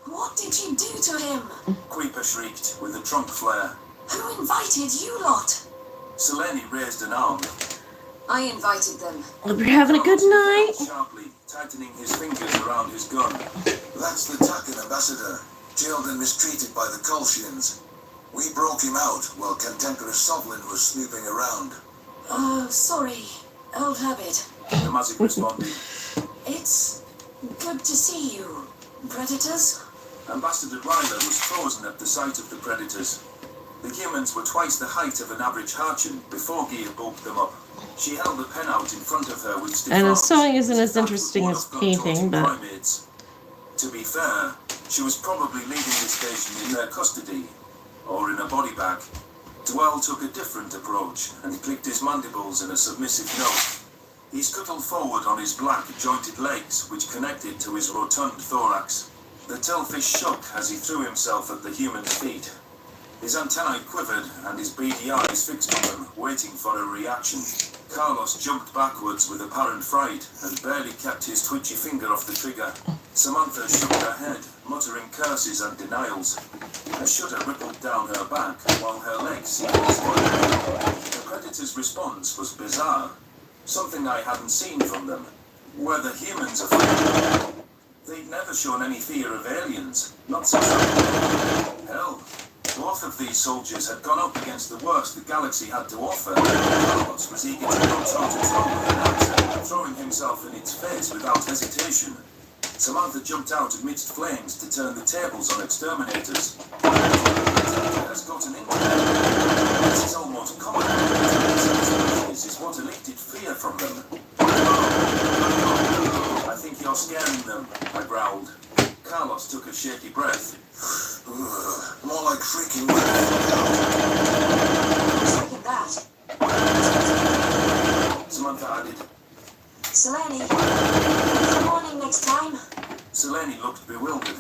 What did you do to him? Queeper shrieked with a trunk flare. Who invited you lot? Selene raised an arm. I invited them. Hope you're having a good night. Sharply, tightening his fingers around his gun. That's the Takan ambassador, jailed and mistreated by the Kolshians. We broke him out while cantankerous Sovlin was snooping around. Oh, sorry. Old habit. The Mazik responded. It's good to see you, predators. Ambassador Ryler was frozen at the sight of the predators. The humans were twice the height of an average Harchin before Gia bulked them up. She held the pen out in front of her with stiff I know arms. sewing isn't as interesting as painting, but... To be fair, She was probably leaving the station in their custody, or in a body bag. Dwell took a different approach and clicked his mandibles in a submissive note. He scuttled forward on his black, jointed legs, which connected to his rotund thorax. The Tillfish shook as he threw himself at the human's feet. His antennae quivered and his beady eyes fixed on them, waiting for a reaction. Carlos jumped backwards with apparent fright and barely kept his twitchy finger off the trigger. Samantha shook her head, muttering curses and denials. A shudder rippled down her back while her legs seemed to sway. The predator's response was bizarre. Something I hadn't seen from them. Were the humans afraid? They'd never shown any fear of aliens, not since hell. Both of these soldiers had gone up against the worst the galaxy had to offer. Carlos was eager to go toe-to-toe with an answer, throwing himself in its face without hesitation. Samantha jumped out amidst flames to turn the tables on exterminators. Has got an internet. This is almost common. This is what elicited fear from them. I think you're scaring them, I growled. Carlos took a shaky breath. More like freaking Second that. Samantha added. Selene, good morning next time. Selene looked bewildered.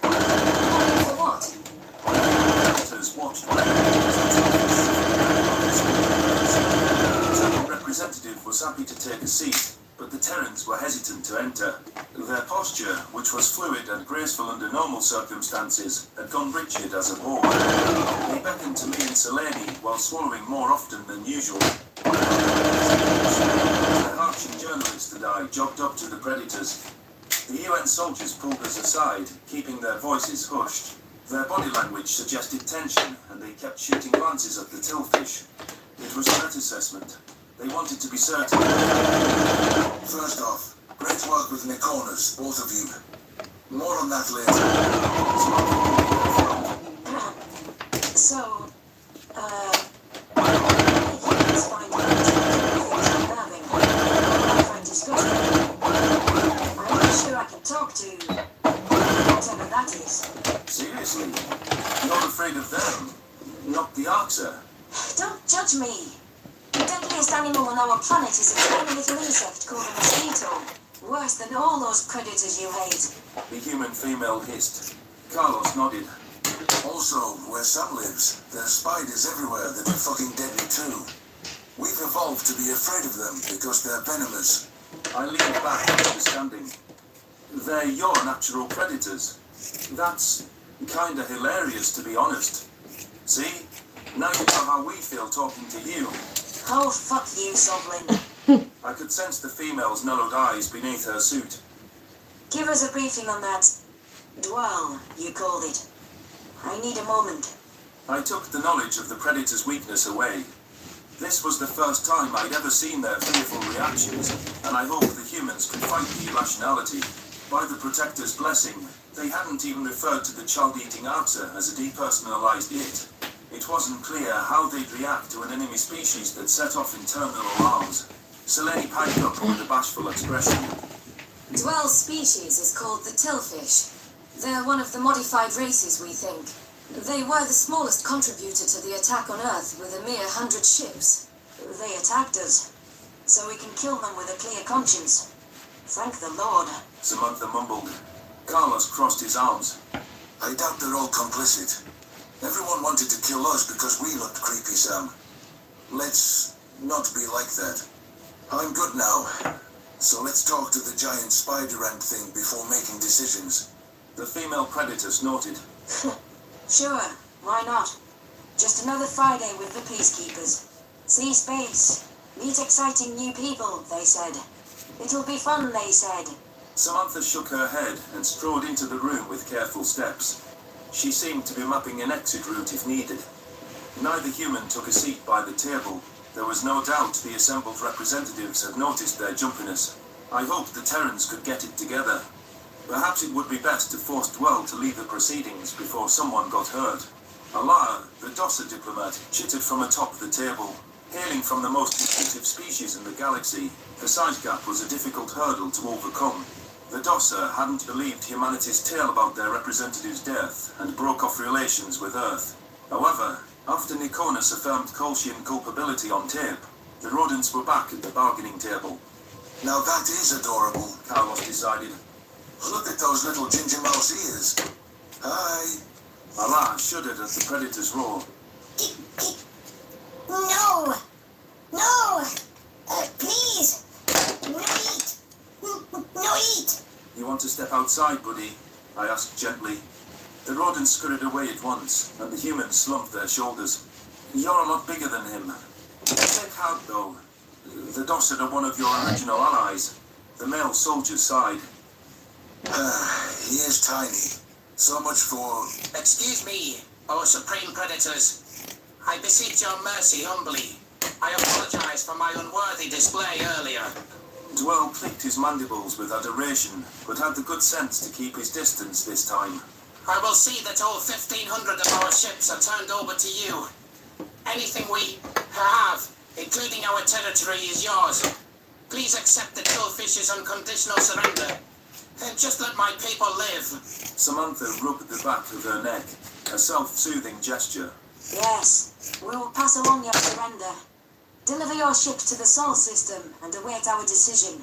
Morning for what? Doctors watched. The representative was happy to take a seat, but the Terrans were hesitant to enter. Their posture, which was fluid and graceful under normal circumstances, had gone rigid as a board. They beckoned to me and Selene while swallowing more often than usual. The Harchin journalist and I jogged up to the predators. The UN soldiers pulled us aside, keeping their voices hushed. Their body language suggested tension, and they kept shooting glances at the Tillfish. It was a threat assessment. They wanted to be certain. First off, great work with Nikonas, both of you. More on that later. So, let's find out things unnerving. I find disgusting. I'm not sure I can talk to whatever that is. Seriously? You're afraid of them? Not the Arxer? Don't judge me. The deadliest animal on our planet is a tiny little insect called a mosquito. Worse than all those predators you hate. The human female hissed. Carlos nodded. Also, where Sam lives, there are spiders everywhere that are fucking deadly too. We've evolved to be afraid of them because they're venomous. I leaned back, understanding. They're your natural predators. That's kinda hilarious, to be honest. See? Now you know how we feel talking to you. Oh, fuck you, Sovereign. I could sense the female's mellowed eyes beneath her suit. Give us a briefing on that dwell, you called it. I need a moment. I took the knowledge of the predator's weakness away. This was the first time I'd ever seen their fearful reactions, and I hoped the humans could fight the irrationality. By the Protector's blessing, they hadn't even referred to the child-eating Arxer as a depersonalized it. It wasn't clear how they'd react to an enemy species that set off internal alarms. Selene piped up with a bashful expression. Dwell's species is called the Tillfish. They're one of the modified races, we think. They were the smallest contributor to the attack on Earth with a mere 100 ships. They attacked us, so we can kill them with a clear conscience. Thank the Lord. Samantha mumbled. Carlos crossed his arms. I doubt they're all complicit. Everyone wanted to kill us because we looked creepy, Sam. Let's not be like that. I'm good now, so let's talk to the giant spider ant thing before making decisions. The female predator snorted. Sure, why not? Just another Friday with the Peacekeepers. See space, meet exciting new people, they said. It'll be fun, they said. Samantha shook her head and strode into the room with careful steps. She seemed to be mapping an exit route if needed. Neither human took a seat by the table. There was no doubt the assembled representatives had noticed their jumpiness. I hoped the Terrans could get it together. Perhaps it would be best to force Dwell to leave the proceedings before someone got hurt. Alar, the Dossa diplomat, chittered from atop the table. Hailing from the most intuitive species in the galaxy, the size gap was a difficult hurdle to overcome. The Dossa hadn't believed humanity's tale about their representative's death and broke off relations with Earth. However, after Nikonus affirmed Kolshian culpability on tape, the rodents were back at the bargaining table. Now that is adorable, Carlos decided. Look at those little ginger mouse ears. Hi. Allah shuddered at the predator's roar. No! No! Please! No eat! No eat! You want to step outside, buddy? I asked gently. The rodents scurried away at once, and the humans slumped their shoulders. You're a lot bigger than him. Take heart, though. The Dossa are one of your original allies. The male soldier sighed. He is tiny. So much for... Excuse me, O Supreme Predators. I beseech your mercy humbly. I apologize for my unworthy display earlier. Dwell clicked his mandibles with adoration, but had the good sense to keep his distance this time. I will see that all 1,500 of our ships are turned over to you. Anything we have, including our territory, is yours. Please accept the Killfish's unconditional surrender. And just let my people live. Samantha rubbed the back of her neck, a self-soothing gesture. Yes, we will pass along your surrender. Deliver your ships to the Sol system and await our decision.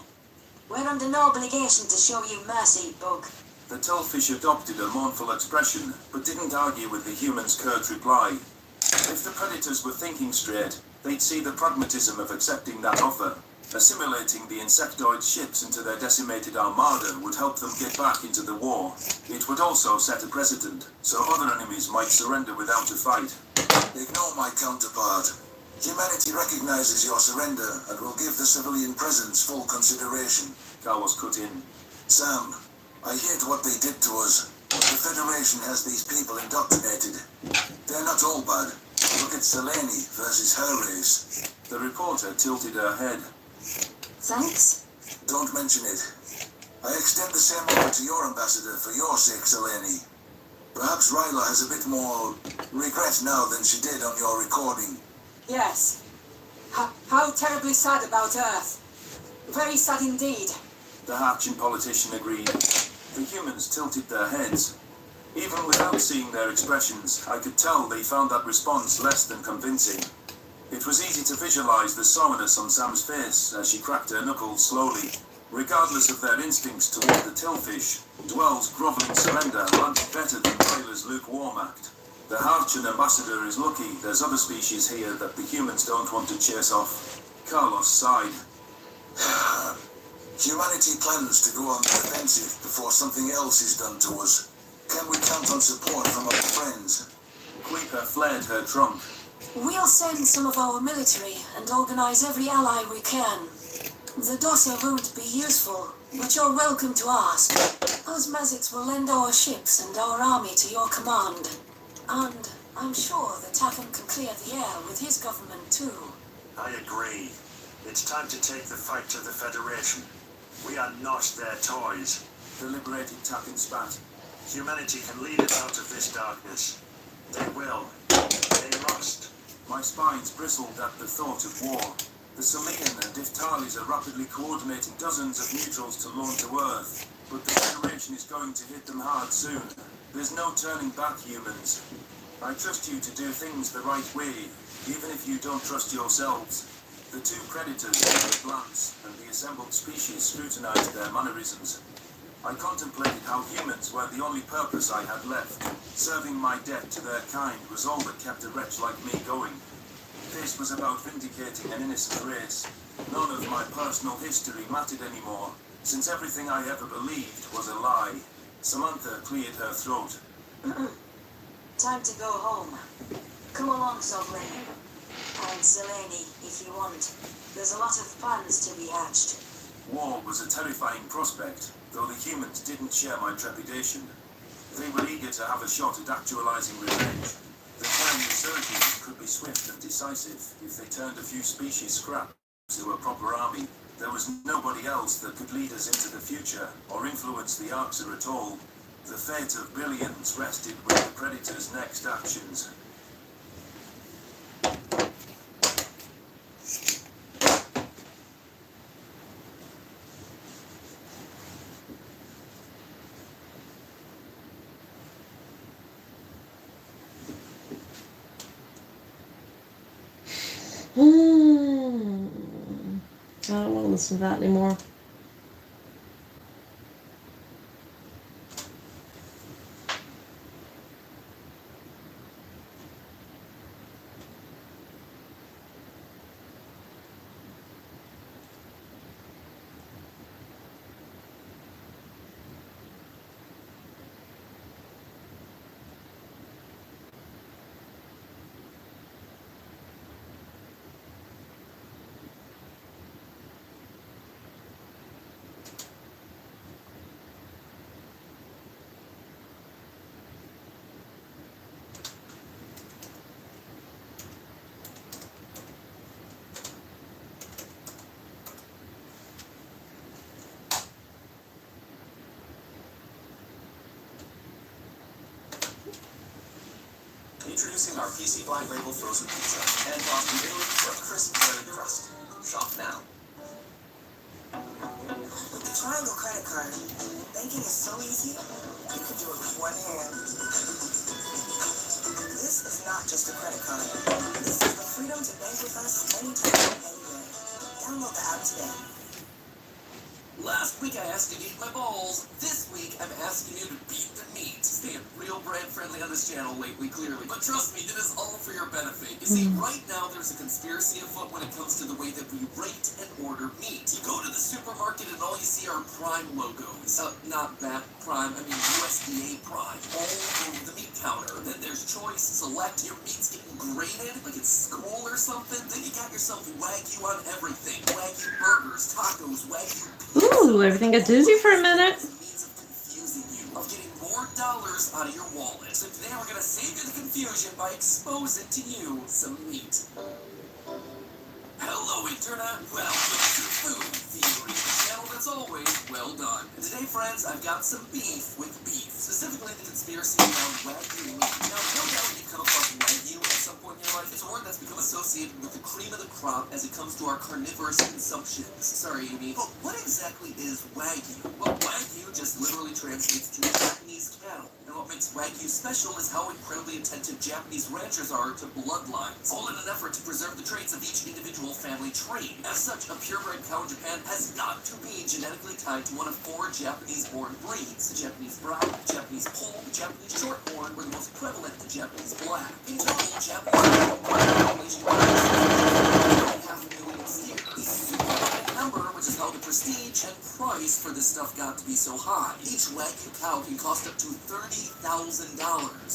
We're under no obligation to show you mercy, Bug. The Tellfish adopted a mournful expression, but didn't argue with the human's curt reply. If the predators were thinking straight, they'd see the pragmatism of accepting that offer. Assimilating the insectoid ships into their decimated armada would help them get back into the war. It would also set a precedent, so other enemies might surrender without a fight. Ignore my counterpart. Humanity recognizes your surrender and will give the civilian presence full consideration. Carlos cut in. Sam, I hate what they did to us, but the Federation has these people indoctrinated. They're not all bad. Look at Selene versus her race. The reporter tilted her head. Thanks? Don't mention it. I extend the same offer to your ambassador for your sake, Selene. Perhaps Ryla has a bit more regret now than she did on your recording. Yes. How terribly sad about Earth. Very sad indeed. The hatching politician agreed. The humans tilted their heads. Even without seeing their expressions, I could tell they found that response less than convincing. It was easy to visualize the sourness on Sam's face as she cracked her knuckles slowly. Regardless of their instincts toward the Tillfish, Dwell's groveling surrender landed better than Tyler's lukewarm act. The Harchan ambassador is lucky there's other species here that the humans don't want to chase off. Carlos sighed. Humanity plans to go on the offensive before something else is done to us. Can we count on support from our friends? Queeper flared her trunk. We'll send some of our military and organize every ally we can. The Dossa won't be useful, but you're welcome to ask. Us Mazics will lend our ships and our army to your command. And I'm sure that Tatham can clear the air with his government too. I agree. It's time to take the fight to the Federation. We are not their toys. Deliberated Tatham spat. Humanity can lead it out of this darkness. They will. They must. My spines bristled at the thought of war. The Salian and Iftalis are rapidly coordinating dozens of neutrals to launch to Earth, but the Federation is going to hit them hard soon. There's no turning back, humans. I trust you to do things the right way, even if you don't trust yourselves. The two predators gave a glance, and the assembled species scrutinized their mannerisms. I contemplated how humans were the only purpose I had left. Serving my debt to their kind was all that kept a wretch like me going. This was about vindicating an innocent race. None of my personal history mattered anymore, since everything I ever believed was a lie. Samantha cleared her throat. Time to go home. Come along, Sovereign. And Selene, if you want. There's a lot of plans to be hatched. War was a terrifying prospect, though the humans didn't share my trepidation. They were eager to have a shot at actualizing revenge. The term resurgence could be swift and decisive if they turned a few species scraps into a proper army. There was nobody else that could lead us into the future or influence the Arxer at all. The fate of billions rested with the Predator's next actions. I don't want to listen to that anymore. Introducing our PC Black Label frozen pizza and Boston Italy for a crisp breaded crust. Shop now. With the Triangle credit card, banking is so easy, you can do it with one hand. This is not just a credit card. This is the freedom to bank with us anytime, anywhere. Download the app today. Last week I asked you to eat my balls. This week I'm asking you to beat the meat. Staying real brand friendly on this channel lately, clearly. But trust me, it is all for your benefit. You see, right now there's a conspiracy afoot when it comes to the way that we rate and order meat. You go to the supermarket and all you see are Prime logos. Not that Prime, I mean USDA Prime. All over the meat counter. Then there's choice, select, your meat's getting graded like it's school or something. Then you got yourself Wagyu on everything. Wagyu burgers, tacos, Wagyu pizza. Ooh, everything got dizzy for a minute. Of getting more dollars out of your wallet. So today we're going to save you the confusion by exposing to you some meat. Hello, Internet. Welcome to Food Theory, the channel that's always well done. And today, friends, I've got some beef with beef. Specifically, the conspiracy around Wagyu meat. Now, no doubt you've come across Wagyu at some point in your life. It's a word that's become associated with the cream of the crop as it comes to our carnivorous consumptions. Sorry, Amy. But what exactly is Wagyu? Well, Wagyu just literally translates to Japanese cattle. And what makes Wagyu special is how incredibly attentive Japanese ranchers are to bloodlines, all in an effort to preserve the traits of each individual family trait. As such, a purebred cow in Japan has got to be genetically tied to one of 4 Japanese-born breeds. The Japanese brown, the Japanese pole, the Japanese shorthorn, or the most prevalent, the Japanese black. In total, Japanese population is 500,000 steers. This is a significant number, which is how the prestige and price for this stuff got to be so high. Each Wagyu cow can cost up to $30,000,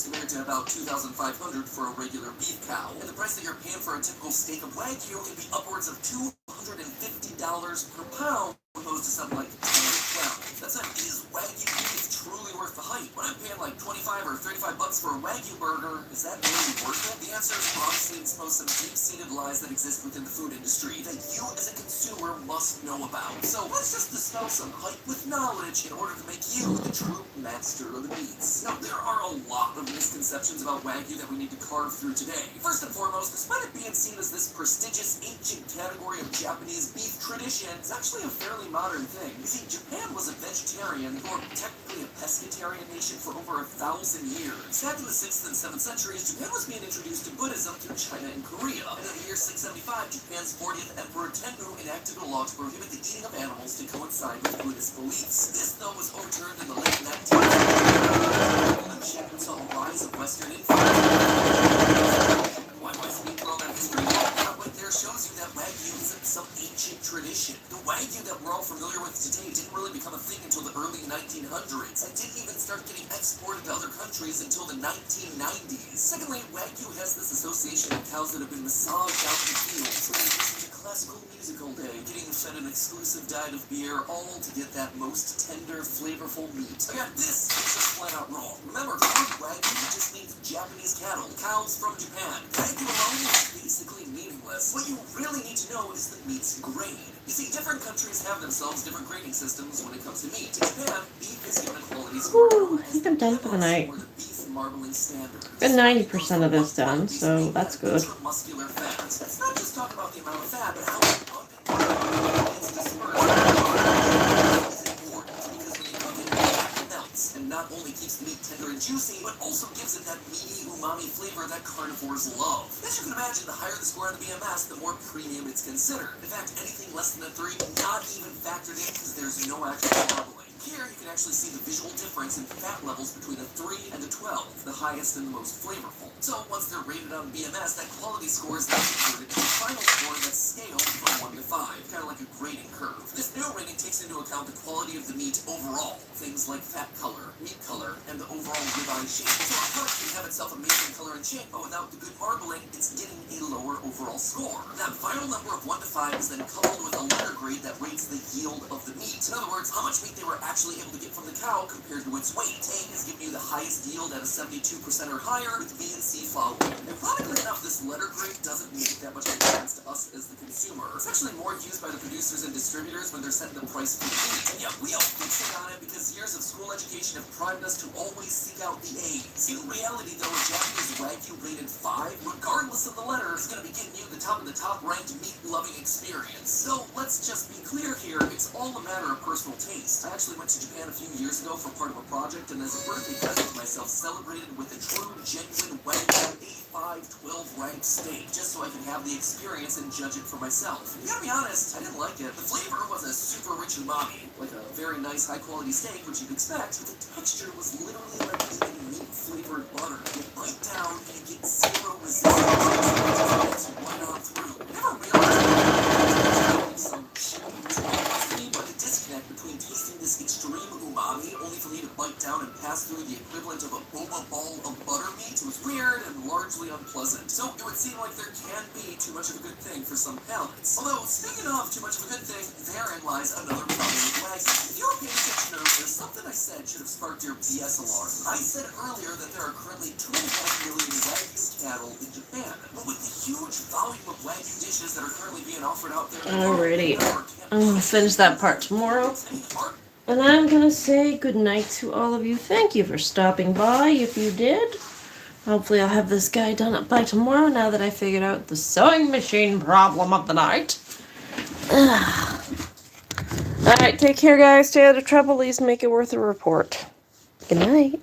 compared to about $2,500 for a regular beef cow. And the price that you're paying for a typical steak of Wagyu can be upwards of $250 per pound, opposed to something like $12. That's it. Is Wagyu beef truly worth the hype? When I'm paying like $25 or $35 for a Wagyu burger, is that really worth it? The answer is honestly expose some deep-seated lies that exist within the food industry that you as a consumer must know about. So let's just dispel some hype with knowledge in order to make you the true master of the meats. Now, there are a lot of misconceptions about Wagyu that we need to carve through today. First and foremost, despite it being seen as this prestigious ancient category of Japanese beef tradition, it's actually a fairly modern thing. You see, Japan was a vegetarian, or technically a pescatarian nation for over 1,000 years. Back in the 6th and 7th centuries, Japan was being introduced to Buddhism through China and Korea. And in the year 675, Japan's 40th Emperor Tenmu enacted a law to prohibit the eating of animals to coincide with Buddhist beliefs. This, though, was overturned in the late 19th century. Japan saw a rise of Western influence. Why was we throw that history? That right there shows you that Wagyu isn't some ancient tradition. The Wagyu that we're all familiar with today didn't really become a thing until the early 1900s, and didn't even start getting exported to other countries until the 1990s. Secondly, Wagyu has this association with cows that have been massaged out in the fields, so they listen to classical music all day, getting fed an exclusive diet of beer, all to get that most tender, flavorful meat. Again, this is just flat out wrong. Remember, the word Wagyu just means Japanese cattle, cows from Japan. Wagyu alone is basically meaningless. What you really need to know is the meat's grade. You see, different countries have themselves different grading systems when it comes to meat. In Japan, beef is given a quality score. Ooh, I think I'm done for the night. Got 90% of this done, so that's good. Muscular fat. It's not just talking about the amount of fat, but how abundant it's dispersed. It's important because when you cook it, it melts, and not only keeps the meat tender and juicy, but also gives it that meaty umami a flavor that carnivores love. As you can imagine, the higher the score on the BMS, the more premium it's considered. In fact, anything less than a 3, not even factored in because there's no actual marbling. Here, you can actually see the visual difference in fat levels between a 3 and a 12, the highest and the most flavorful. So, once they're rated on BMS, that quality score is then converted to a final score that's scaled from 1 to 5, kind of like a grading curve. This new rating takes into account the quality of the meat overall, things like fat color, meat color, and the overall ribeye shape. So a cut can have itself amazing color and shape, but without the good marbling, it's getting a lower overall score. That final number of 1 to 5 is then coupled with a letter grade that rates the yield of the meat. In other words, how much meat they were actually able to get from the cow compared to its weight. A is giving you the highest yield at a 72% or higher, with B and C following. Ironically enough, this letter grade doesn't make that much difference to us as the consumer. It's actually more used by the producers and distributors when they're setting the price for the meat. And yet, we all fixate on it because years of school education have primed us to always seek out the A's. In reality, though, a Japanese Wagyu rated 5, regardless of the letter, is going to be getting you the top of the top ranked meat-loving experience. So, let's just be clear here, it's all a matter of personal taste. I actually went to Japan a few years ago for part of a project, and as a birthday present to myself, celebrated with a true, genuine Wagyu A5 12 ranked steak, just so I can have the experience and judge it for myself. You gotta be honest, I didn't like it. The flavor was a super rich umami, like a very nice high-quality steak, which you'd expect, but the texture was literally like eating meat-flavored butter. You bite down and you get zero resistance. It's right on through. I never realized some chewy, but the disconnect between tasting this extreme umami, only for me to bite down and pass through the equivalent of a boba ball of butter meat, was weird and largely unpleasant. So it would seem like there can be too much of a good thing for some palates. Although, speaking of too much of a good thing, therein lies another problem with Wagyu. If you were paying attention earlier, something I said should have sparked your BS alarm. I said earlier that there are currently 2.5 million Wagyu cattle in Japan. But with the huge volume of Wagyu dishes that are currently being offered out there, Alrighty. I'm going to finish that part tomorrow. And I'm going to say goodnight to all of you. Thank you for stopping by, if you did. Hopefully I'll have this guy done up by tomorrow, now that I figured out the sewing machine problem of the night. Alright, take care, guys. Stay out of trouble. At least make it worth a report. Good night.